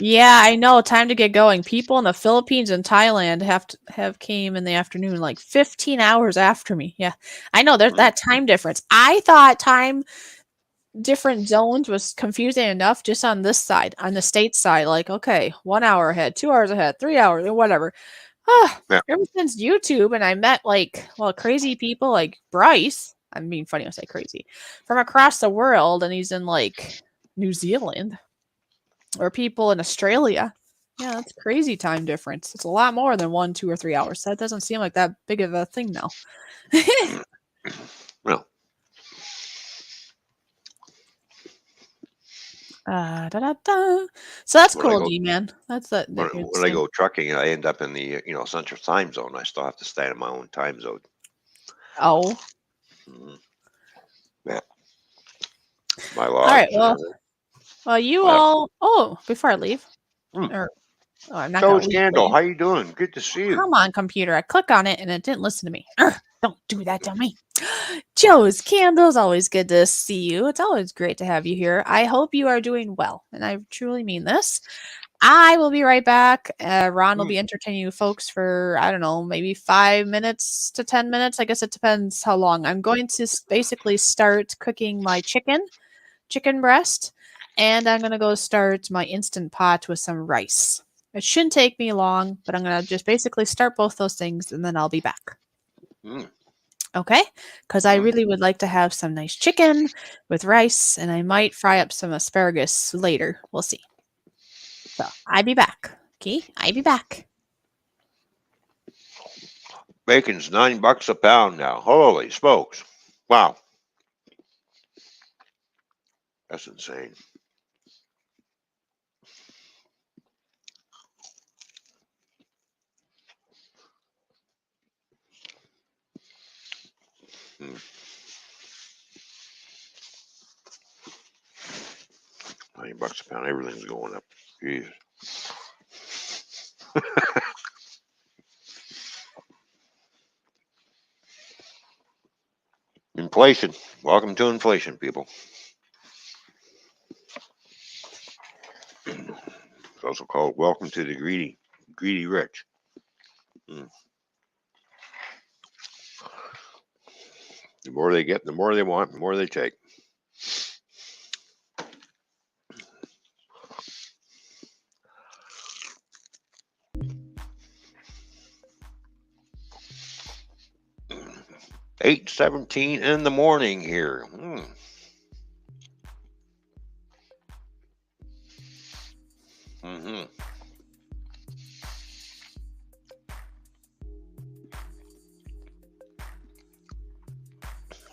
Yeah, I know. Time to get going. People in the Philippines and Thailand have came in the afternoon, like 15 hours after me. Yeah, I know. There's that time difference. I thought time different zones was confusing enough just on this side, on the state side. Like, okay, 1 hour ahead, 2 hours ahead, 3 hours, whatever. Yeah. Ever since YouTube, and I met crazy people like Bryce. I'm being funny when I say crazy, from across the world, and he's in like New Zealand. Or people in Australia. Yeah, that's crazy time difference. It's a lot more than 1, 2, or 3 hours. That doesn't seem like that big of a thing now. Well, So that's When I cool, go- G-Man. That's that. when I go trucking, I end up in the central time zone. I still have to stay in my own time zone. Oh, Mhm. Yeah. My lodge. all right. Well, you What up? all. Oh, before I leave, Hmm. I'm not So gonna it's leave. Scandal. How you doing? Good to see you. Come on, computer. I click on it and it didn't listen to me. Don't do that to me. Joe's Candles, always good to see you. It's always great to have you here. I hope you are doing well, and I truly mean this. I will be right back. Ron will be entertaining you folks for, I don't know, maybe 5 minutes to 10 minutes. I guess it depends how long. I'm going to basically start cooking my chicken breast, and I'm going to go start my Instant Pot with some rice. It shouldn't take me long, but I'm going to just basically start both those things, and then I'll be back. Mm. Okay? Because I really would like to have some nice chicken with rice, and I might fry up some asparagus later. We'll see. So, I'll be back. Okay? I'll be back. Bacon's $9 a pound now. Holy smokes! Wow, that's insane. $9 a pound. Everything's going up. Jeez. Inflation. Welcome to inflation, people. It's also called welcome to the greedy rich. The more they get, the more they want, the more they take. $8:17 in the morning here.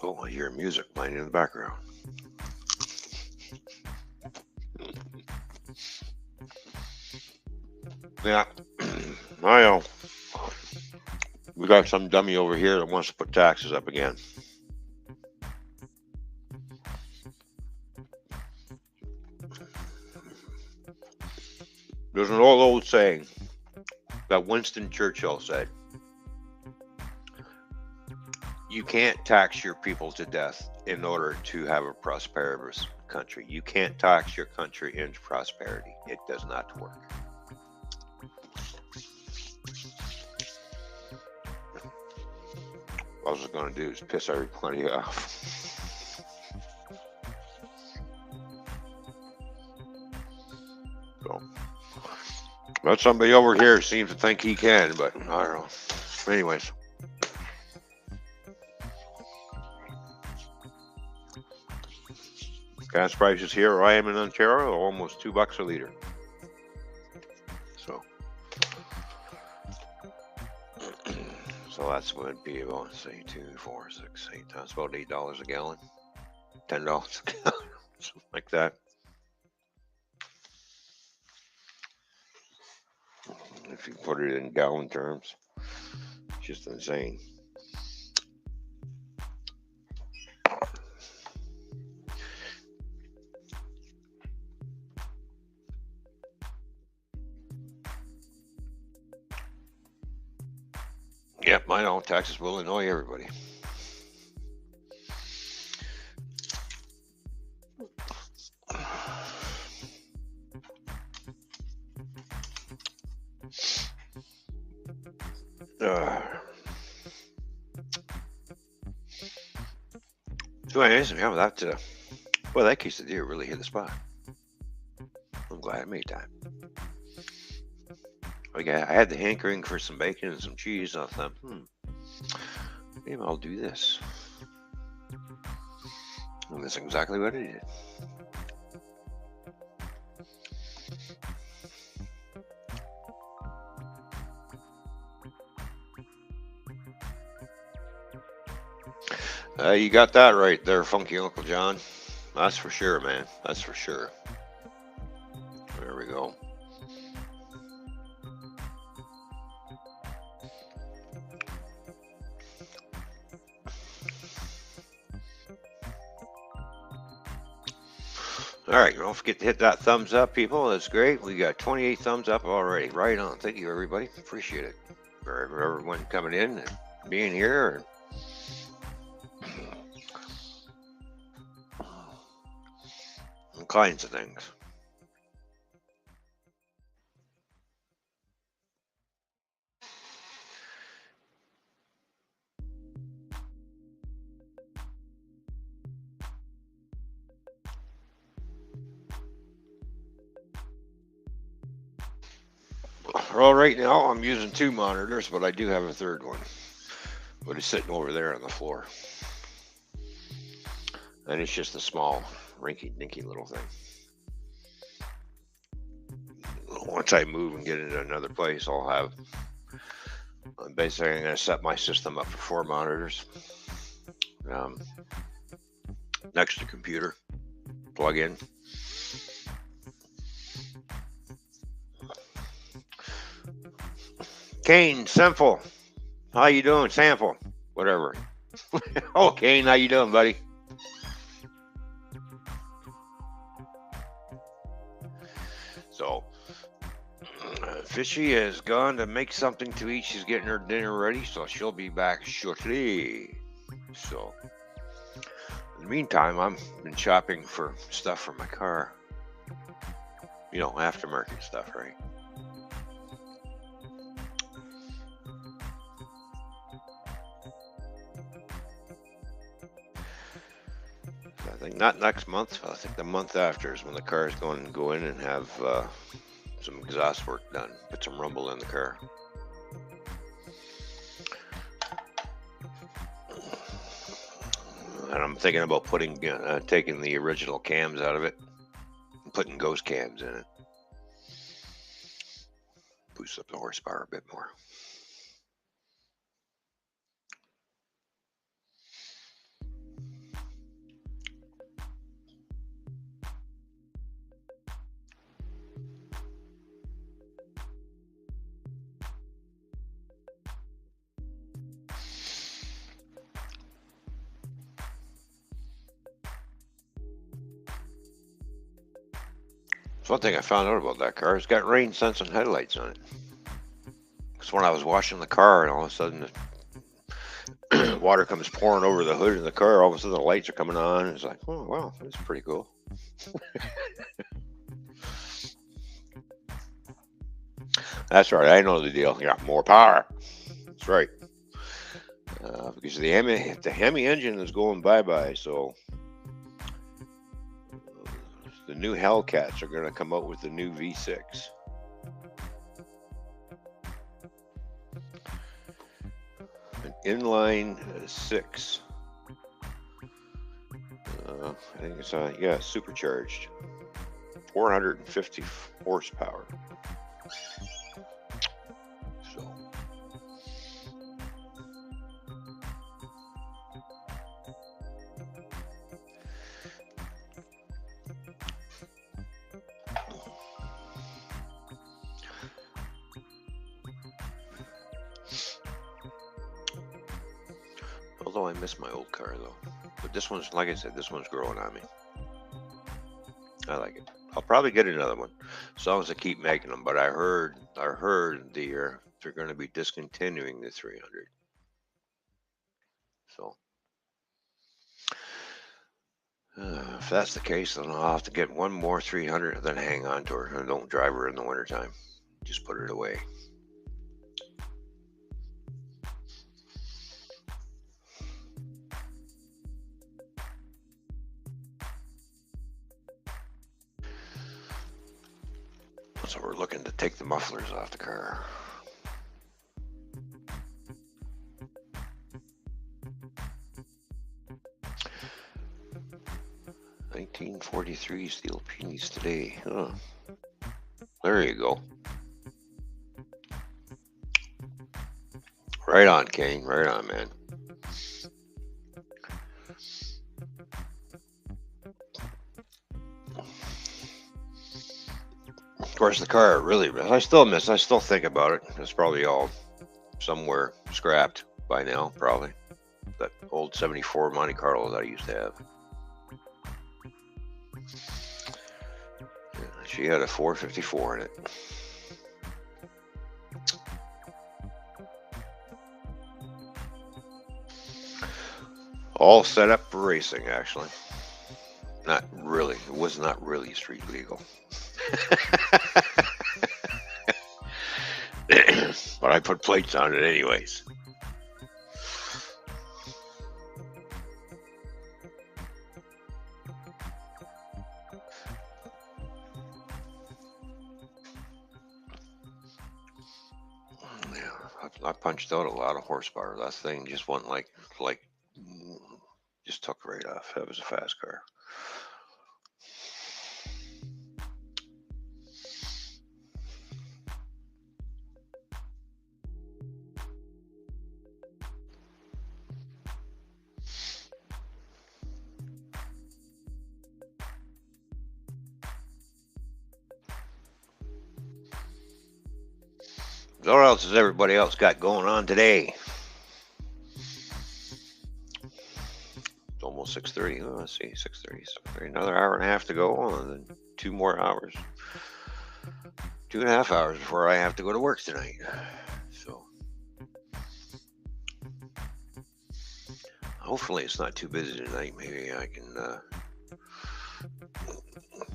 Oh, I hear music playing in the background. Yeah, I know. We got some dummy over here that wants to put taxes up again. There's an old saying that Winston Churchill said, you can't tax your people to death in order to have a prosperous country. You can't tax your country into prosperity. It does not work. All I was going to do is piss everybody off. So, but somebody over here seems to think he can, but I don't know. Anyways. Gas prices here where I am in Ontario are almost $2 a liter. So That's what it'd be about, say, 2, 4, 6, 8. That's about $8 a gallon. $10 a gallon. Something like that. If you put it in gallon terms, it's just insane. Yep, I know. Texas will annoy everybody. So anyways, yeah, that well, that quesadilla really hit the spot. I'm glad I made time. Okay, I had the hankering for some bacon and some cheese. I thought, maybe I'll do this. And that's exactly what I did. You got that right there, Funky Uncle John. That's for sure, man. That's for sure. There we go. All right, don't forget to hit that thumbs up, people. That's great. We got 28 thumbs up already. Right on. Thank you, everybody. Appreciate it. For everyone coming in and being here. All kinds of things. Well, right now I'm using 2 monitors, but I do have a third one. But it's sitting over there on the floor. And it's just a small, rinky-dinky little thing. Once I move and get into another place, I'll have... basically, I'm going to set my system up for 4 monitors. Next to computer. Plug in. Kane, Simple. How you doing? Sample. Whatever. Oh, Kane, how you doing, buddy? So, Fishy has gone to make something to eat. She's getting her dinner ready, so she'll be back shortly. So, in the meantime, I've been shopping for stuff for my car. You know, aftermarket stuff, right? I think not next month. I think the month after is when the car is going to go in and have some exhaust work done. Put some rumble in the car. And I'm thinking about putting taking the original cams out of it and putting ghost cams in it. Boost up the horsepower a bit more. One thing I found out about that car, it's got rain sensing headlights on it. Because when I was washing the car and all of a sudden the water comes pouring over the hood of the car, all of a sudden the lights are coming on. It's like, oh, wow, that's pretty cool. That's right, I know the deal. You got more power. That's right. Because the Hemi engine is going bye-bye, so... the new Hellcats are going to come out with the new V6. An inline 6. I think it's yeah, supercharged. 450 horsepower. So Oh, I miss my old car though. But this one's, like I said, this one's growing on me. I like it. I'll probably get another one as long as I keep making them. But I heard they're going to be discontinuing the 300. So if that's the case, then I'll have to get one more 300 and then hang on to her and don't drive her in the wintertime. Just put it away. So we're looking to take the mufflers off the car. $1943 steel pennies today. Huh. There you go. Right on, Kane. Right on, man. Of course, the car really, I still think about it. It's probably all somewhere scrapped by now, probably. That old 74 Monte Carlo that I used to have. Yeah, she had a 454 in it. All set up for racing, actually. Not really. It was not really street legal. But I put plates on it anyways. Yeah, I punched out a lot of horsepower. That thing just went like just took right off. That was a fast car. So what else has everybody else got going on today? It's almost 6:30. Oh, let's see, 6:30. Another hour and a half to go, and then 2 more hours. 2.5 hours before I have to go to work tonight. So hopefully it's not too busy tonight. Maybe I can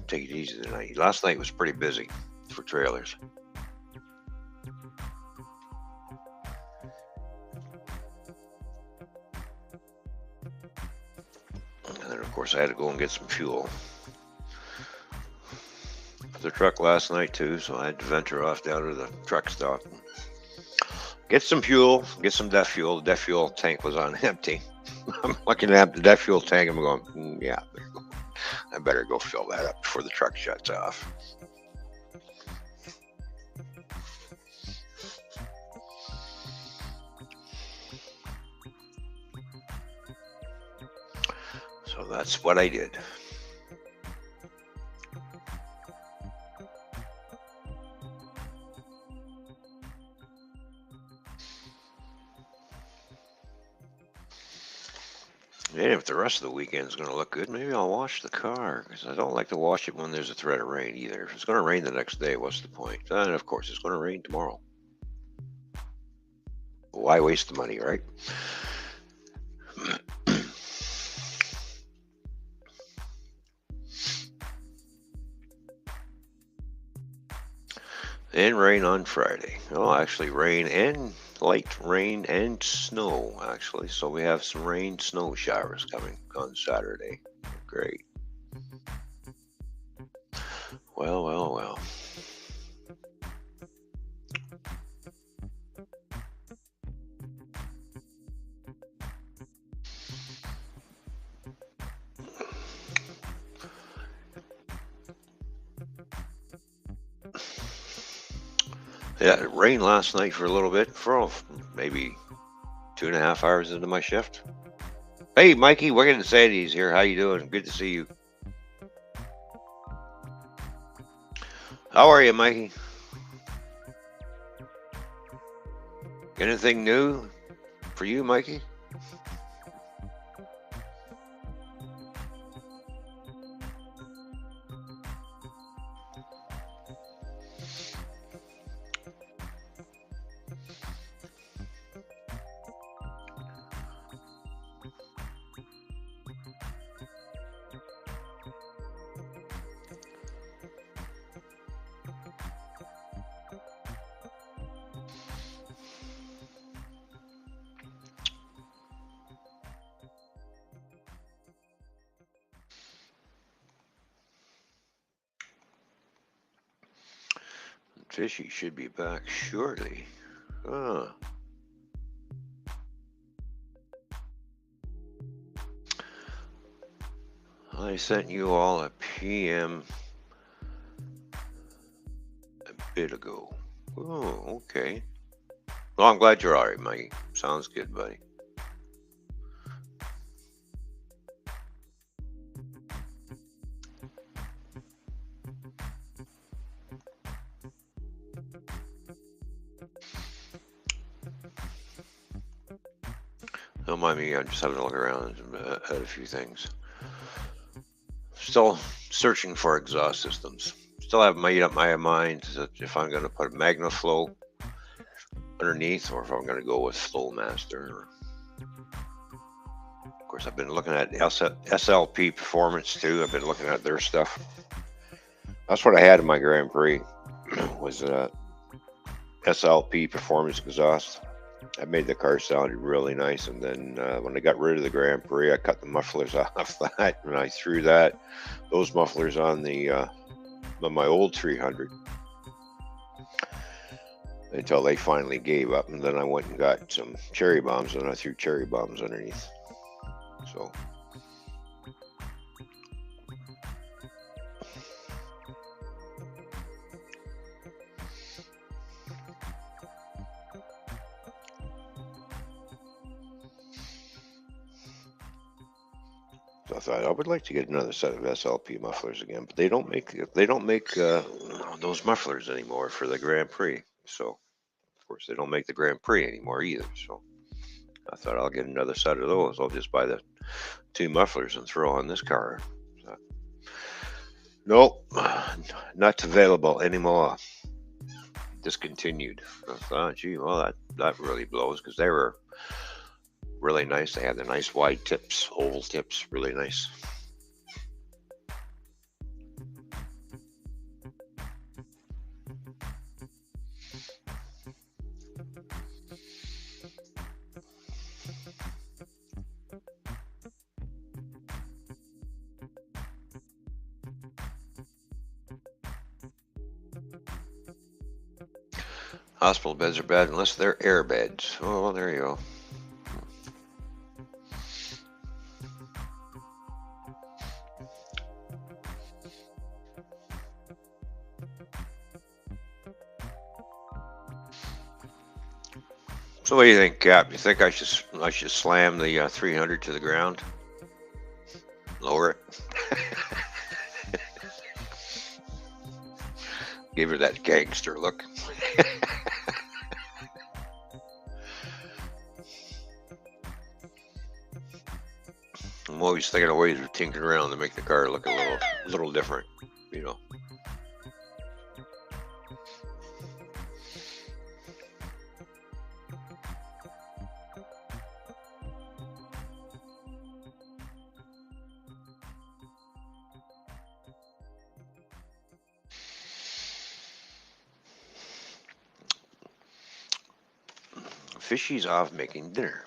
take it easy tonight. Last night was pretty busy for trailers. And then, of course, I had to go and get some fuel for the truck last night, too. So I had to venture off down to the truck stop and get some fuel, get some DEF fuel. The DEF fuel tank was on empty. I'm looking at the DEF fuel tank. I'm going, yeah, I better go fill that up before the truck shuts off. So that's what I did. And if the rest of the weekend is going to look good, maybe I'll wash the car, because I don't like to wash it when there's a threat of rain either. If it's going to rain the next day, what's the point? And of course, it's going to rain tomorrow. Why waste the money, right? And rain on Friday. Oh, actually rain and light rain and snow, actually. So we have some rain, snow showers coming on Saturday. Great. Well, well, well. Yeah, it rained last night for a little bit, for maybe 2.5 hours into my shift. Hey, Mikey, Wicked and Sandy's here. How you doing? Good to see you. How are you, Mikey? Anything new for you, Mikey? Fishy should be back shortly. Huh. I sent you all a PM a bit ago. Oh, okay. Well, I'm glad you're all right, Mikey. Sounds good, buddy. Don't mind me, I'm just having a look around at a few things. Still searching for exhaust systems. Still haven't made up my mind that if I'm going to put a MagnaFlow underneath or if I'm going to go with Flowmaster. Of course, I've been looking at SLP Performance too. I've been looking at their stuff. That's what I had in my Grand Prix was SLP Performance exhaust. I made the car sound really nice, and then when I got rid of the Grand Prix, I cut the mufflers off that, and I threw those mufflers on my old 300 until they finally gave up, and then I went and got some cherry bombs, and I threw cherry bombs underneath. So. So I thought I would like to get another set of SLP mufflers again, but they don't make those mufflers anymore for the Grand Prix. So of course they don't make the Grand Prix anymore either. So I thought I'll get another set of those. I'll just buy the 2 mufflers and throw on this car. So, nope, not available anymore. Discontinued. I thought, gee, well that really blows because they were really nice. They had the nice wide tips, oval tips, really nice. Hospital beds are bad unless they're air beds. Oh, well, there you go. So what do you think, Cap? You think I should slam the 300 to the ground? Lower it? Give her that gangster look. I'm always thinking of ways of tinkering around to make the car look a little different, you know. Fishy's off making dinner.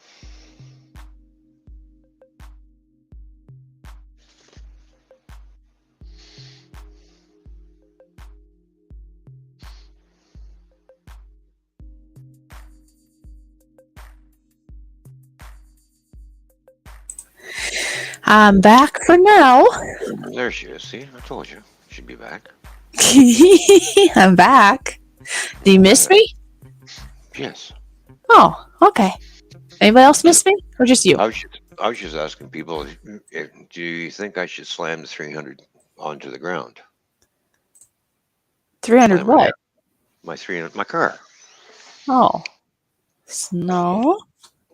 I'm back for now. There she is. See, I told you she'd be back. I'm back. Do you miss me? Yes. Oh, okay. Anybody else miss me, or just you? I was just asking people, do you think I should slam the 300 onto the ground? 300 what? My 300, my car. Oh, no.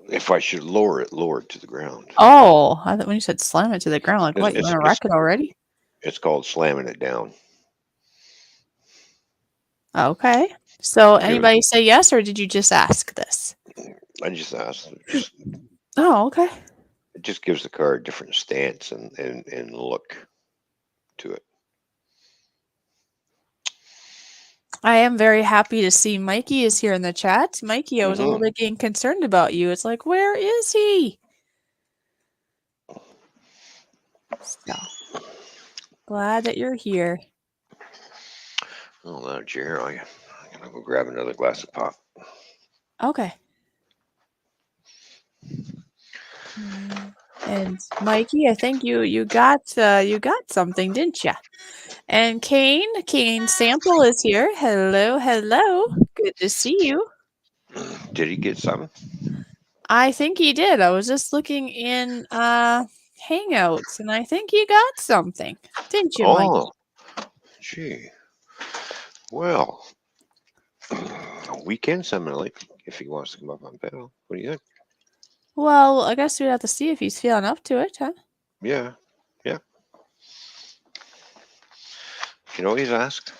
If I should lower it to the ground. Oh, I thought when you said slam it to the ground, like, what, you want to wreck it already? It's called slamming it down. Okay. So anybody say yes, or did you just ask this? I just asked. Oh, okay. It just gives the car a different stance and look to it. I am very happy to see Mikey is here in the chat. Mikey, I was a little bit getting concerned about you. It's like, where is he? So glad that you're here. Oh, no, Jerry, I I'll go grab another glass of pop. Okay. And Mikey, I think you got something, didn't you? And Kane Sample is here. Hello, hello. Good to see you. Did he get something? I think he did. I was just looking in Hangouts, and I think you got something, didn't you, Mike? Oh, gee. Well, we can summon a link if he wants to come up on panel. What do you think? Well, I guess we'd have to see if he's feeling up to it, huh? Yeah, yeah. You know what he's asked?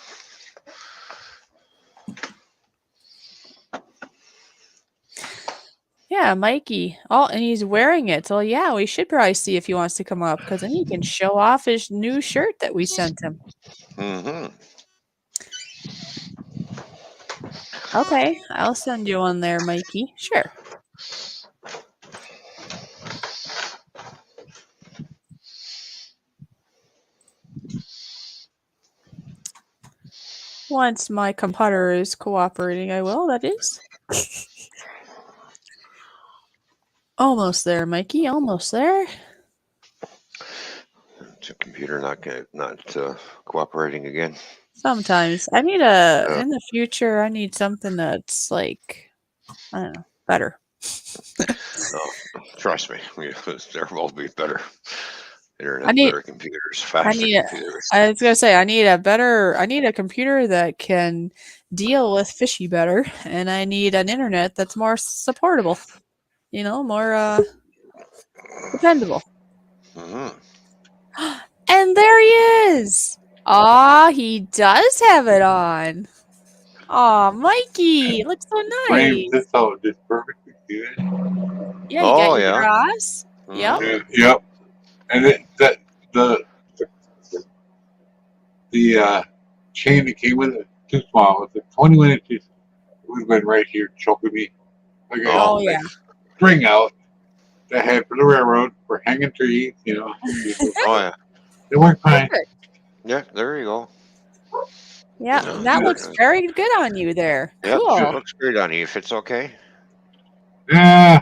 Yeah, Mikey. Oh, and he's wearing it. So yeah, we should probably see if he wants to come up, because then he can show off his new shirt that we sent him. Mm-hmm. Okay, I'll send you one there, Mikey. Sure. Once my computer is cooperating, I will, that is. Almost there, Mikey. Almost there. Is the computer not cooperating again? Sometimes. I need in the future, I need something that's like, I don't know, better. Oh, trust me, there will be better internet, I need- better computers, faster computers. I was gonna say I need a computer that can deal with fishy better, and I need an internet that's more supportable. You know, more dependable. Mm-hmm. And there he is. Aw, he does have it on. Aw, Mikey, looks so Frames nice. this out just perfectly good. Yeah, you got Oh, your yeah. grass. Yep. Mhm. Yep. And the chain that came with it too small. It's like 21 inches. It would have been right here choking me. Like a Oh yeah. string out that had for the railroad for hanging trees. Oh yeah, They work fine. Perfect. yeah. There you go. Yeah, No, that good. looks very good on you there. Yep, Cool. looks great on you. If it's okay. Yeah,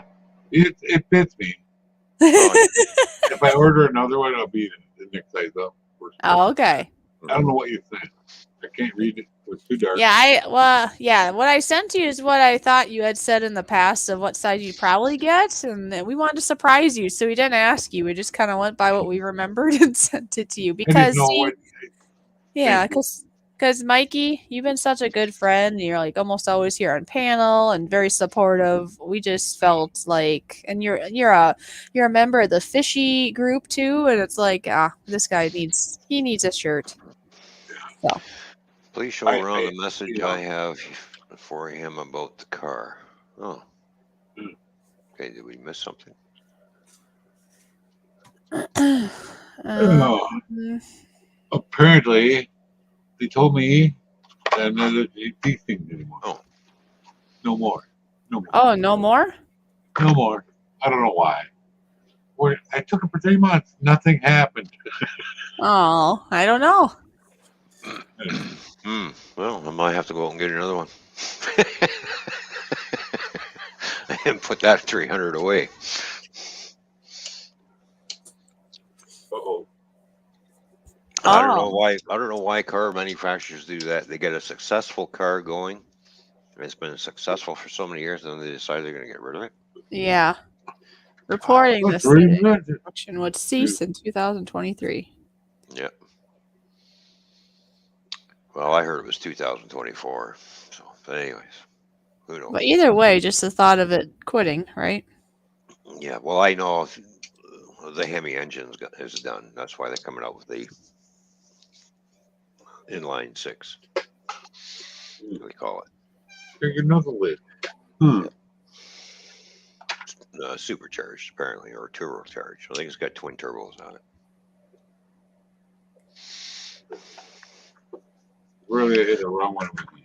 it fits me. Oh, If I order another one, I'll be the next size up. Oh, okay. I don't know what you think. I can't read it. It's too dark. Yeah, what I sent you is what I thought you had said in the past of what size you'd probably get, and we wanted to surprise you, so we didn't ask you. We just kind of went by what we remembered and sent it to you I because didn't know what. yeah, Thank because Mikey, you've been such a good friend. You're like almost always here on panel and very supportive. We just felt like, and you're a member of the fishy group too, and it's like this guy needs a shirt. So. please show around the message I have for him about the car. Oh. Okay, did we miss something? Apparently, they told me that I'm not allowed to eat these things anymore. Oh. No more. No more. Oh, no more? No more. I don't know why. I took it for 3 months. Nothing happened. Oh, I don't know. Well, I might have to go out and get another one. And put that 300 away. Uh-oh. I don't know why car manufacturers do that. They get a successful car going. It's been successful for so many years, and then they decide they're going to get rid of it. Yeah. Reporting That's this really good. production would cease in 2023. Yep. Well, I heard it was 2024. So, but anyways, who knows? But either way, just the thought of it quitting, right? Yeah. Well, I know the Hemi engine is done. That's why they're coming out with the inline 6. We call it. Take another lid. Supercharged, apparently, or turbocharged. I think it's got twin turbos on it. Really hit a wrong one with these.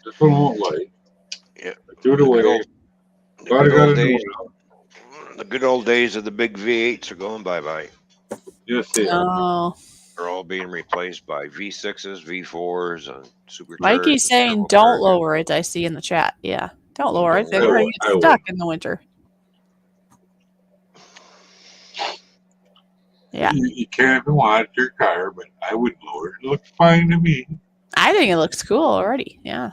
This one won't light. Yeah. I threw it away. The good old days of the big V8s are going bye-bye. Yes, they are. Oh. They're all being replaced by V6s, V4s, and supercharged. Mikey's saying don't lower it. I see in the chat. Yeah, don't lower it. They're going to I get would. stuck in the winter. Yeah. You can if you want your car, but I wouldn't lower it. It looks fine to me. I think it looks cool already. Yeah.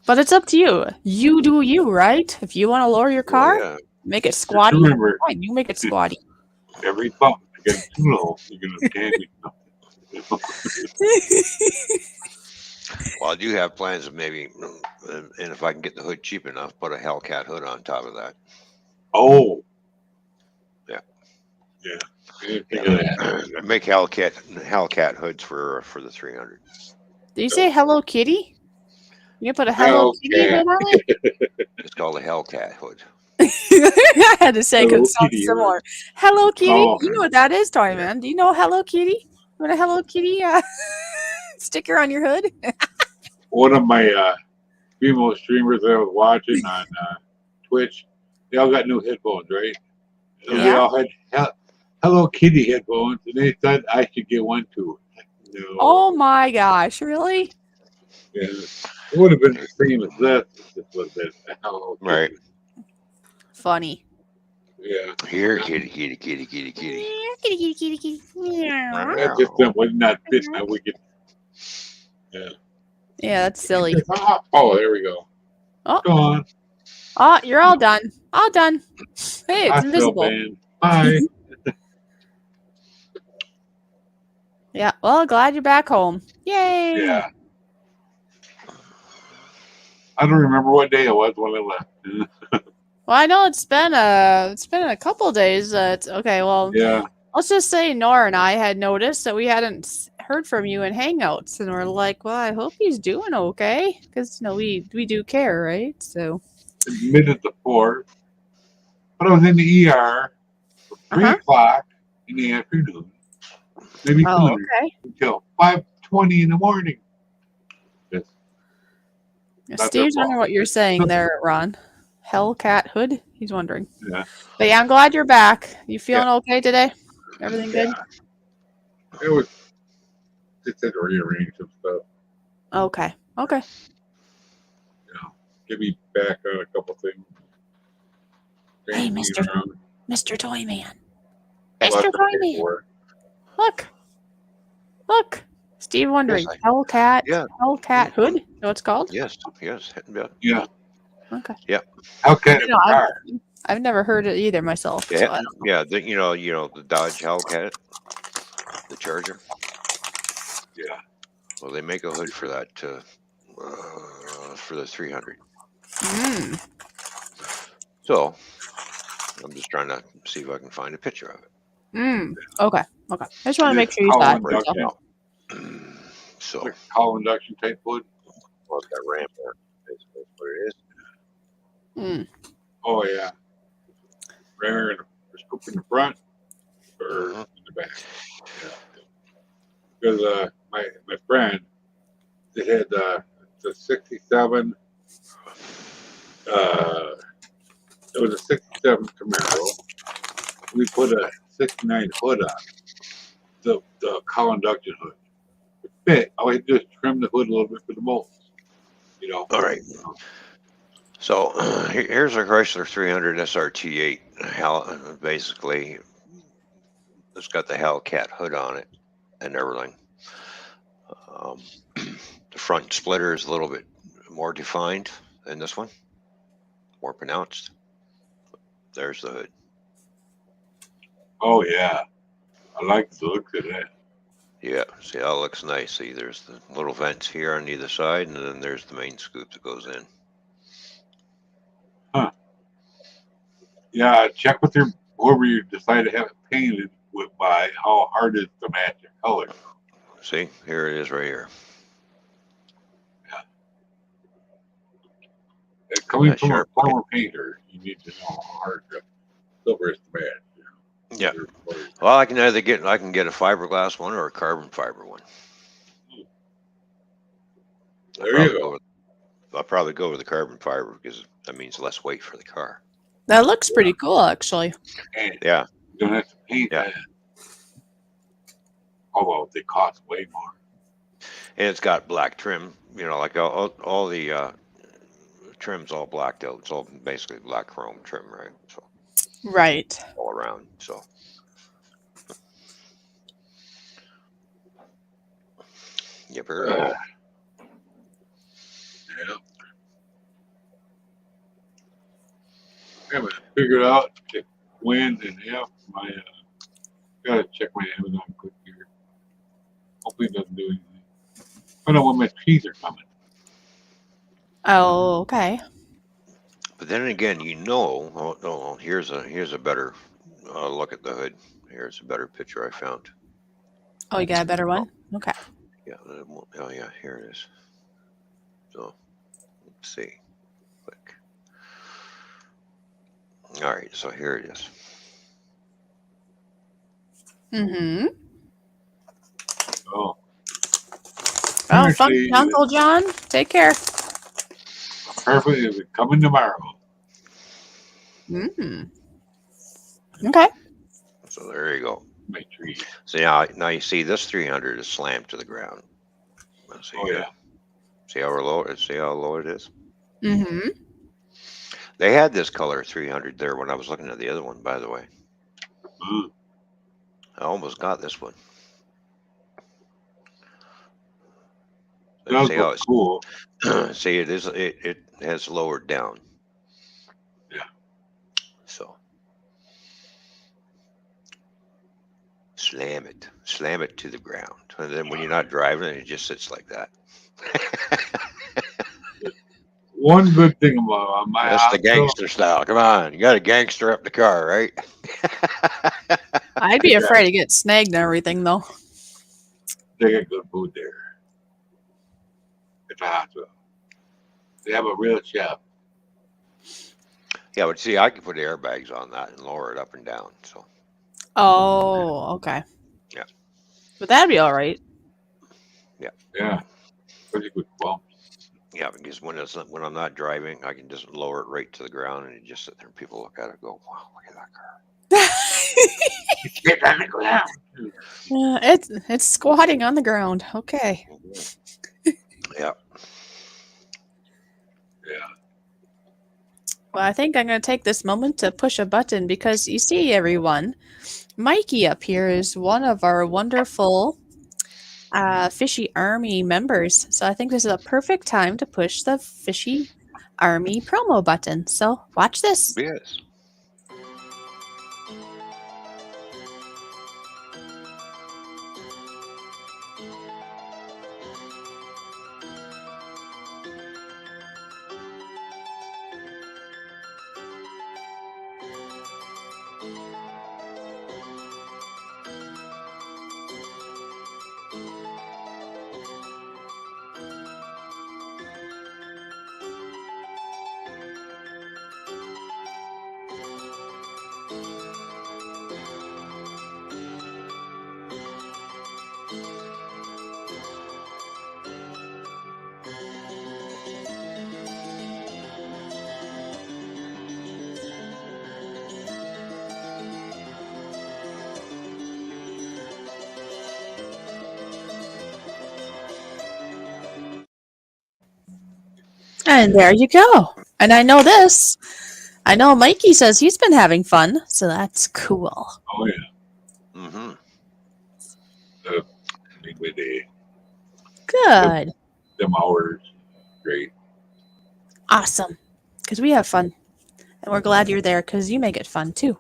But it's up to you. You do you, right? If you want to lower your car, Yeah. make it squatty. remember- Fine, you make it squatty. Every bump that gets too low, you're going to damage something. Well, I do have plans of maybe, and if I can get the hood cheap enough, put a Hellcat hood on top of that. Oh. Yeah. Yeah. I didn't think of that. Make Hellcat hoods for the 300. Did you say Hello Kitty? You put a Hello Kitty Hellcat. hood on it? It's called a Hellcat hood. I had to say because it Hello sounds Kitty, similar. Hello Kitty? Oh. You know what that is, Toyman. Do you know Hello Kitty? You want a Hello Kitty sticker on your hood? One of my female streamers that I was watching on Twitch, they all got new headphones, right? So They Yeah. all had Hello Kitty headphones, and they said I should get one too. No. Oh my gosh, really? Yeah. It would have been the same as this. It would have been Hello Kitty. Right. Funny. Yeah. Here, kitty. Kitty, kitty, kitty, kitty. Meow. That just would not fit my wicked. Yeah. Yeah, that's silly. Oh, there we go. Oh. Go on. Oh, you're all done. All done. Hey, it's invisible. Man. Bye. Yeah. Well, glad you're back home. Yay. Yeah. I don't remember what day it was when I left. Well, I know it's been a couple days. Okay. Well, Yeah. let's just say Nora and I had noticed that we hadn't heard from you in Hangouts, and we're like, well, I hope he's doing okay, because we do care, right? So. Admitted the 4th. But I was in the ER for 3 o'clock in the afternoon. Maybe Oh, sooner, okay. until 5:20 in the morning. Yes. Yeah, Not Steve's their wondering fault. what you're saying there, Ron. Hellcat hood? He's wondering. Yeah. But yeah, I'm glad you're back. You feeling okay today? Everything good? It was just had to rearrange some stuff. Okay. Okay. Get me back on a couple things. Hey, Change me Mr. around. Mr. Toyman. Lots Mr. of Toyman. paperwork. Look. Look. Steve wondering. Yes, Hellcat. yeah. Hellcat hood? You know what it's called? Yes. Yeah. Yeah. Okay. How can You it know, car? I've never heard it either myself. So I Yeah. don't know. Yeah. You know the Dodge Hellcat, the Charger. Yeah. Well, they make a hood for that for the 300. Mm. So I'm just trying to see if I can find a picture of it. Mm. Okay. Okay. I just want to make sure you How saw it. long That's duck all. So Like hollow induction type wood. well, it's got ram there. Basically, what it is. Mm. Oh yeah. Rare and a scoop in the front or Mhm. in the back. Because my friend, they had the 67. It was a 67 Camaro. We put a 69 hood on the hollow induction hood. It fit. All we had to do is trim the hood a little bit for the bolts. You know. All right. So here's a Chrysler 300 SRT8. Basically, it's got the Hellcat hood on it and everything. The front splitter is a little bit more defined than this one, more pronounced. There's the hood. Oh yeah. I like the look of that. Yeah, see how it looks nice. See, there's the little vents here on either side, and then there's the main scoop that goes in. Yeah, check with whoever you decide to have it painted with by how hard it is to match the color. See, here it is right here. And coming Not from sure. a former painter, you need to know how hard the silver is to match. Yeah. Well, I can get a fiberglass one or a carbon fiber one. There you go. I'll probably go with the carbon fiber because that means less weight for the car. That looks pretty cool, actually. And Yeah. You don't have to paint Yeah. that. Oh, well, they cost way more. And it's got black trim, you know, like all the trim's all blacked out. It's all basically black chrome trim, right? So Right. all around. So yipper. Yeah. I haven't figured out if when and if my gotta check my Amazon quick here. Hopefully it doesn't do anything. I know when my trees are coming. Oh, okay. But then again, you know, oh, here's a better look at the hood. Here's a better picture I found. Oh, you got a better one? Okay. Yeah. Oh yeah, here it is. So let's see. Click. All right. So here it is. Mm-hmm. Oh, Oh, fun, Seriously, Uncle John. Take care. perfect. Is it coming tomorrow? Mm-hmm. Okay. So there you go. My tree. So now you see this 300 is slammed to the ground. Let's see Oh here. yeah. See how low? See how low it is. Mm-hmm. They had this color 300 there when I was looking at the other one. By the way, Mm. I almost got this one. That See how was cool. see it has lowered down. Yeah. So slam it to the ground, and then when you're not driving, it just sits like that. One good thing about my That's house, the gangster style. Come on, you got to gangster up the car, right? I'd be afraid to get snagged and everything, though. they get good food there. It's a hospital. They have a real chef. Yeah, but see, I can put airbags on that and lower it up and down. So Oh, okay. Yeah. But that'd be all right. Yeah. Pretty good bumps. yeah, because when I'm not driving, I can just lower it right to the ground and it just sit there and people look at it and go, "Wow, look at that car." Get on the ground. It's squatting on the ground. Okay. Yeah. Yeah. Well, I think I'm going to take this moment to push a button because you see, everyone, Mikey up here is one of our wonderful Fishy Army members. So I think this is a perfect time to push the Fishy Army promo button. So watch this. Yes. And there you go. And I know this. I know Mikey says he's been having fun, so that's cool. Oh yeah. Mm-hmm. With Good. them hours. Great. Awesome. Because we have fun. And we're glad you're there because you make it fun too.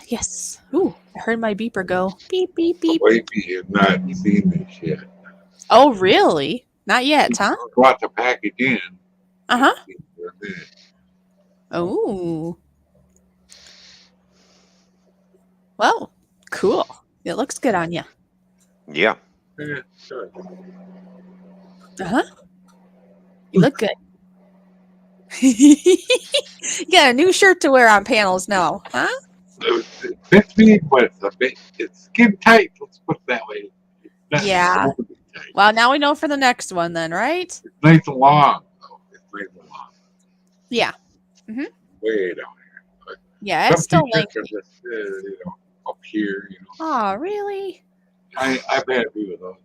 Yes. Ooh, I heard my beeper go. Beep, beep, beep. Wifey has not seen this yet. Oh, really? Not yet, huh? Brought the package in. Uh-huh. Oh. Well, cool. It looks good on you. Yeah. Yeah, sure. Uh-huh. You look good. You got a new shirt to wear on panels now, huh? It fits me, but it's a bit, it's skin tight. Let's put it that way. It's not Yeah. overly tight. Well, now we know for the next one then, right? It's nice and long. Though. It's nice and long. Yeah. Mm-hmm. way down here. Yeah, Some it's still t-shirts are lengthy. just, up here, Oh, really? I've had a few of those.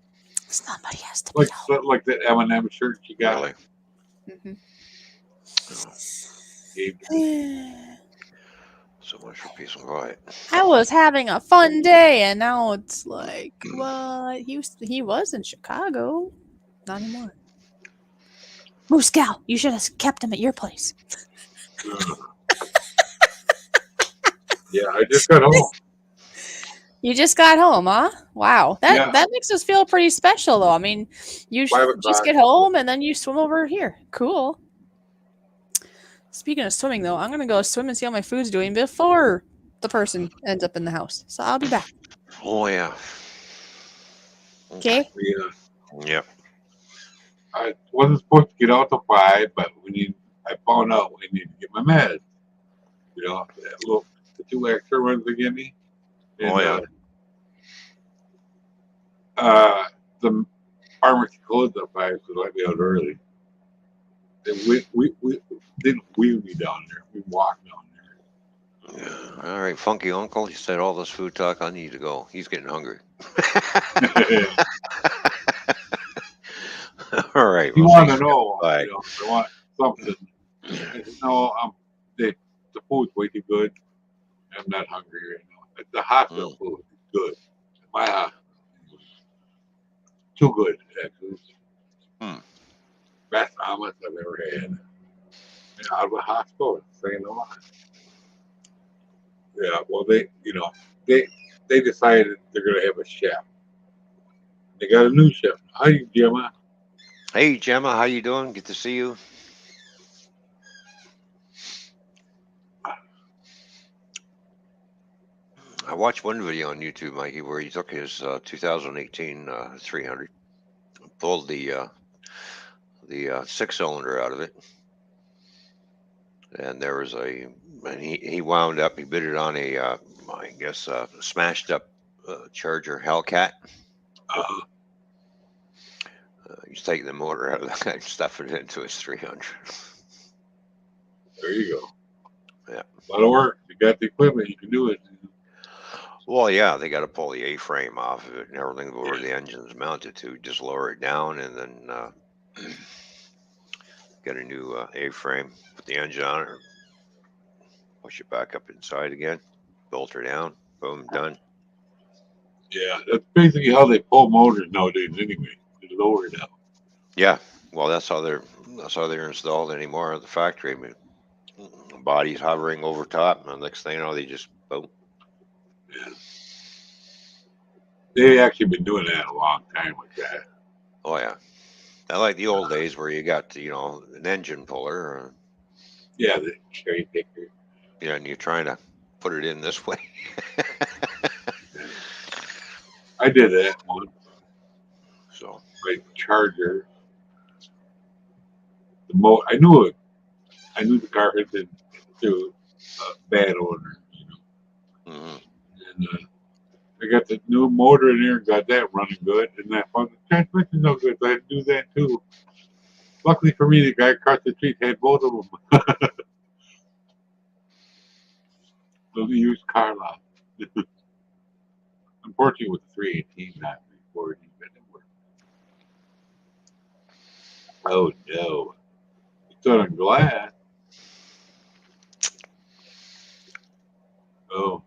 Somebody has to be home. Like that M&M shirt you got. Really? Gave to me. So much for peace and quiet. I was having a fun day, and now it's like, what? He was in Chicago. Not anymore. Moose Gal, you should have kept him at your place. Yeah, I just got home. You just got home, huh? Wow. Yeah. That makes us feel pretty special, though. I mean, you 5 just o'clock. get home, and then you swim over here. Cool. Speaking of swimming, though, I'm going to go swim and see how my food's doing before the person ends up in the house. So I'll be back. Oh, yeah. Okay? Yeah. Yep. I wasn't supposed to get out till 5, but I found out we need to get my meds. The 2 extra ones they give me. And, Oh, yeah. The pharmacy closed at 5, so let me out early. And we didn't wheel me down there. We walked down there. Yeah. All right, Funky Uncle. He said all this food talk. I need to go. He's getting hungry. All right. You we'll want see to know? Bye. I want something. I said, no, the food's way too good. I'm not hungry right now. The hospital food is good. My hospital is too good, actually. Best omelets I've ever had. And out of a hospital, saying a lot. Yeah, well, they decided they're gonna have a chef. They got a new chef. Hi, Gemma. Hey, Gemma. How you doing? Good to see you. I watched one video on YouTube, Mikey, where he took his 2018 300, pulled the 6-cylinder out of it, and there was he wound up, he bid it on a I guess smashed up Charger Hellcat. He's taking the motor out of the guy and stuffing it into his 300. There you go. Yeah. A lot of work. You got the equipment. You can do it. Well, yeah, they got to pull the A-frame off of it and everything where the engine's mounted to. Just lower it down and then get a new A-frame, put the engine on it, push it back up inside again, bolt her down, boom, done. Yeah, that's basically how they pull motors nowadays. Anyway, they lower it down. Yeah, well, that's how they're installed anymore at the factory. I mean, body's hovering over top, and the next thing you know, they just boom. Yeah. They've actually been doing that a long time with that. Oh yeah, I like the old days where you got an engine puller. Yeah, the cherry picker. Yeah, and you're trying to put it in this way. I did that once. So My Charger. I knew it. I knew the car had been through a bad owner. mhm. And I got the new motor in there and got that running good. And I found the transmission's no good, so I had to do that too. Luckily for me, the guy across the street had both of them. So they used car lot. Unfortunately, with the 318, not 340, but it worked. Oh no. It's on glass. Oh.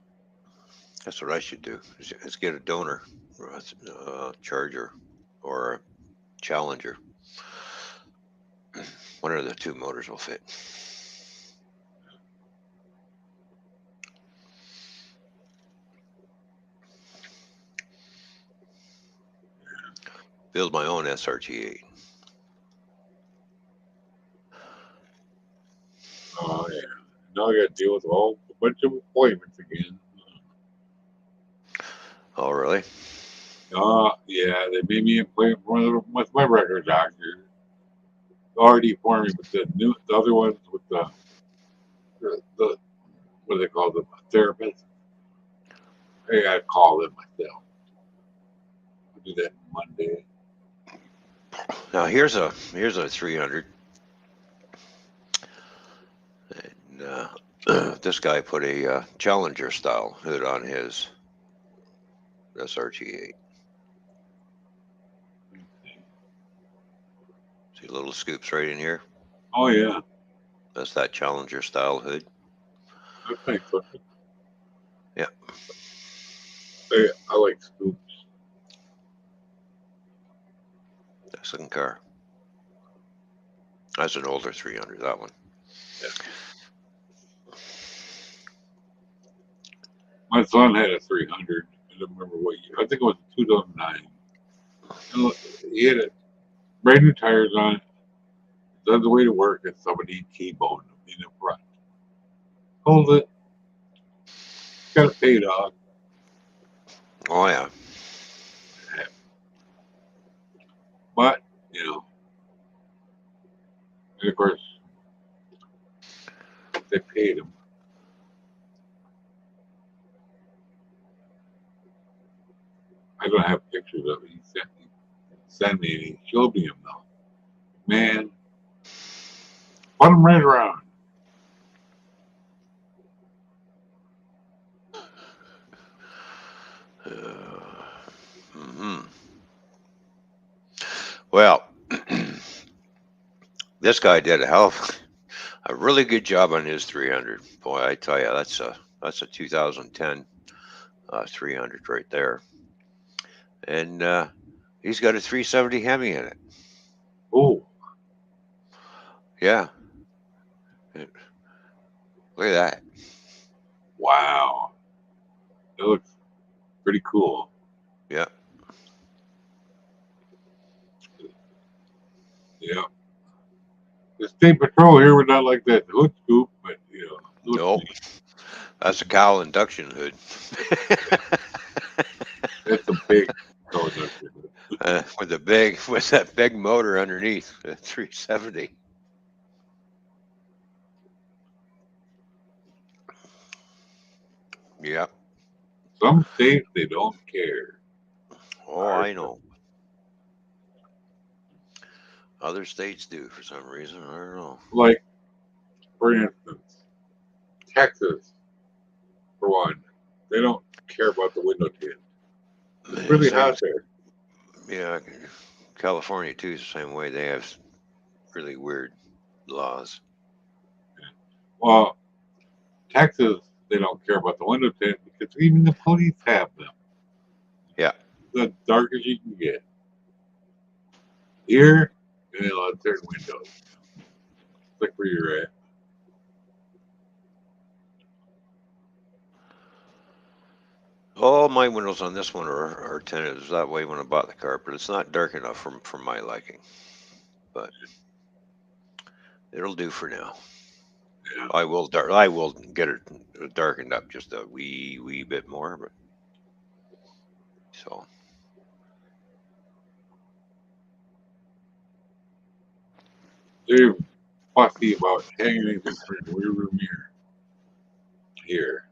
That's what I should do. Is get a donor Charger or a Challenger. One of the two motors will fit. Build my own SRT8. Oh yeah. Now I got to deal with a bunch of appointments again. Oh really? Yeah, they made me an appointment with my regular doctor. Already for me, but the other ones with the what do they call them? A therapist. I gotta call them myself. I'll do that Monday. Now here's a 300. this guy put a Challenger style hood on his SRT8. See little scoops right in here? Oh yeah, That's that Challenger style hood. that's nice looking. Yeah. I like scoops. Excellent car. That's an older 300, that one. Yeah. My son had a 300. I don't remember what year. I think it was 2009. And look, he had brand new tires on it. He's on the way to work, and somebody T-boned him in the front. Hold it. Got it paid off. Oh, yeah. But, you know, and of course, they paid him. I don't have pictures of it. He sent me and he showed me him though. Man, put him right around. Well, this guy did a really good job on his 300. Boy, I tell you, that's a 2010 300 right there. And he's got a 370 Hemi in it. Oh, Yeah. Look at that. wow. It looks pretty cool. Yeah. Yeah. The state patrol here would not like that hood scoop, but you know, it looks Nope. neat. That's a cowl induction hood. That's a big conductor. with that big motor underneath, the 370. Yep. Some states they don't care. Oh, I know. Other states do for some reason. I don't know. Like, for instance, Texas, for one, they don't care about the window tint. It's really hot there. Yeah, California too is the same way. They have really weird laws. Well, Texas, they don't care about the window tint because even the police have them. Yeah. The darkest you can get. Here, you know, on certain windows. Like where you're at. All my windows on this one are tinted that way when I bought the car, but it's not dark enough for my liking. But it'll do for now. Yeah. I will get it darkened up just a wee bit more, but so. They're fussy about hanging anything from the rear view mirror. Here.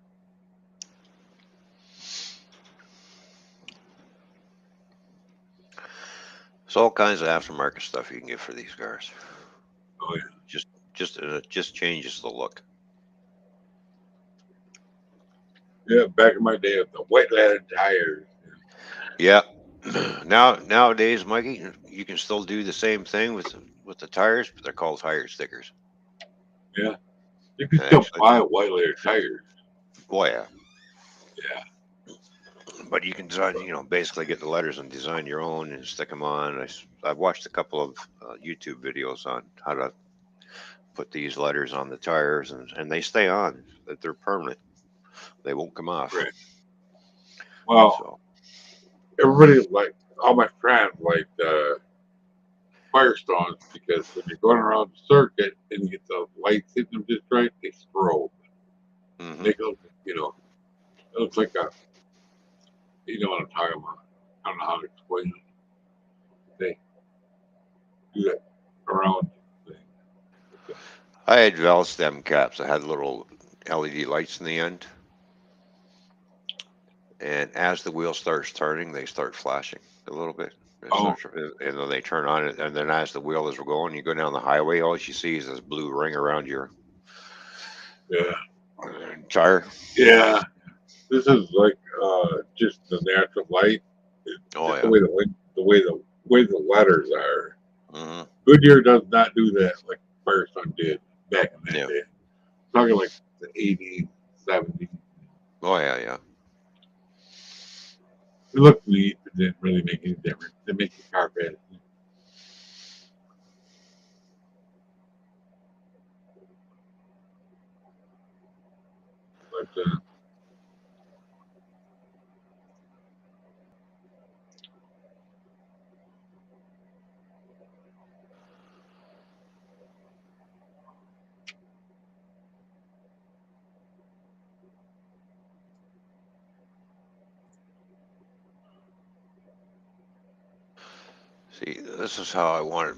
There's all kinds of aftermarket stuff you can get for these cars. Oh yeah. It just changes the look. Yeah, back in my day with the white ladder tires. Yeah. Nowadays, Mikey, you can still do the same thing with the tires, but they're called tire stickers. Yeah. You can still buy white ladder tires. Boy, yeah. Yeah. But you can design, basically get the letters and design your own and stick them on. I've watched a couple of YouTube videos on how to put these letters on the tires, and they stay on. That they're permanent. They won't come off. Right. Well, So, everybody all my friends liked Firestones because when you're going around the circuit and you get the lights hitting them just right, they strobe. mhm. They go, it looks like you know what I'm talking about. I don't know how to explain it. They do that around thing. I had valve stem caps. I had little LED lights in the end. And as the wheel starts turning, they start flashing a little bit. And then they turn on it. And then as the wheel is going, you go down the highway, all you see is this blue ring around your Yeah. Tire. Yeah. This is like just the natural light. Oh Just yeah. the way the letters are. Hmm. Goodyear does not do that like Firestone did back in that Yeah. day. Talking like the 80s, 70s. Oh yeah, yeah. It looked neat, but didn't really make any difference. They make your car fancy. But See, this is how I wanted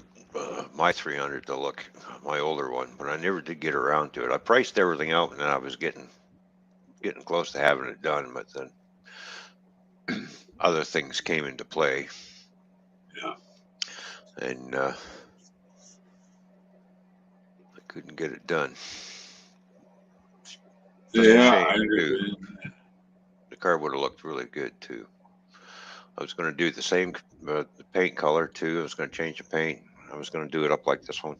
my 300 to look, my older one, but I never did get around to it. I priced everything out, and then I was getting close to having it done, but then other things came into play, yeah, and I couldn't get it done. That's a yeah, shame I too. understand. The car would have looked really good too. I was going to do the same the paint color too. I was going to change the paint. I was going to do it up like this one.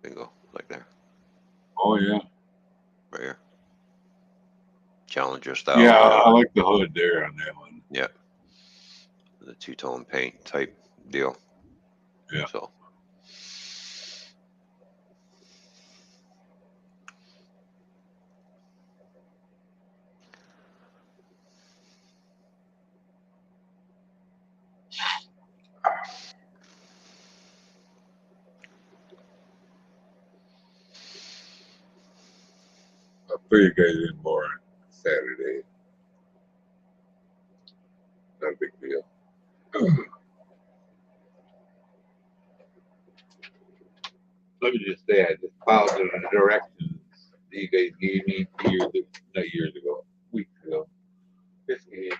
There you go, like there, Oh yeah, right here. Challenger style. yeah. Or I like the hood there on that one. yeah, the two-tone paint type deal. Yeah. So. I feel you guys in more on Saturday. Not a big deal. Let me just say, I just followed the directions that you guys gave me not years ago, weeks ago. Just kidding.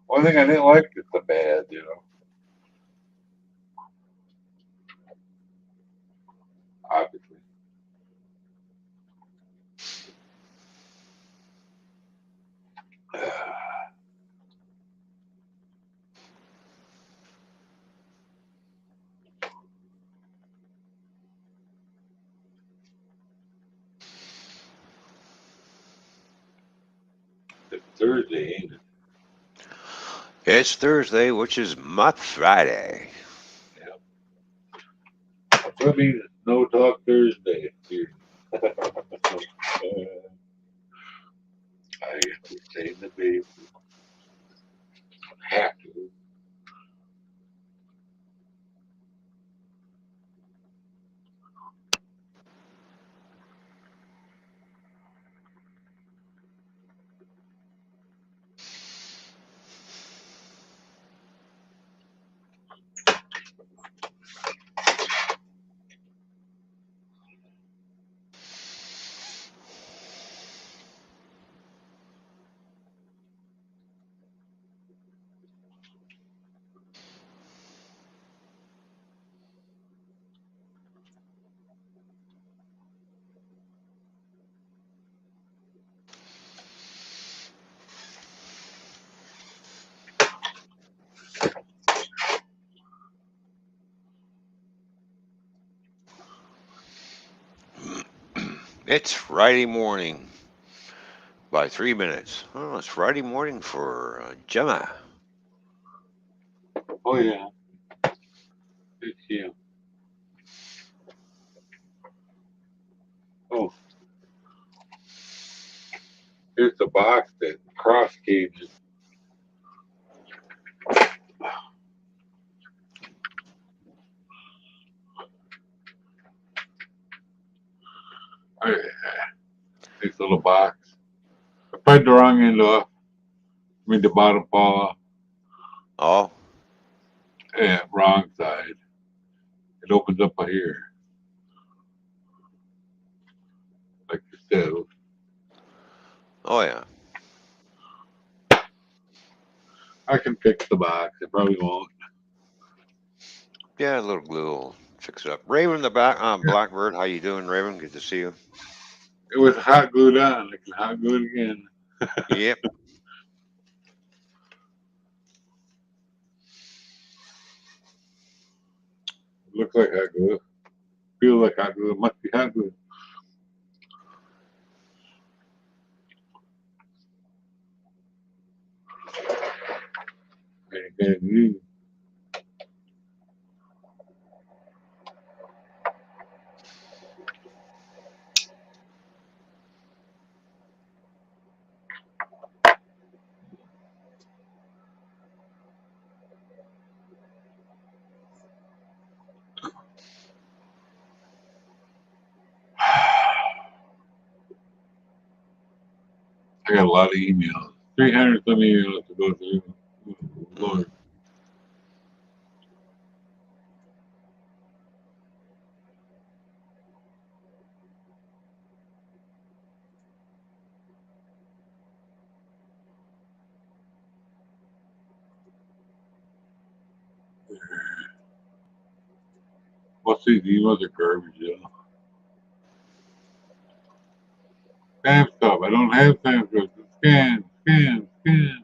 One thing I didn't like is the bad, you know. Obviously. It's Thursday, ain't it? It's Thursday, which is my Friday. That means it's No Talk Thursday. Here. I guess we're saying the baby. Have to. It's Friday morning by 3 minutes. Oh, it's Friday morning for Gemma. Oh, yeah. It's him. Oh, here's the box that Cross gave me. This little box. I put the wrong end off. Made the bottom fall off. Oh, Yeah, wrong side. It opens up here. Like you said. oh yeah. I can fix the box. I probably won't. Yeah, a little glue will fix it up. Raven, the Blackbird, how you doing, Raven? Good to see you. It was hot glued on. I can hot glue it again. Yep. Looks like hot glue. Feels like hot glue. It must be hot glue. And I got a lot of emails. 300 some emails to go through. Lord. What's these emails are garbage, yeah. Spam stuff. I don't have spam stuff. Scan, scan, scan.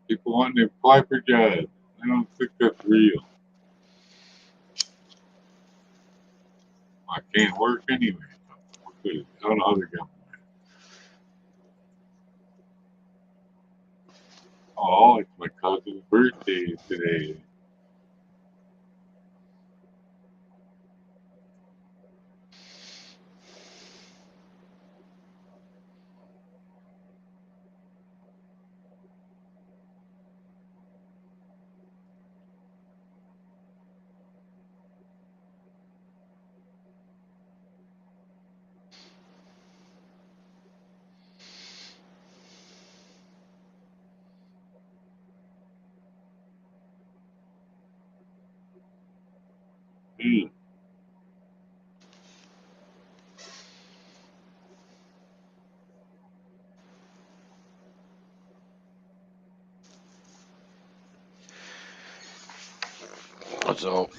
People wanting to apply for jobs. I don't think that's real. I can't work anyway. I don't know how they're going. Oh, it's my cousin's birthday today. Hmm. So,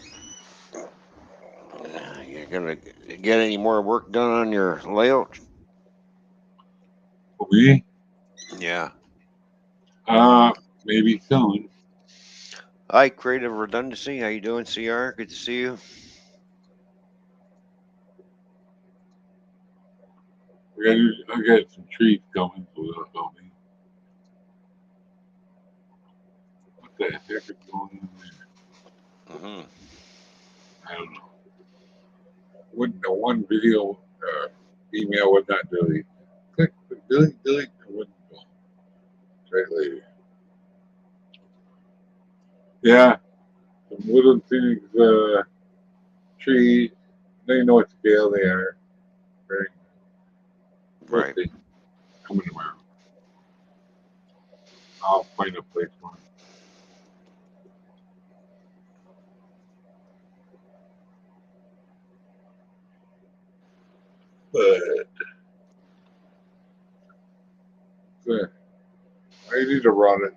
you're gonna get any more work done on your layout? For me? Yeah. Maybe soon. Hi, Creative Redundancy. How you doing, CR? Good to see you. I got some trees coming, so that'll help me. What the heck is going on there? Mm-hmm. I don't know. The one video email would not delete. Click the delete, it wouldn't go. Try it later. Yeah, some wooden things, trees. They know what scale they are. Right. We'll Right. see. Coming tomorrow. I'll find a place for it. But I need to run it.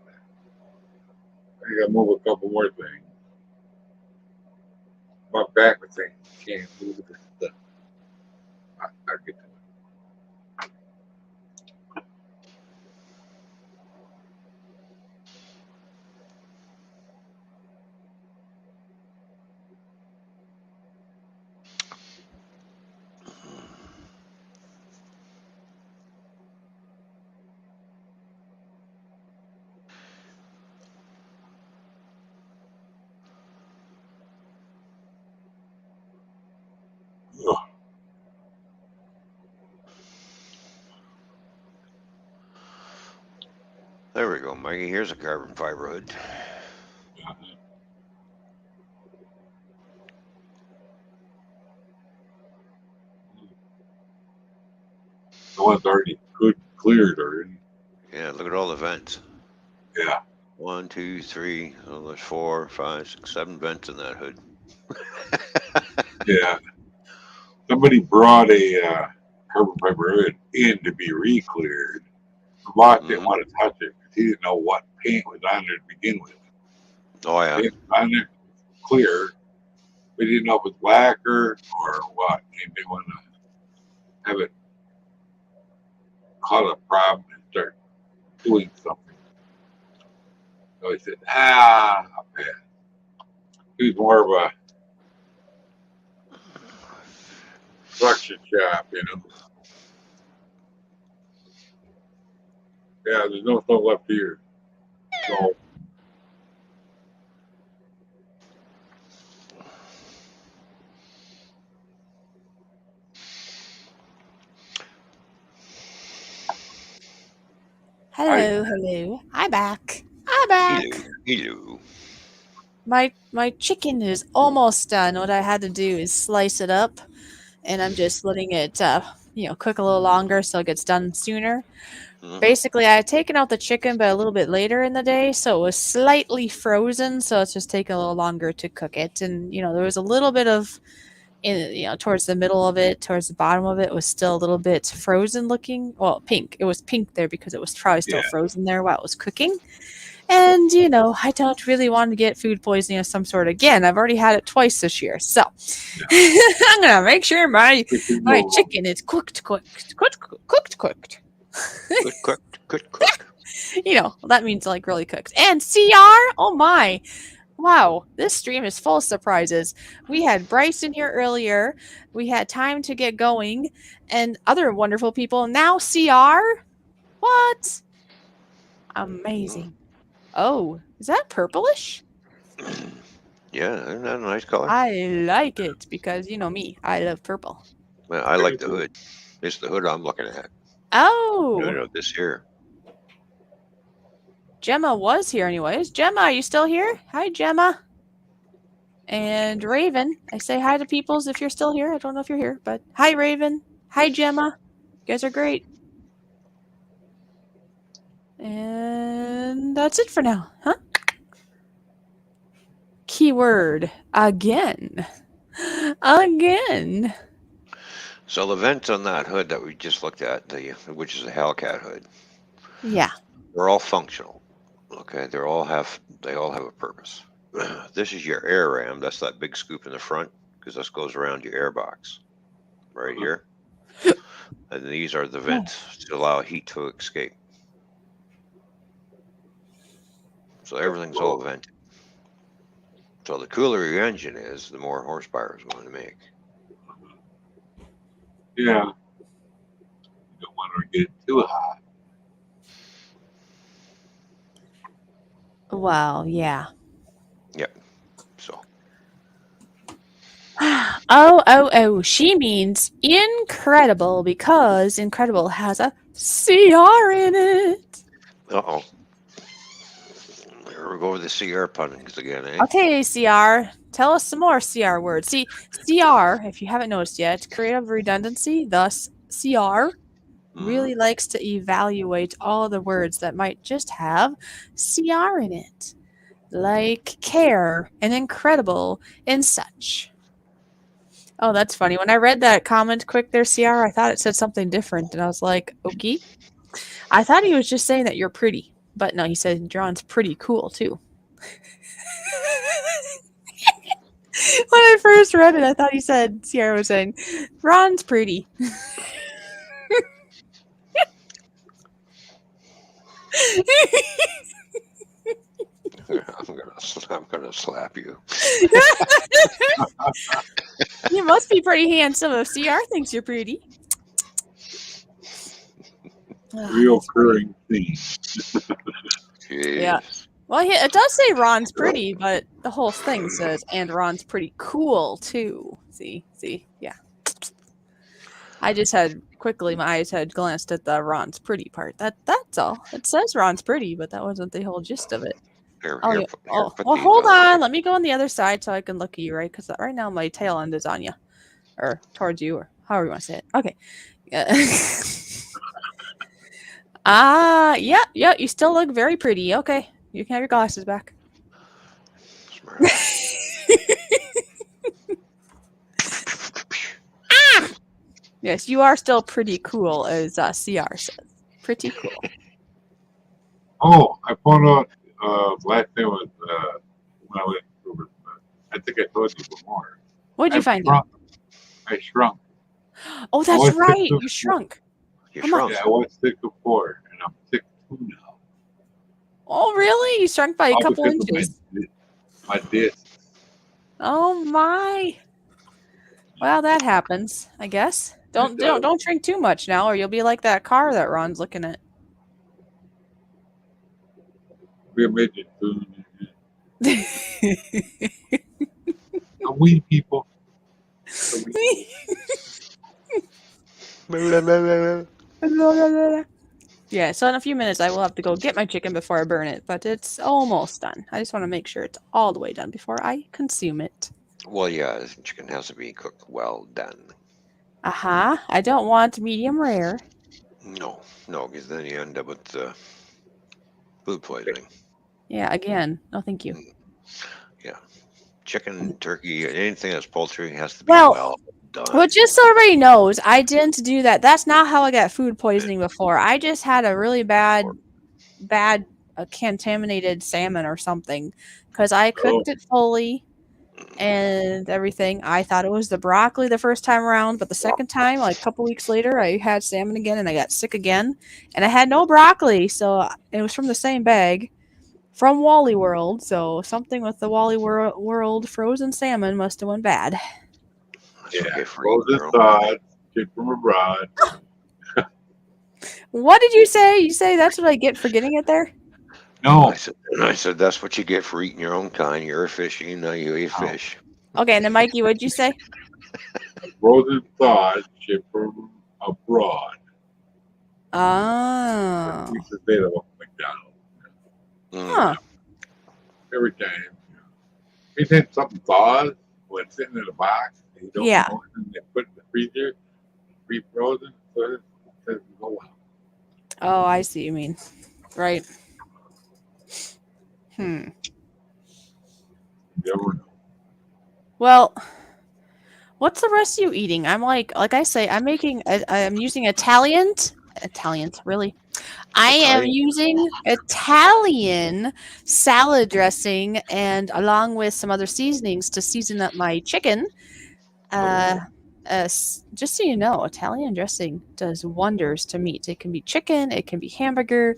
I gotta move a couple more things. My back was saying can't move this stuff. I'll get to it. Ugh. There we go, Mikey. Here's a carbon fiber hood. The one's already cleared already. Yeah, look at all the vents. Yeah. 1, 2, 3. Oh, there's 4, 5, 6, 7 vents in that hood. Yeah. Somebody brought a carbon fiber hood in to be re-cleared. The boss didn't want to touch it because he didn't know what paint was on there to begin with. Oh yeah. Paint was on there clear, but he didn't know if it was lacquer or what. He didn't want to have it cause a problem and start doing something. So he said, I'll pass. He was more of a construction shop, you know. Yeah, there's no stuff left here. So Hello. I'm back. I'm back. Hello. My chicken is almost done. What I had to do is slice it up, and I'm just letting it cook a little longer so it gets done sooner. Basically, I had taken out the chicken, but a little bit later in the day, so it was slightly frozen. So it's just taking a little longer to cook it, and there was a little bit of, towards the middle of it, towards the bottom of it was still a little bit frozen looking. Well, pink. It was pink there because it was probably still frozen there while it was cooking. And, I don't really want to get food poisoning of some sort again. I've already had it twice this year. So I'm going to make sure my chicken is cooked. Cooked. That means like really cooked. And CR, oh my. Wow, this stream is full of surprises. We had Bryce in here earlier. We had time to get going and other wonderful people. Now CR? What? Amazing. Oh, is that purplish? Yeah, isn't that a nice color? I like it because you know me. I love purple. Well, I like the hood. It's the hood I'm looking at. Oh. No, this here. Gemma was here anyways. Gemma, are you still here? Hi, Gemma. And Raven. I say hi to peoples if you're still here. I don't know if you're here, but hi, Raven. Hi, Gemma. You guys are great. And that's it for now, huh? Keyword again. Again. So the vents on that hood that we just looked at, which is a Hellcat hood, Yeah. they're all functional. Okay, they all have a purpose. This is your air ram. That's that big scoop in the front because this goes around your air box right here. And these are the vents to allow heat to escape. So everything's all vented. So the cooler your engine is, the more horsepower it's going to make. yeah, you don't want to get too hot. Well, yeah. Yep. So. Oh, she means incredible because incredible has a CR in it. Uh-oh. Here we go with the CR punnings again, eh? Okay, CR. Tell us some more CR words. See, CR, if you haven't noticed yet, creative redundancy, thus CR, really likes to evaluate all the words that might just have CR in it. Like care and incredible and such. Oh, that's funny. When I read that comment quick there, CR, I thought it said something different. And I was like, okay. I thought he was just saying that you're pretty. But no, he said Ron's pretty cool, too. When I first read it, I thought he said, CR was saying, Ron's pretty. I'm gonna slap you. You must be pretty handsome if CR thinks you're pretty. Reoccurring theme. Yeah. Well, it does say Ron's pretty, but the whole thing says, and Ron's pretty cool, too. See, yeah. I just had, quickly, my eyes had glanced at the Ron's pretty part. That's all. It says Ron's pretty, but that wasn't the whole gist of it. Well, hold on. Let me go on the other side so I can look at you, right? Because right now my tail end is on you. Or towards you, or however you want to say it. Okay. Yeah, you still look very pretty. Okay. You can have your glasses back. Smart. Yes, you are still pretty cool, as CR says. Pretty cool. Oh, I found out last time was when I went over. I think I told you before. What'd you I've find shrunk. out? I shrunk. Oh, I that's was right. 6'4". You shrunk. You How shrunk. Yeah, I was 6'4", and I'm 6'2" now. Oh, really? You shrunk by a All couple because of inches. my disc. Oh my. Well, that happens, I guess. Don't drink too much now, or you'll be like that car that Ron's looking at. Be a midget food. I'm weed people. I'm weed. Yeah, so in a few minutes I will have to go get my chicken before I burn it, but it's almost done. I just want to make sure it's all the way done before I consume it. Well, yeah, chicken has to be cooked well done. Uh-huh. I don't want medium rare. No, because then you end up with food poisoning. Yeah, again. No, thank you. Yeah, chicken, turkey, anything that's poultry has to be Well, well done. Well, just so everybody knows, I didn't do that. That's not how I got food poisoning before. I just had a really bad contaminated salmon or something because I cooked it fully and everything. I thought it was the broccoli the first time around, but the second time, like a couple weeks later, I had salmon again and I got sick again. And I had no broccoli, so it was from the same bag from Wally World. So something with the Wally World frozen salmon must have went bad. That's Yeah, okay for you, frozen girl. thawed, chicken from abroad. What did you say? You say that's what I get for getting it there? No, I said that's what you get for eating your own kind. You're a fish, you know you eat Oh. fish. Okay, and then Mikey, what'd you say? frozen thawed, chicken from abroad. Oh. We used to say that at McDonald's Huh. every time. Anytime something thaws when it's sitting in a box, and you don't Yeah. know, and they put it in the freezer, pre-frozen, so it doesn't go out. Oh, I see what you mean. Right. You never know. Well, what's the rest of you eating? I'm like I say, I'm using Italian, really. I am using Italian salad dressing and along with some other seasonings to season up my chicken. Just so you know, Italian dressing does wonders to meat. It can be chicken, it can be hamburger,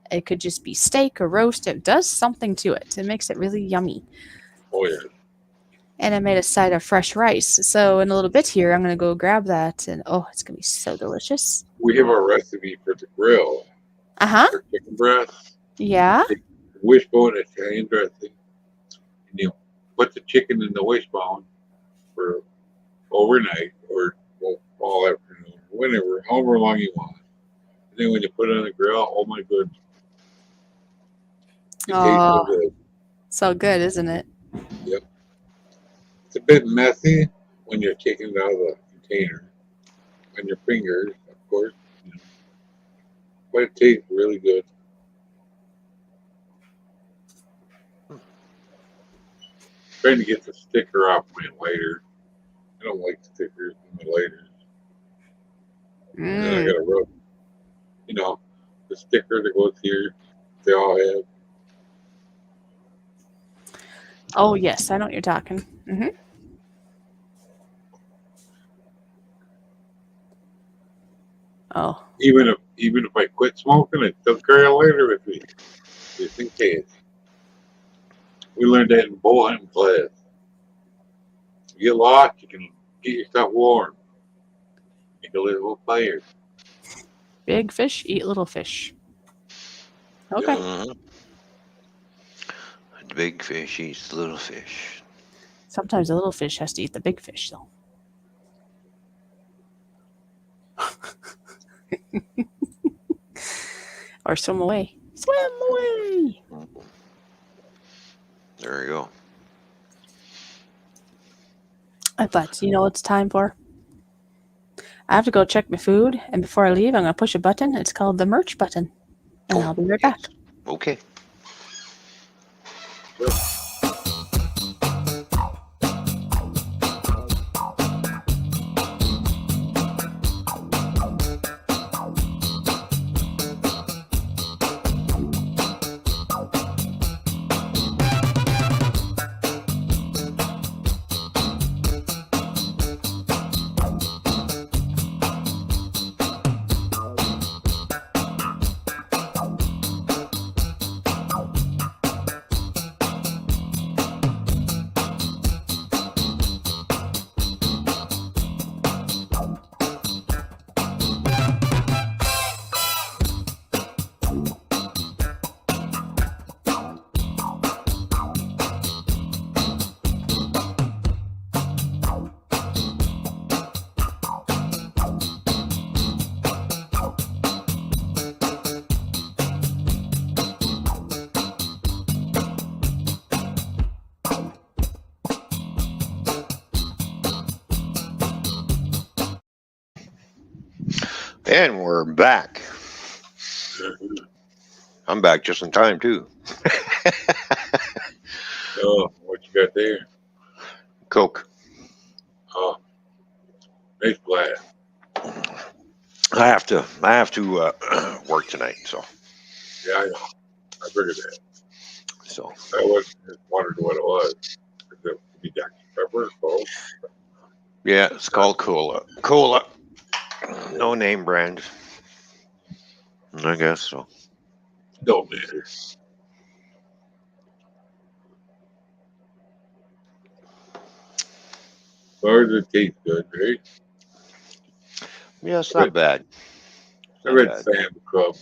it could just be steak or roast. It does something to it. It makes it really yummy. Oh yeah. And I made a side of fresh rice. So in a little bit here, I'm going to go grab that. And oh, it's going to be so delicious. We have a recipe for the grill Uh-huh. for chicken breast, Yeah. wishbone Italian dressing, and you put the chicken in the wishbone for overnight or all afternoon, whenever, however long you want. And then when you put it on the grill, oh my goodness. It tastes so good. So good, isn't it? Yep. It's a bit messy when you're taking it out of the container on your fingers, of course. But it tastes really good. Trying to get the sticker off my lighter. I don't like stickers in my lighters. And then I gotta rub, the sticker that goes here, they all have. Oh, yes. I know what you're talking. Mm-hmm. Oh. Even if I quit smoking, I still carry a lighter with me, just in case. We learned that in bow hunting class. You get lost, you can get yourself warm. Make a little fire. Big fish eat little fish. Okay. The big fish eats the little fish. Sometimes the little fish has to eat the big fish, though. Or swim away. Swim away! There you go. But you know what it's time for? I have to go check my food, and before I leave, I'm going to push a button. It's called the merch button. And I'll be right back. Okay. And we're back. I'm back just in time, too. Oh, what you got there? Coke. Oh, nice glass. I have to work tonight, so. Yeah, I know. I figured that. So. I was just wondering what it was. Is it be Dr. Pepper? Coke? Yeah, it's called Cola. Cola. No name brand. I guess so. Don't matter. As far as it tastes good, right? Yeah, it's not bad. It's I not read bad. Sam Club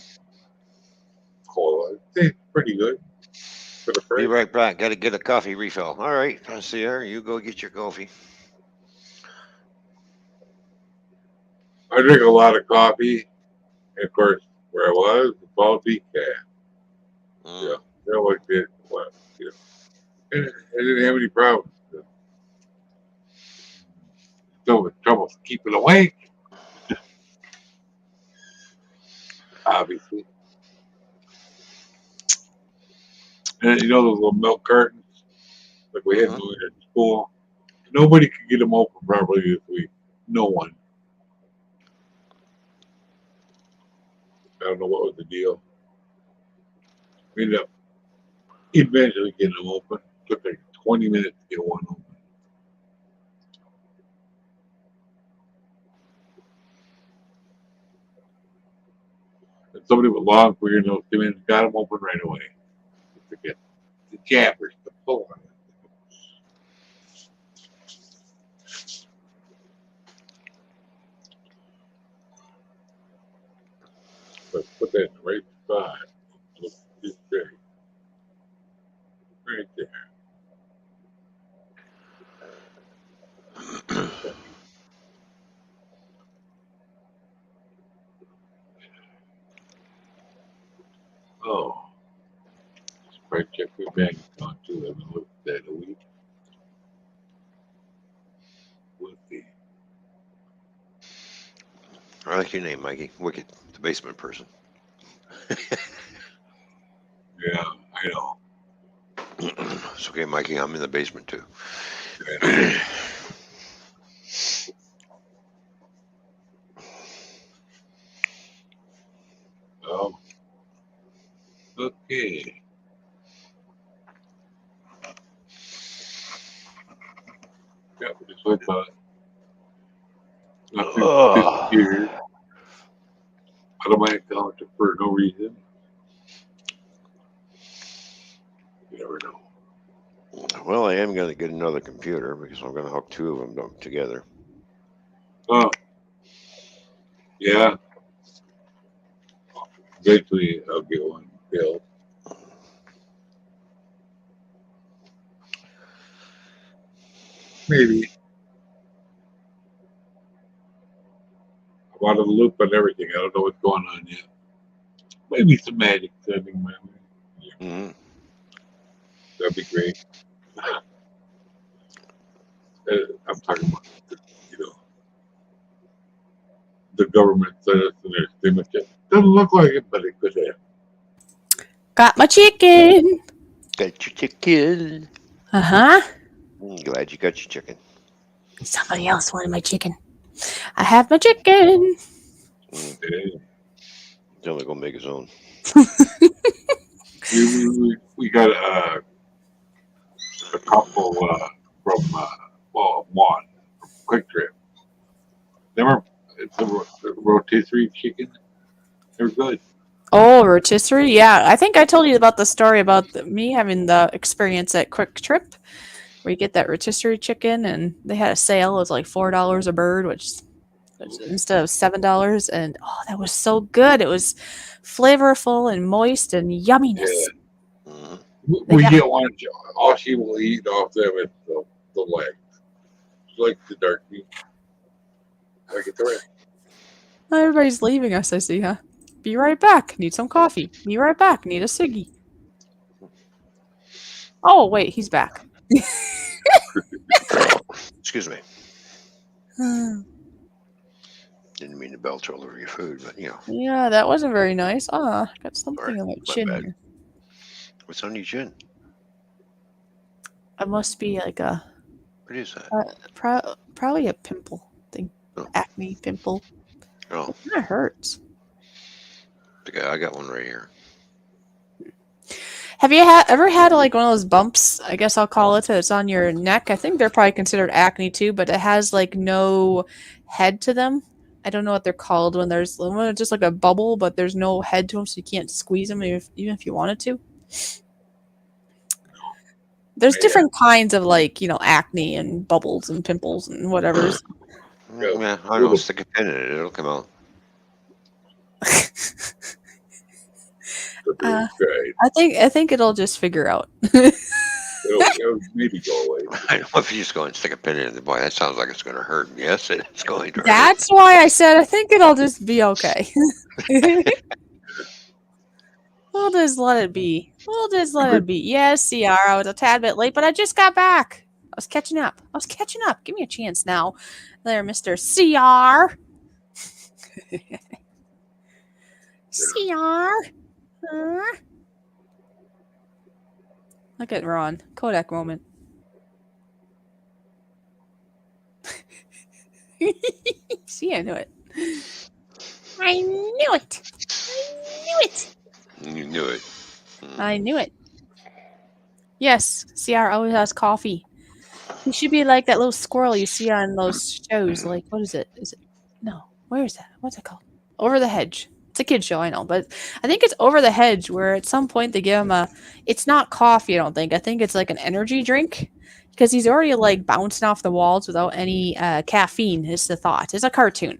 Cola. It tastes pretty good for the Be price. right back. Got to get a coffee refill. All right. I see her. You go get your coffee. I drink a lot of coffee. And of course, where I was, the ball decaf. Mm. Yeah, they always did. Well, you know, and I didn't have any problems. Still with trouble keeping awake, obviously. And you know those little milk cartons, like we had when we were in school. Nobody could get them open properly this week. No one. I don't know what was the deal. We ended up eventually getting them open. Took like 20 minutes to get one open. And somebody with long fingernails came in and got them open right away. To get the jabbers to pull on it. But put that in the right spot. Look, just there. Right there. Oh. Right, check your bank account too. I haven't looked at that a week. Let's see. I like your name, Mikey. Wicked. The basement person. Yeah, I know. It's okay, Mikey. I'm in the basement, too. Okay. Yeah, we just went by. Nothing disappeared out of my account for no reason. You never know. Well, I am going to get another computer because I'm going to hook two of them together. Oh. Yeah. Eventually, I'll get one built. Maybe. I'm out of the loop on everything. I don't know what's going on yet. Maybe some magic sending my way. Mm-hmm. That'd be great. I'm talking about, you know, the government sent us in their stimulus check. Doesn't look like it, but it could have. Got my chicken. Got your chicken. Uh-huh. Glad you got your chicken. Somebody else wanted my chicken. I have my chicken. He's only gonna make his own. We got a couple from one from Quick Trip. It's the rotisserie chicken. They're good. Oh, rotisserie? Yeah, I think I told you about the story about me having the experience at Quick Trip, where you get that rotisserie chicken, and they had a sale. It was like $4 a bird, which instead of $7, and oh, that was so good. It was flavorful and moist and yumminess. Yeah. Mm-hmm. We get one. All she will eat off them is the leg. She likes the dark meat. Like it's right. Oh, everybody's leaving us, I see, huh? Be right back. Need some coffee. Be right back. Need a ciggy. Oh, wait, he's back. Excuse me. Didn't mean to belch all over your food, but you know. Yeah, that wasn't very nice. Ah, got something Sorry, on my my chin bad. here. What's on your chin? It must be like a What is that? probably a pimple thing. Oh. Acne pimple. Oh, It kind of hurts. I got one right here. Have you ever had like one of those bumps? I guess I'll call it. It's on your neck. I think they're probably considered acne too, but it has like no head to them. I don't know what they're called when there's just like a bubble, but there's no head to them, so you can't squeeze them even if you wanted to. There's different kinds of like acne and bubbles and pimples and whatever's. Yeah, I don't know. Stick a pin in it; it'll come out. I think it'll just figure out. It'll maybe go away. I know if you just go and stick a pin in it, boy, that sounds like it's going to hurt. Yes, it's going to hurt. That's why I said I think it'll just be okay. We'll just let it be. Yes, CR, I was a tad bit late, but I just got back. I was catching up. Give me a chance now. There, Mr. CR. CR. Look at Ron. Kodak moment. See, I knew it. I knew it. You knew it. I knew it. Yes, CR always has coffee. He should be like that little squirrel you see on those shows. Like, what is it? No, where is that? What's it called? Over the Hedge. It's a kid's show, I know, but I think it's Over the Hedge where at some point they give him it's not coffee, I don't think. I think it's like an energy drink because he's already like bouncing off the walls without any caffeine is the thought. It's a cartoon.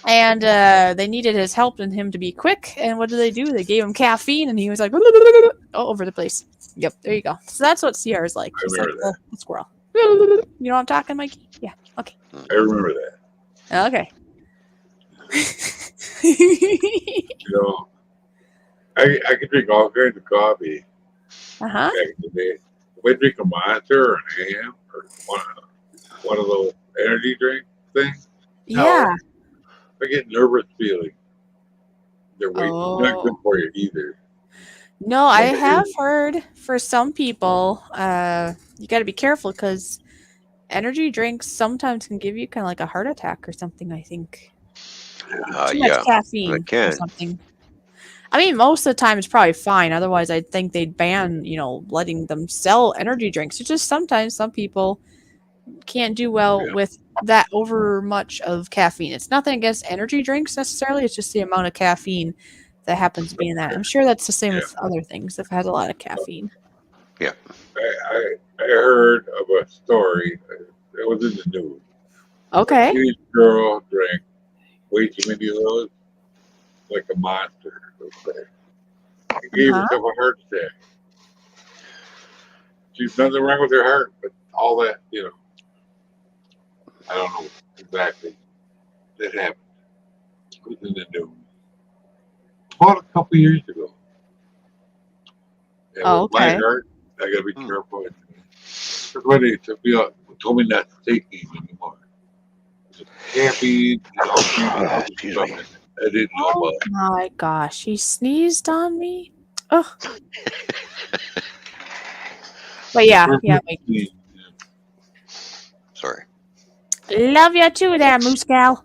And they needed his help and him to be quick. And what did they do? They gave him caffeine and he was like, all over the place. Yep, there you go. So that's what CR is like. He's like a squirrel. You know what I'm talking, Mikey? Yeah, okay. I remember that. Okay. I could drink all kinds of coffee. Uh-huh. Back in the day. If I drink a Monster or an AM or one of those energy drink things, Yeah. I get nervous feeling. They're not good for you either. No, I have heard for some people, you got to be careful because energy drinks sometimes can give you kind of like a heart attack or something, I think. Too much caffeine or something. I mean, most of the time it's probably fine. Otherwise, I think they'd ban, letting them sell energy drinks. It's just sometimes some people can't do well with that over much of caffeine. It's nothing against energy drinks necessarily. It's just the amount of caffeine that happens to be in that. I'm sure that's the same with other things that has a lot of caffeine. Yeah. I heard of a story. It was in the news. Okay. This girl drank way too many of those, like a Monster. It gave herself a heart attack. She's nothing wrong with her heart, but all that, I don't know exactly. That happened. It was in the news. About a couple years ago. Yeah, with my heart, I gotta be careful. That's why they told me not to take these anymore. Caffeine and all kinds of stuff. I didn't know about it. My gosh, he sneezed on me. Oh. But yeah, We're yeah. clean. Sorry. Love you too, there, Moose Gal.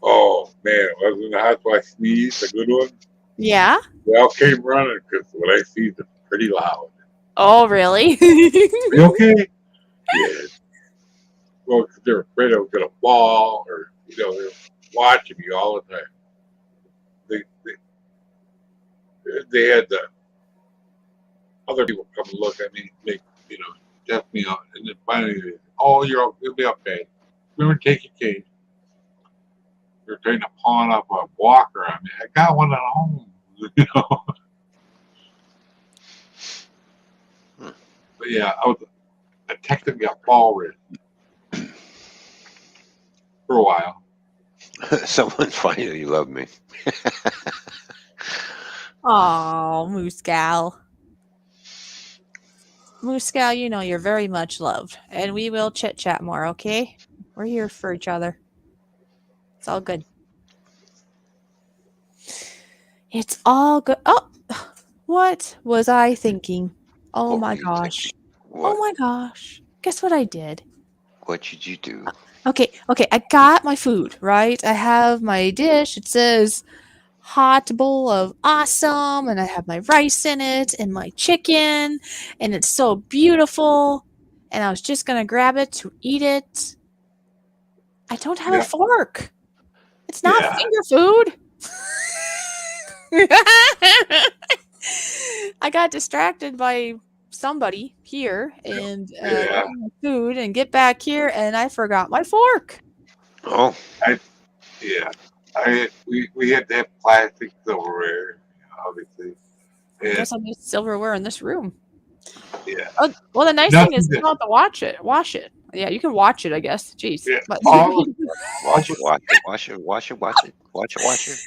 Oh man, I was in the house when I sneezed, a good one. Yeah. They all came running because when I sneezed, it's pretty loud. Oh, really? Are you okay? Yeah. Well, 'cause they're afraid I was gonna fall, or they're watching me all the time. They had the other people come and look at me, make test me out, and then finally, you'll be okay. Remember, take your case. They're trying to pawn off a walker on me. I got one at home, But yeah, I technically got fall risk for a while. Someone finally loved me. Oh, Moose Gal. Moose Gal, you know you're very much loved. And we will chit-chat more, okay? We're here for each other. It's all good. It's all good. Oh, what was I thinking? Oh What my were you gosh. thinking? Oh What? my gosh. Guess what I did? What did you do? Okay, I got my food, right? I have my dish. It says hot bowl of awesome, and I have my rice in it and my chicken, and it's so beautiful. And I was just gonna grab it to eat it. I don't have a Yeah. fork. It's not Yeah. finger food. I got distracted by somebody here and Yeah. my food and get back here and I forgot my fork. Oh, Yeah. We had to have plastic silverware, obviously. I guess I need silverware in this room. Yeah. Oh, well, the nice thing is Nothing you don't have to wash it. Yeah, you can watch it, I guess. Jeez. Yeah. But watch it.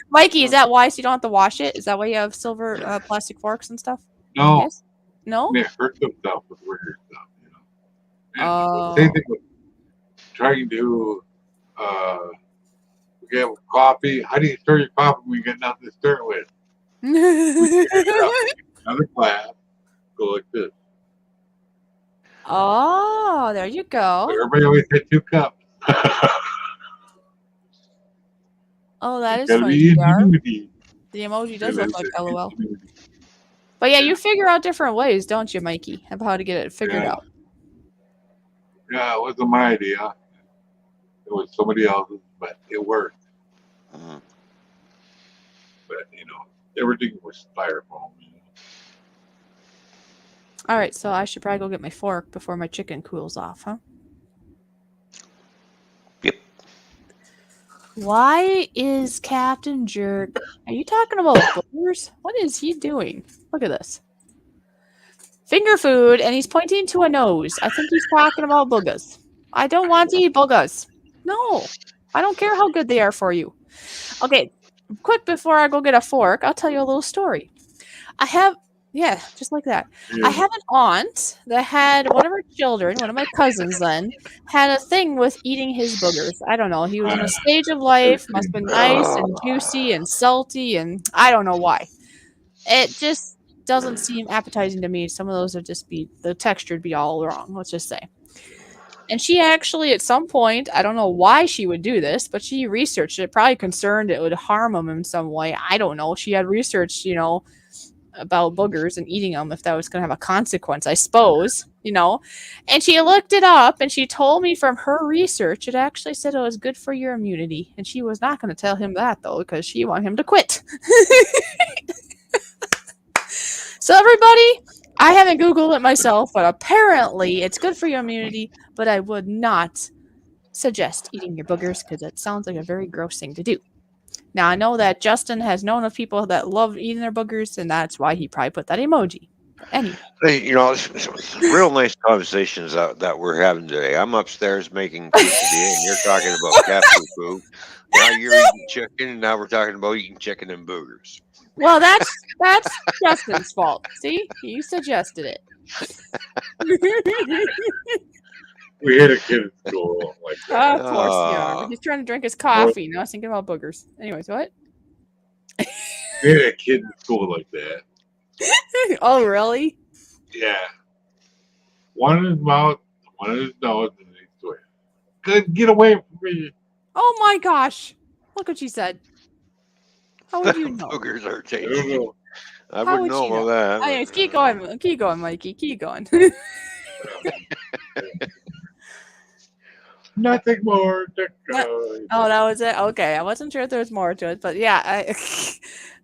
Mikey, is that why so you don't have to wash it? Is that why you have silver plastic forks and stuff? No. Yes? No? It hurts themselves with weird stuff, And Oh. same thing with trying to we have coffee. How do you stir your coffee when you got nothing to stir it with? Another glass. Go like this. Oh, there you go. Everybody always had 2 cups. Oh, that is Gotta funny. be JR. ingenuity. The emoji does Yeah, look like that's it. LOL. Ingenuity. But yeah, you figure out different ways, don't you, Mikey, of how to get it figured Yeah. out. Yeah, it wasn't my idea. It was somebody else's, but it worked. Mhm. But everything was styrofoam. All right, so I should probably go get my fork before my chicken cools off, huh? Yep. Why is Captain Jerk? Are you talking about boogers? What is he doing? Look at this. Finger food, and he's pointing to a nose. I think he's talking about boogers. I don't want to eat boogers. No, I don't care how good they are for you. Okay, quick before I go get a fork, I'll tell you a little story. Yeah, just like that. I have an aunt that had one of her children, one of my cousins then, had a thing with eating his boogers. I don't know. He was in a stage of life, must have been nice and juicy and salty, and I don't know why. It just doesn't seem appetizing to me. Some of those would just be, the texture would be all wrong, let's just say. And she actually, at some point, I don't know why she would do this, but she researched it, probably concerned it would harm him in some way. I don't know. She had researched, about boogers and eating them if that was going to have a consequence, I suppose, And she looked it up and she told me from her research, it actually said it was good for your immunity. And she was not going to tell him that, though, because she wanted him to quit. So, everybody, I haven't Googled it myself, but apparently it's good for your immunity, but I would not suggest eating your boogers because it sounds like a very gross thing to do. Now, I know that Justin has known of people that love eating their boogers, and that's why he probably put that emoji. But anyway. Hey, it's real nice conversations that we're having today. I'm upstairs making quesadilla, and you're talking about cat food. Now you're eating chicken, and now we're talking about eating chicken and boogers. Well, that's Justin's fault. See? You suggested it. We had a kid at school like that. Of course, yeah. He's trying to drink his coffee. Now he's thinking about boogers. Anyways, what? We had a kid at school like that. Oh, really? Yeah. one in his mouth, one in his nose, and he switched. Good, get away from me. Oh my gosh. Look what she said. How would you know? Boogers are I don't tasty. know. I How wouldn't would know you know? about that. but, Anyways, keep going. Keep going, Mikey. Keep going. Nothing more to What? go. Oh, that was it? Okay. I wasn't sure if there was more to it, but yeah.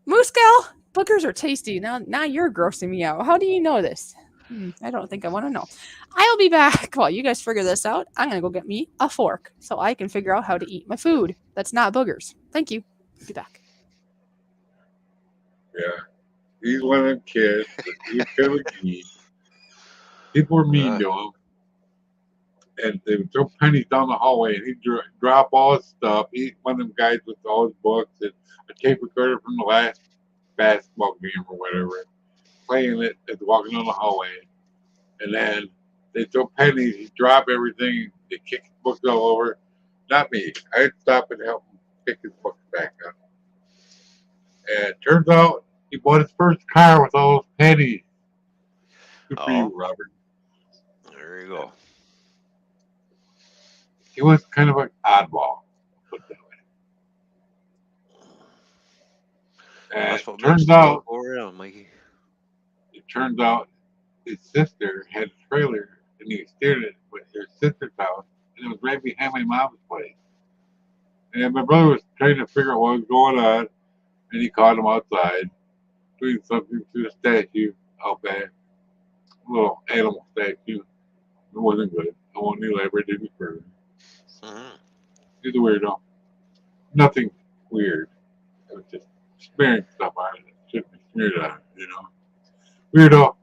Moose Gal, boogers are tasty. Now you're grossing me out. How do you know this? I don't think I want to know. I'll be back while you guys figure this out. I'm going to go get me a fork so I can figure out how to eat my food. That's not boogers. Thank you. Be back. Yeah. He's one of them kids. He's kind of a geek. People were mean to him. And they would throw pennies down the hallway, and he'd drop all his stuff. He's one of them guys with all his books and a tape recorder from the last basketball game or whatever, playing it as walking down the hallway. And then they throw pennies, he'd drop everything, they kick his books all over. Not me. I'd stop and help him pick his books back up. And it turns out he bought his first car with all those pennies. Good for you, Robert. There you go. He was kind of an oddball, put it that way. And That's what turns makes the out, world go around, Mikey. it turns out his sister had a trailer, and he steered it with his sister's house, and it was right behind my mom's place. And my brother was trying to figure out what was going on, and he caught him outside doing something to the statue out back, a little animal statue. It wasn't good. I won't elaborate any further. Mm-hmm. He's a weirdo. Nothing weird. It was just smearing stuff on it. It shouldn't be smeared on it, you know. Weirdo.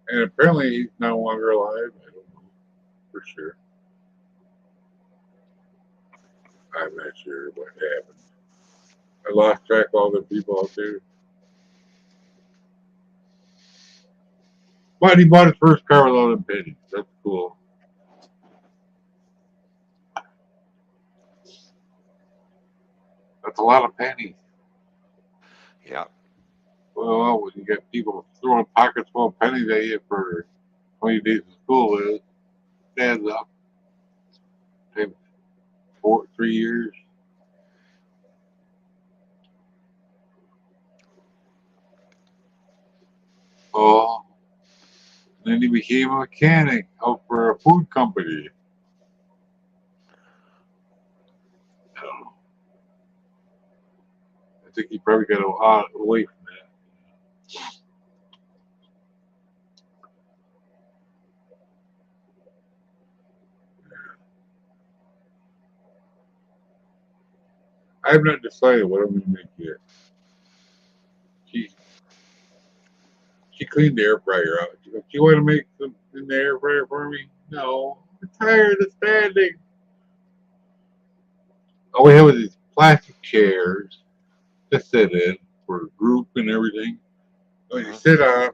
And apparently he's no longer alive. I don't know for sure. I'm not sure what happened. I lost track of all the people out there. But he bought his first car with all them pennies. That's cool. That's a lot of pennies. Yeah. Well, when you get people throwing pockets full of pennies at you for 20 days of school, it adds up. Maybe 3 years. Oh, then he became a mechanic out for a food company. I don't know. I think he probably got away from that. I've not decided what I'm going to make yet. She cleaned the air fryer out. She goes, "Do you want to make something in the air fryer for me?" No. I'm tired of standing. All we have is these plastic chairs to sit in for a group and everything. When you sit on them,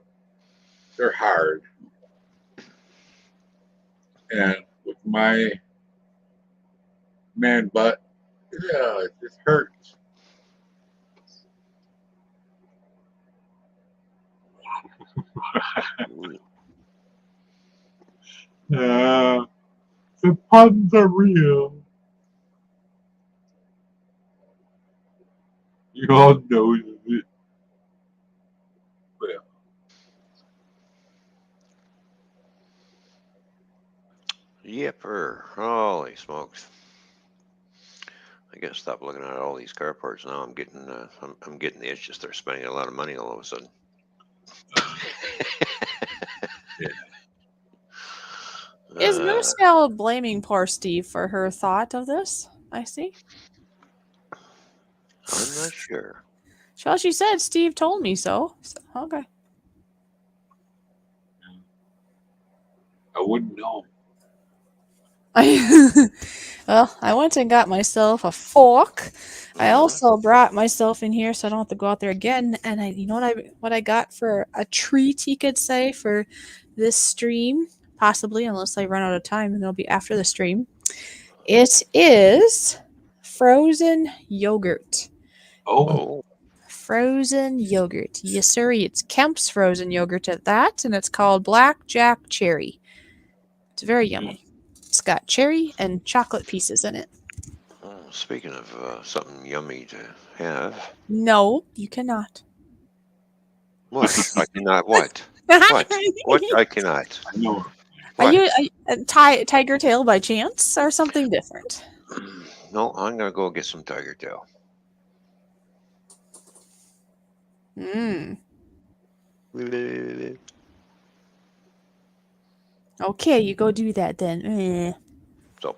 they're hard. And with my man butt, yeah, it just hurts. The puns are real. You all know it. Well, Yipper. Holy smokes. I gotta stop looking at all these car parts now. I'm getting the itch to start spending a lot of money all of a sudden. Is Moose Gal blaming poor Steve for her thought of this? I see. I'm not sure. Well, she said Steve told me so. Okay. I wouldn't know. Well, I went and got myself a fork. I also brought myself in here so I don't have to go out there again. And you know what I got for a treat, you could say, for this stream, possibly, unless I run out of time, and it'll be after the stream. It is frozen yogurt. Oh. frozen yogurt. Yes, sir. It's Kemp's frozen yogurt at that, and it's called Blackjack Cherry. It's very yummy. It's got cherry and chocolate pieces in it. Oh, speaking of something yummy to have, No, you cannot. what? I cannot what? What? What? I cannot. No, Are What? you tiger tail by chance or something different? No, I'm gonna go get some tiger tail. Mm. Okay, you go do that then. So,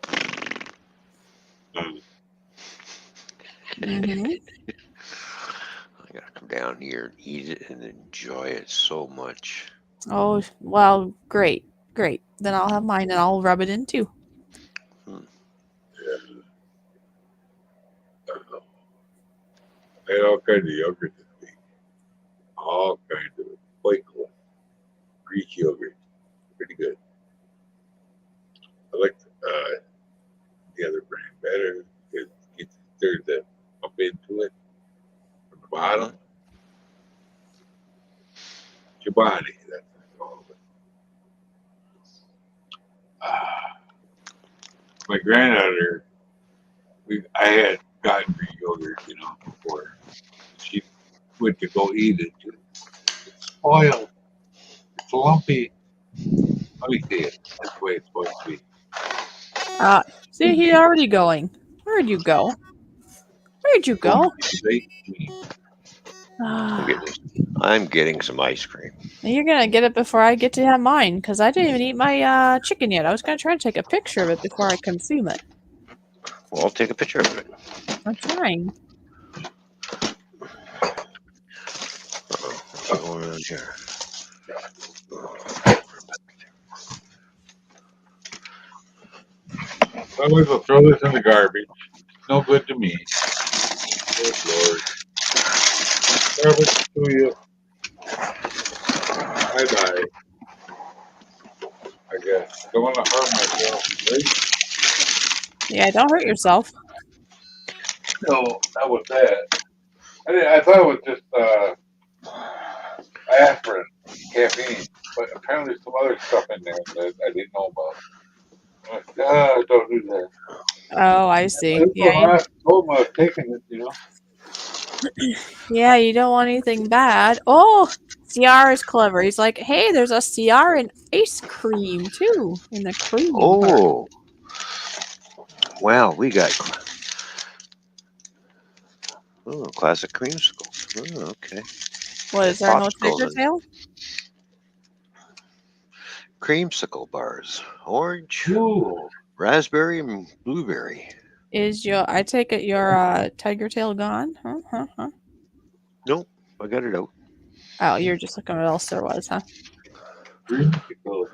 Mhm. I gotta come down here and eat it and enjoy it so much. Oh, well, great. Great. Then I'll have mine and I'll rub it in too. I had all kinds of yogurt this week. All kinds of it. Quite cool. Greek yogurt. Pretty good. I like the other brand better because there's that up into it from the bottom. Chobani, that's what it's called. My granddaughter, I had gotten Greek yogurt, before. She went to go eat it. It's spoiled. It's lumpy. Let me see it. That's the way it's supposed to be. See, he's already going. Where'd you go? Where'd you go? I'm getting some ice cream. You're gonna get it before I get to have mine, because I didn't even eat my chicken yet. I was gonna try to take a picture of it before I consume it. Well, I'll take a picture of it. I'm trying. What's going on here? I always will throw this in the garbage. No good to me. Good Lord. Garbage to you. Bye-bye. I guess. Don't want to harm myself, right? Yeah, don't hurt yourself. No, that was that. I thought it was just aspirin, caffeine, but apparently some other stuff in there that I didn't know about. I'm like, don't do that. Oh, I see. I Yeah, told him I was taking it, yeah, you don't want anything bad. Oh, CR is clever. He's like, hey, there's a CR in ice cream too, in the cream part. Oh, wow, we got classic creamsicle. Oh, okay. What is there no Popsicles tiger and tail? creamsicle bars, orange, Ooh. raspberry, and blueberry. Is I take it your tiger tail gone? Huh? Nope, I got it out. Oh, you're just looking what else there was, huh? Creamsicle,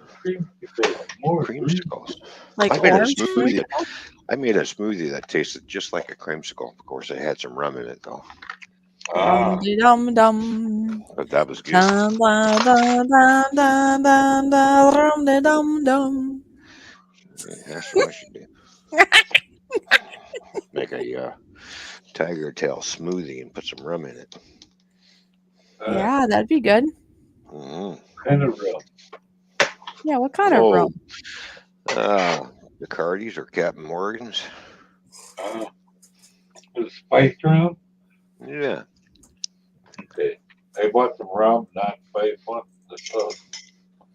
more Creamsicles. Like I made a orange smoothie. creamsicle? I made a smoothie that tasted just like a creamsicle. Of course, it had some rum in it though, Dum dum. but that was good. Dum dum dum dum dum dum dum dum dum dum. Yeah, that's what I should do. Make a tiger tail smoothie and put some rum in it. Yeah, that'd be good. Mm-hmm. Kind of rum. Yeah, what kind of rum? The Cardis or Captain Morgan's. Was spiced rum? Yeah. Okay. I bought some rum, not spiced one.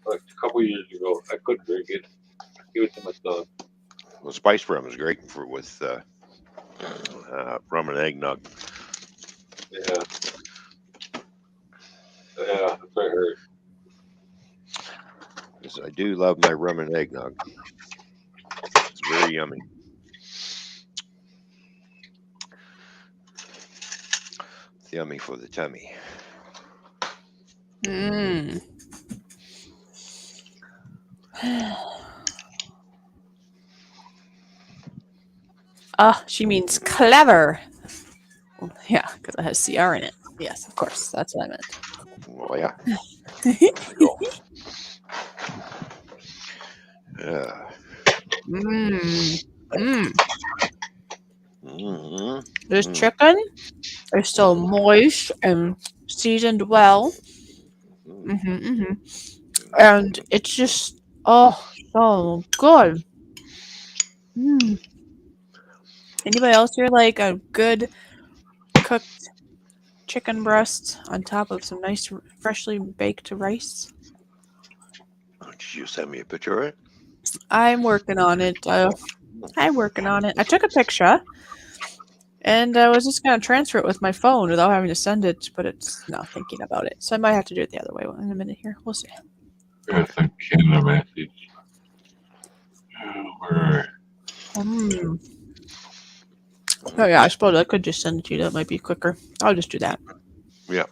Like a couple years ago. I couldn't drink it. Give it to my son. Well, spiced rum is great with rum and eggnog. Yeah. Yeah, that's what I heard. Because I do love my rum and eggnog. It's very yummy. It's yummy for the tummy. Mmm. She means clever. Yeah, because it has CR in it. Yes, of course. That's what I meant. Oh, yeah. Yeah. Mmm. Mmm. Mm-hmm. There's chicken. It's still moist and seasoned well. Mm. And it's just, oh, so good. Anybody else here like a good cooked chicken breast on top of some nice freshly baked rice? Did you send me a picture of it? I'm working on it. I'm working on it. I took a picture, and I was just gonna transfer it with my phone without having to send it, but it's not thinking about it. So I might have to do it the other way in a minute here. We'll see. There's a Canada message. Where? Oh yeah, I suppose I could just send it to you. That might be quicker. I'll just do that. Yeah.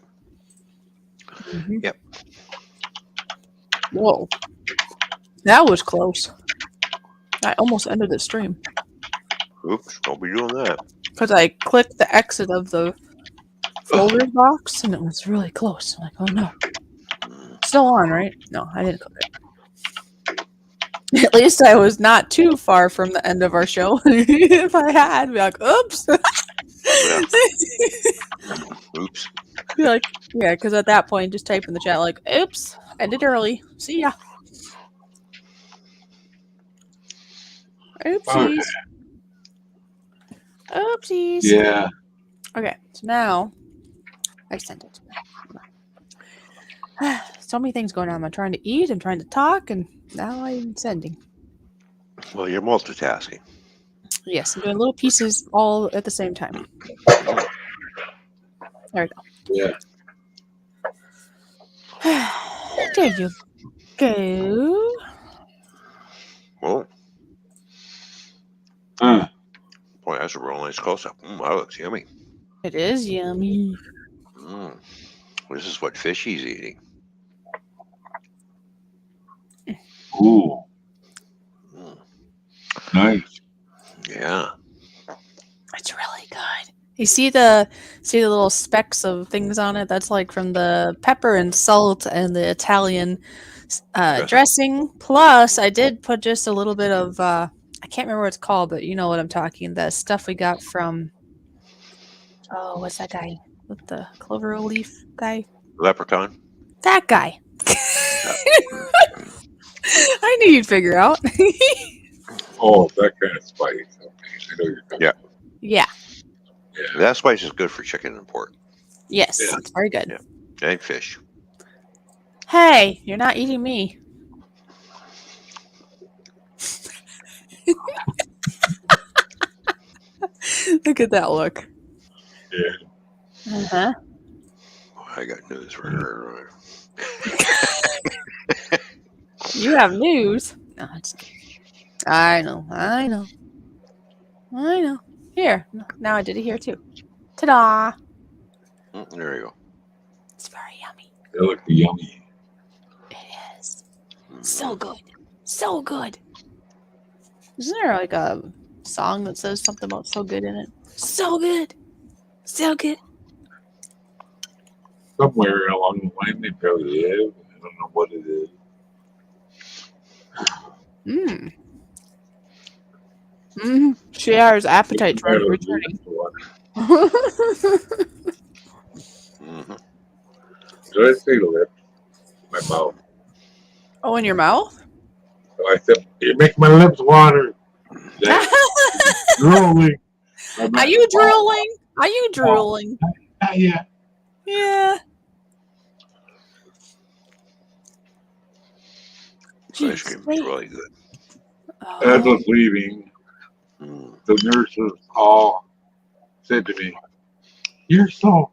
Yep. Whoa. That was close. I almost ended the stream. Oops, don't be doing that. Because I clicked the exit of the folder box and it was really close. I'm like, oh no. Still on, right? No, I didn't click it. At least I was not too far from the end of our show. If I had, I'd be like, oops. Oops. Be like, yeah, because at that point, just type in the chat like, oops, ended early. See ya. Oopsies. Oopsies. Yeah. Okay, so now I sent it. So many things going on. I'm trying to eat, I'm trying to talk, and now I'm sending. Well, you're multitasking. Yes, I'm doing little pieces all at the same time. There we go. Yeah. There you go. Well, boy, that's a real nice close-up. That looks yummy. It is yummy. This is what Fishy's eating. Ooh. Nice. Yeah. It's really good. You see the little specks of things on it? That's like from the pepper and salt and the Italian dressing. Plus, I did put just a little bit of I can't remember what it's called, but you know what I'm talking. The stuff we got from what's that guy with the clover leaf guy? Leprechaun. That guy. I knew you'd figure out. Oh, that kind of spice. Okay. I know you're talking. Yeah. Yeah. Yeah. That spice is good for chicken and pork. Yes, Yeah. it's very good. Yeah. And fish. Hey, you're not eating me. Look at that look. Yeah. Uh-huh. I got news for her. You have news. No, I'm just kidding. I know. Here. Now I did it here too. Ta-da! There you go. It's very yummy. They look yummy. It is. So good. So good. Isn't there like a song that says something about so good in it? So good. So good. Somewhere along the line they probably have. I don't know what it is. Shiar's appetite is returning. Did I say lip? My mouth. Oh, in your mouth? So I said, you make my lips water. Drooling. Are you drooling? Are you drooling? Yeah. Yeah. This ice cream is really good. As I was leaving, the nurses all said to me, "You're so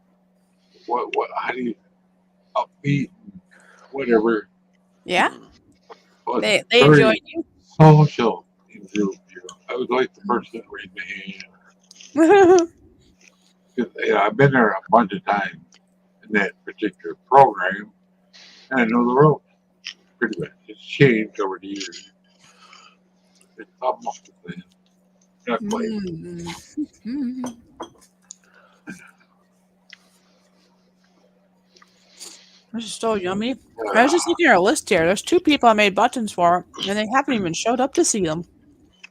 what? How do you upbeat? Whatever." Yeah. But They very enjoyed you. social. I was like the person that raised my hand. 'Cause, I've been there a bunch of times in that particular program, and I know the ropes pretty much. It's changed over the years. It's almost the same. Not quite. This is so yummy. I was just looking at our list here. There's 2 people I made buttons for, and they haven't even showed up to see them.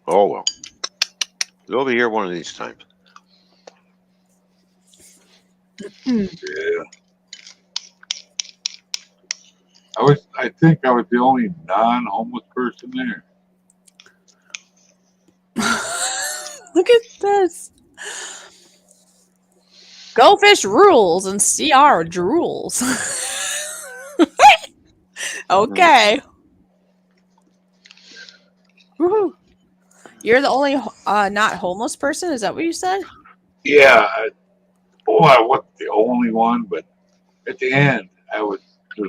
Oh, well. They'll be here one of these times. Yeah. I think I was the only non-homeless person there. Look at this. GoFish rules and CR drools. Okay. Woohoo. You're the only not homeless person? Is that what you said? Yeah. I wasn't the only one, but at the end, there was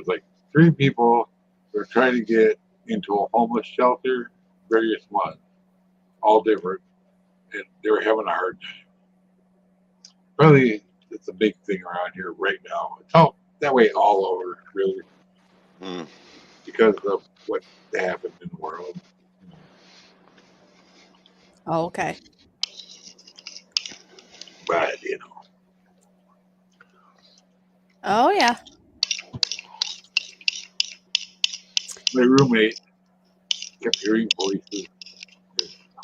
like 3 people who were trying to get into a homeless shelter, various ones, all different, and they were having a hard time. Probably it's a big thing around here right now. It's all that way all over, really, because of what happened in the world. Oh, okay. But Oh, yeah. my roommate kept hearing voices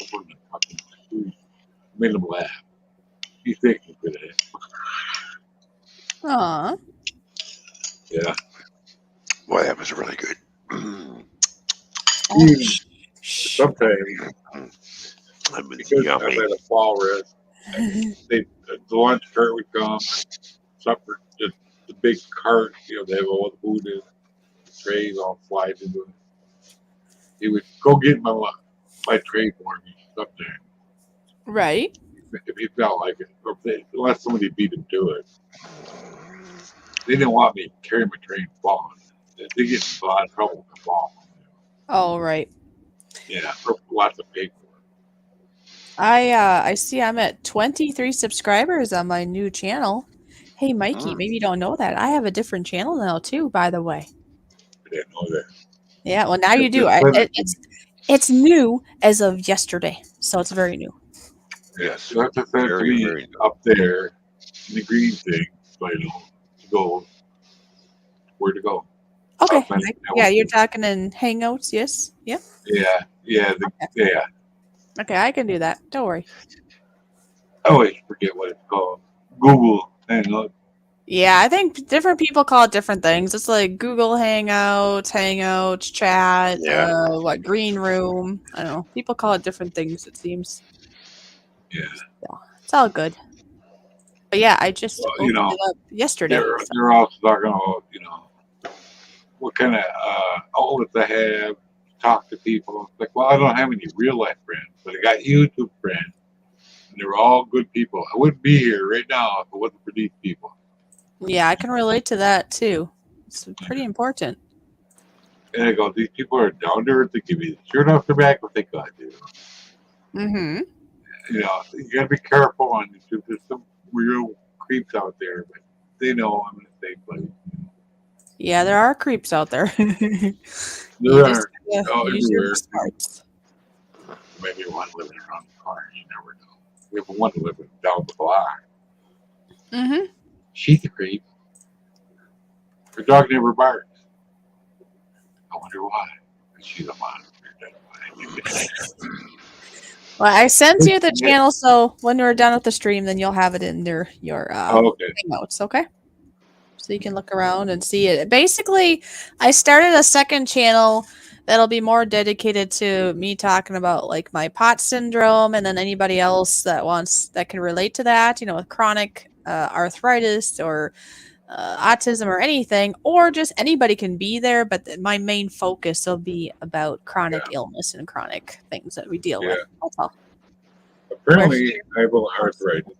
over in the fucking street. Made him laugh. He thinks he's good at it. Aw. Yeah. Boy, that was really good. Even sometimes, That was because I'm yummy. at a walrus, the lunch cart would come, supper, just the big cart, they have all the food in the trays all slide into it. He would go get my tray for me sometimes. Right. If he felt like it, or unless somebody beat him to it. They didn't want me to carry my tray and fall. They get in a lot of trouble with the fall. Oh, right. Yeah, for lots of paper. I see I'm at 23 subscribers on my new channel. Hey, Mikey, maybe you don't know that. I have a different channel now, too, by the way. I didn't know that. Yeah, well, now you do. It's new as of yesterday, so it's very new. Yes, you have to send it to me up there in the green thing, so I know to go where to go. Okay. Yeah, you're talking in Hangouts, yes? Yep. Yeah. Yeah. Okay, I can do that. Don't worry. I always forget what it's called. Google Hangout. Yeah, I think different people call it different things. It's like Google Hangouts, chat, green room. I don't know. People call it different things, it seems. Yeah. It's all good. But yeah, I just opened it up yesterday. They're also talking about, what kind of outlets I have, talk to people. It's like, well, I don't have any real life friends, but I got YouTube friends. And they were all good people. I wouldn't be here right now if it wasn't for these people. Yeah, I can relate to that too. It's pretty important. And I go, these people are down to earth. They give you the shirt off their back what they got to. Mm-hmm. You gotta be careful on YouTube. There's some real creeps out there, but they know I'm in a safe place. Yeah, there are creeps out there. There are. Use your smarts. Maybe one living around the corner. You never know. We have one living down the block. Mm-hmm. She's a creep. Her dog never barks. I wonder why. She's a monster. Well, I sent you the channel, so when we're done with the stream, then you'll have it in your notes, okay? So you can look around and see it. Basically, I started a second channel that'll be more dedicated to me talking about like my POTS syndrome, and then anybody else that can relate to that, with chronic arthritis or autism or anything, or just anybody can be there. But my main focus will be about chronic illness and chronic things that we deal with. That's all. Apparently, I have arthritis.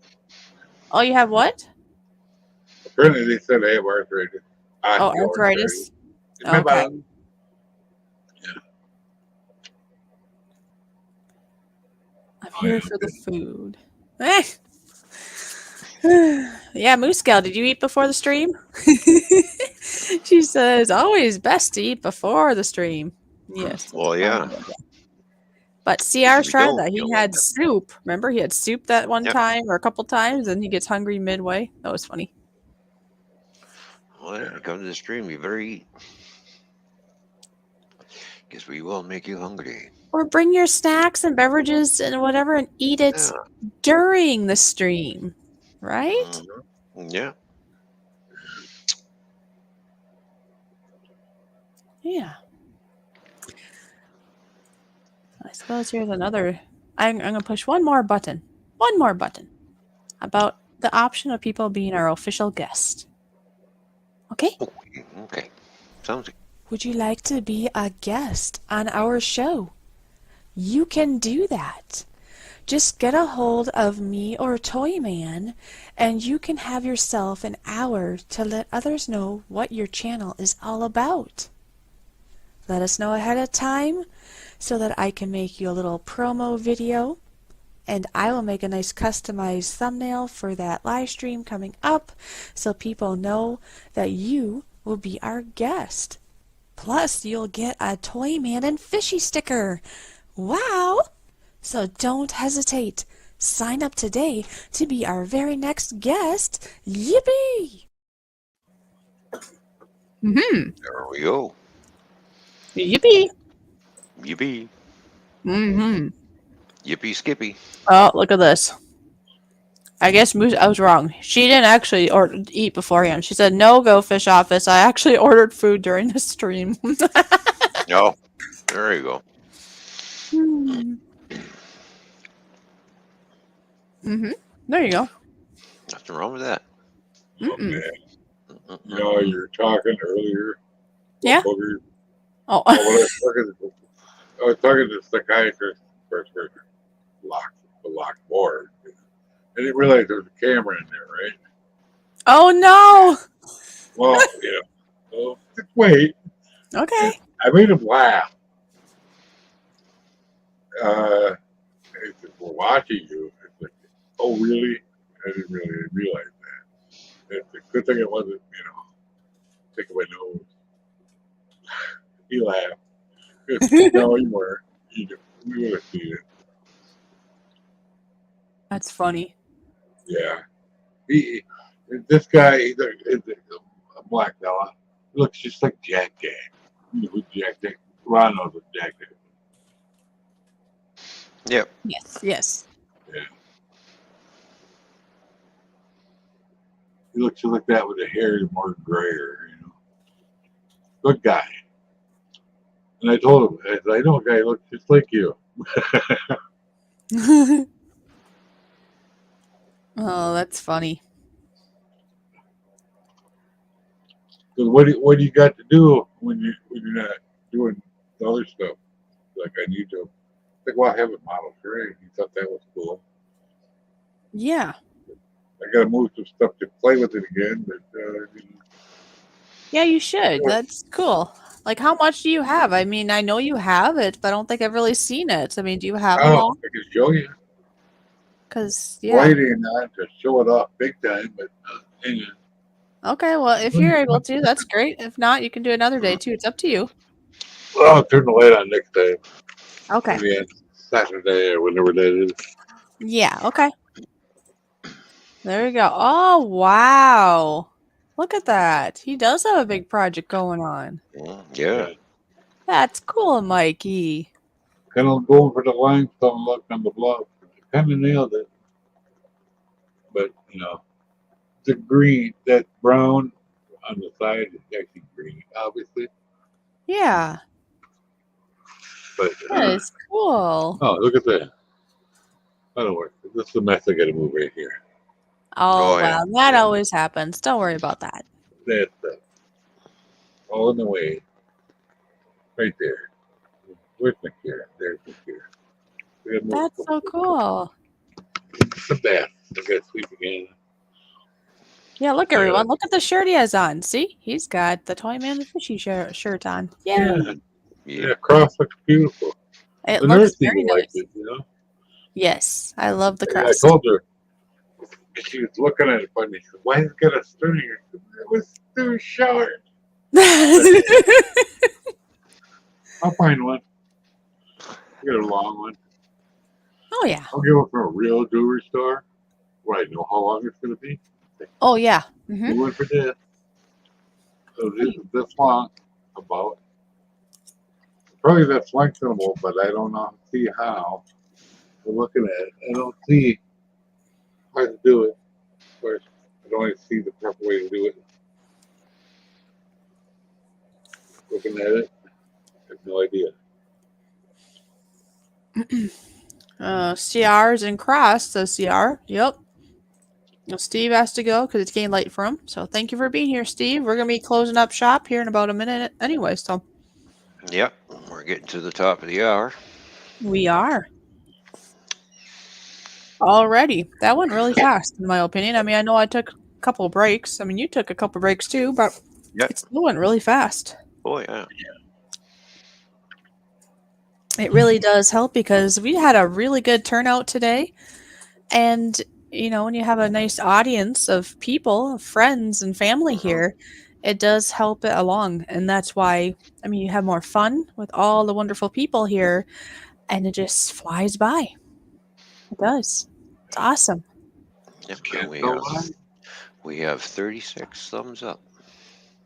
Oh, you have what? Apparently, they said I have arthritis. Oh, arthritis. Okay. I'm here for the food. Yeah, Moose Gal, did you eat before the stream? She says, always best to eat before the stream. Yes. Well, yeah. But CR's tried that. He had soup. Remember, he had soup that one time or a couple times, and he gets hungry midway. That was funny. Well, yeah, come to the stream. You better eat. Because we will make you hungry. Or bring your snacks and beverages and whatever and eat it during the stream. Right? Mm-hmm. Yeah. Yeah. I suppose here's another. I'm going to push one more button. One more button. About the option of people being our official guest. Okay? Okay. Sounds Would you like to be a guest on our show? You can do that. Just get a hold of me or Toyman, and you can have yourself an hour to let others know what your channel is all about. Let us know ahead of time so that I can make you a little promo video, and I will make a nice customized thumbnail for that live stream coming up so people know that you will be our guest. Plus, you'll get a Toyman and Fishy sticker. Wow! So don't hesitate. Sign up today to be our very next guest. Yippee! Mm-hmm. there we go. Yippee! Yippee. Mm-hmm. Yippee skippy. Oh, look at this. I guess I was wrong. She didn't actually eat beforehand. She said, no, GoFish office. I actually ordered food during the stream. Oh, there you go. Mm-hmm. There you go. Nothing wrong with that. Mm-mm. You know, you were talking earlier. Yeah? Boogers. Oh. When I was talking to the psychiatrist first for the locked board. I didn't realize there was a camera in there, right? Oh, no! Well, yeah. Well, just wait. Okay. I made him laugh. He said, we're watching you. It's like, oh, really? I didn't really realize that. It's a good thing it wasn't, taking my nose. He laughed. No, you weren't. We would have seen it. That's funny. Yeah. This guy, he's a black fella. He looks just like Jack Jack. You know who Jack Jack? Ron knows what Jack Jack is. Yep. Yes, yes. Yeah. He looks just like that with the hair more grayer, Good guy. And I told him, I know a guy who looks just like you. Oh, that's funny. So what do you got to do when you're not doing the other stuff? Like I need to. Like, well, I have a Model 3. He thought that was cool. Yeah. I got to move some stuff to play with it again, but Yeah, you should. That's cool. Like, how much do you have? I mean, I know you have it, but I don't think I've really seen it. I mean, do you have them all? I can show you. Because, yeah. Waiting on to show it off big time, but hang on. Okay, well, if you're able to, that's great. If not, you can do another day, too. It's up to you. Well, I'll turn the light on next time. Okay. Maybe on Saturday or whenever that is. Yeah, okay. There we go. Oh, wow. Look at that. He does have a big project going on. Yeah. That's cool, Mikey. Kind of going for the limestone look on the bluff. Kind of nailed it. But, the green, that brown on the side is actually green, obviously. Yeah. But That is cool. oh, look at that. That'll work. This is the mess I got to move right here. Oh, Oh, yeah. well, that always happens. Don't worry about that. That's all in the way. Right there. Where's my chair? There's the chair. That's so cool. The bath. I got to sleep again. Yeah, look, everyone. Look at the shirt he has on. See? He's got the Toyman and Fishy shirt on. Yay. Yeah, cross looks beautiful. It The looks nurse very even nice. liked it, Yes, I love the And I cross. told her, she was looking at it funny. She said, why is it got a string here? I said, it was too short. I'll find one. Get a long one. Oh, yeah. I'll get one from a real jewelry store where I know how long it's going to be. Oh, yeah. Mm-hmm. We went for this. So this long, about. Probably that's lengthenable, but I don't know see how. I'm looking at it. I don't see how to do it. Of course, I don't see the proper way to do it. Looking at it. have no idea. CR's in cross, says CR. Yep. Now Steve has to go because it's getting late for him. So thank you for being here, Steve. We're going to be closing up shop here in about a minute anyway. So Yep, we're getting to the top of the hour. we are. Already. That went really fast, in my opinion. I mean, I know I took a couple of breaks. I mean, you took a couple of breaks too, but Yep. it still went really fast. Oh, yeah. It really does help because we had a really good turnout today. And, you know, when you have a nice audience of people, friends, and family here, it does help it along. And that's why, I mean, you have more fun with all the wonderful people here, and it just flies by. It does. It's awesome. Yep, Can't and go on. we have 36 thumbs up.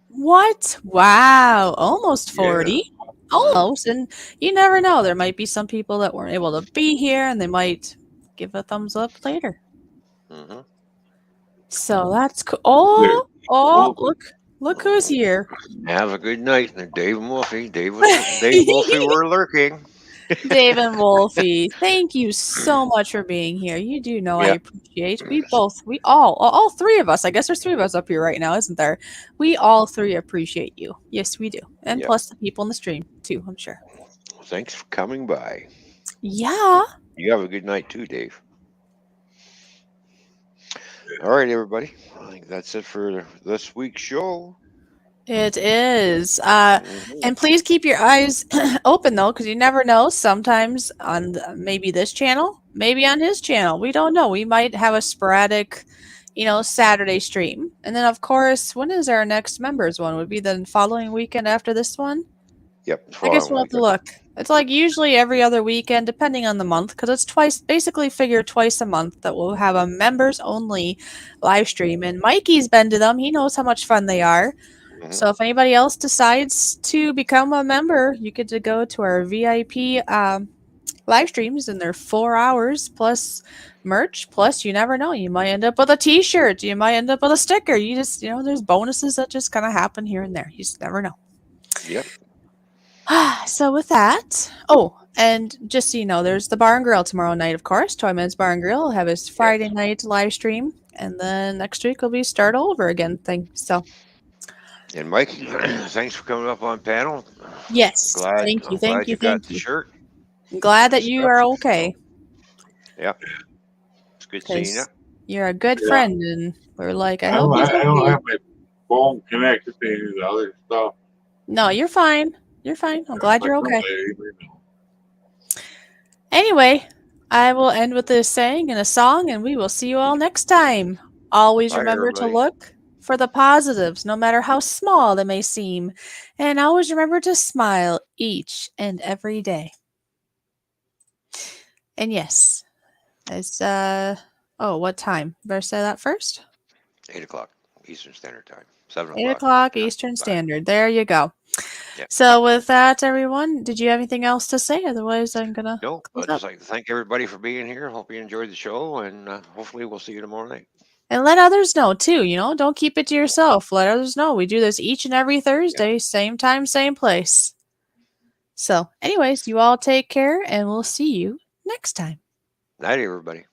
What? Wow. Almost Yeah. 40. Almost. And you never know. There might be some people that weren't able to be here and they might give a thumbs up later. Mm-hmm. So that's cool. Oh, Wolfie. look who's here. Have a good night. And Dave and Wolfie. Dave and Wolfie were lurking. Dave and Wolfie, thank you so much for being here. You do know I Yeah. appreciate. We all three of us. I guess there's three of us up here right now, isn't there? We all three appreciate you. Yes, we do. And Yep. plus the people in the stream too, I'm sure. Thanks for coming by. Yeah. You have a good night too, Dave. All right, everybody. I think that's it for this week's show. It is. Mhm. And please keep your eyes open though, because you never know. Sometimes on maybe this channel, maybe on his channel. We don't know. We might have a sporadic, Saturday stream. And then of course, when is our next members one? Would be the following weekend after this one? Yep. I guess we'll have to look. It's like usually every other weekend, depending on the month, because it's basically twice a month that we'll have a members only live stream. And Mikey's been to them. He knows how much fun they are. Mhm. So if anybody else decides to become a member, you get to go to our VIP live streams, and they're 4 hours plus merch. Plus, you never know, you might end up with a T-shirt, you might end up with a sticker. You just, there's bonuses that just kind of happen here and there. You just never know. Yep. So with that, and just so you know, there's the Bar and Grill tomorrow night, of course. Toyman's Bar and Grill will have his Friday night live stream, and then next week will be start over again thing. So. And Mike, thanks for coming up on panel. Yes. Glad Thank you. got the shirt. I'm glad that you are okay. Yep. It's good seeing you. You're a good friend, and we're like, I I hope he's don't okay. have my phone connected to any of the other stuff. No, you're fine. You're fine. I'm glad you're okay. Somebody, Anyway, I will end with this saying and a song, and we will see you all next time. Always Bye, remember to everybody. look for the positives, no matter how small they may seem. And always remember to smile each and every day. And yes, it's, what time? Better say that first? 8 o'clock Eastern Standard Time. 7 8 o'clock. o'clock Eastern Bye. Standard. There you go. Yeah. So with that, everyone, did you have anything else to say? Otherwise, I'm going to No, close I'd up. just like to thank everybody for being here. Hope you enjoyed the show, and hopefully we'll see you tomorrow night. And let others know, too. Don't keep it to yourself. Let others know. We do this each and every Thursday, same time, same place. So, anyways, you all take care, and we'll see you next time. Night, everybody.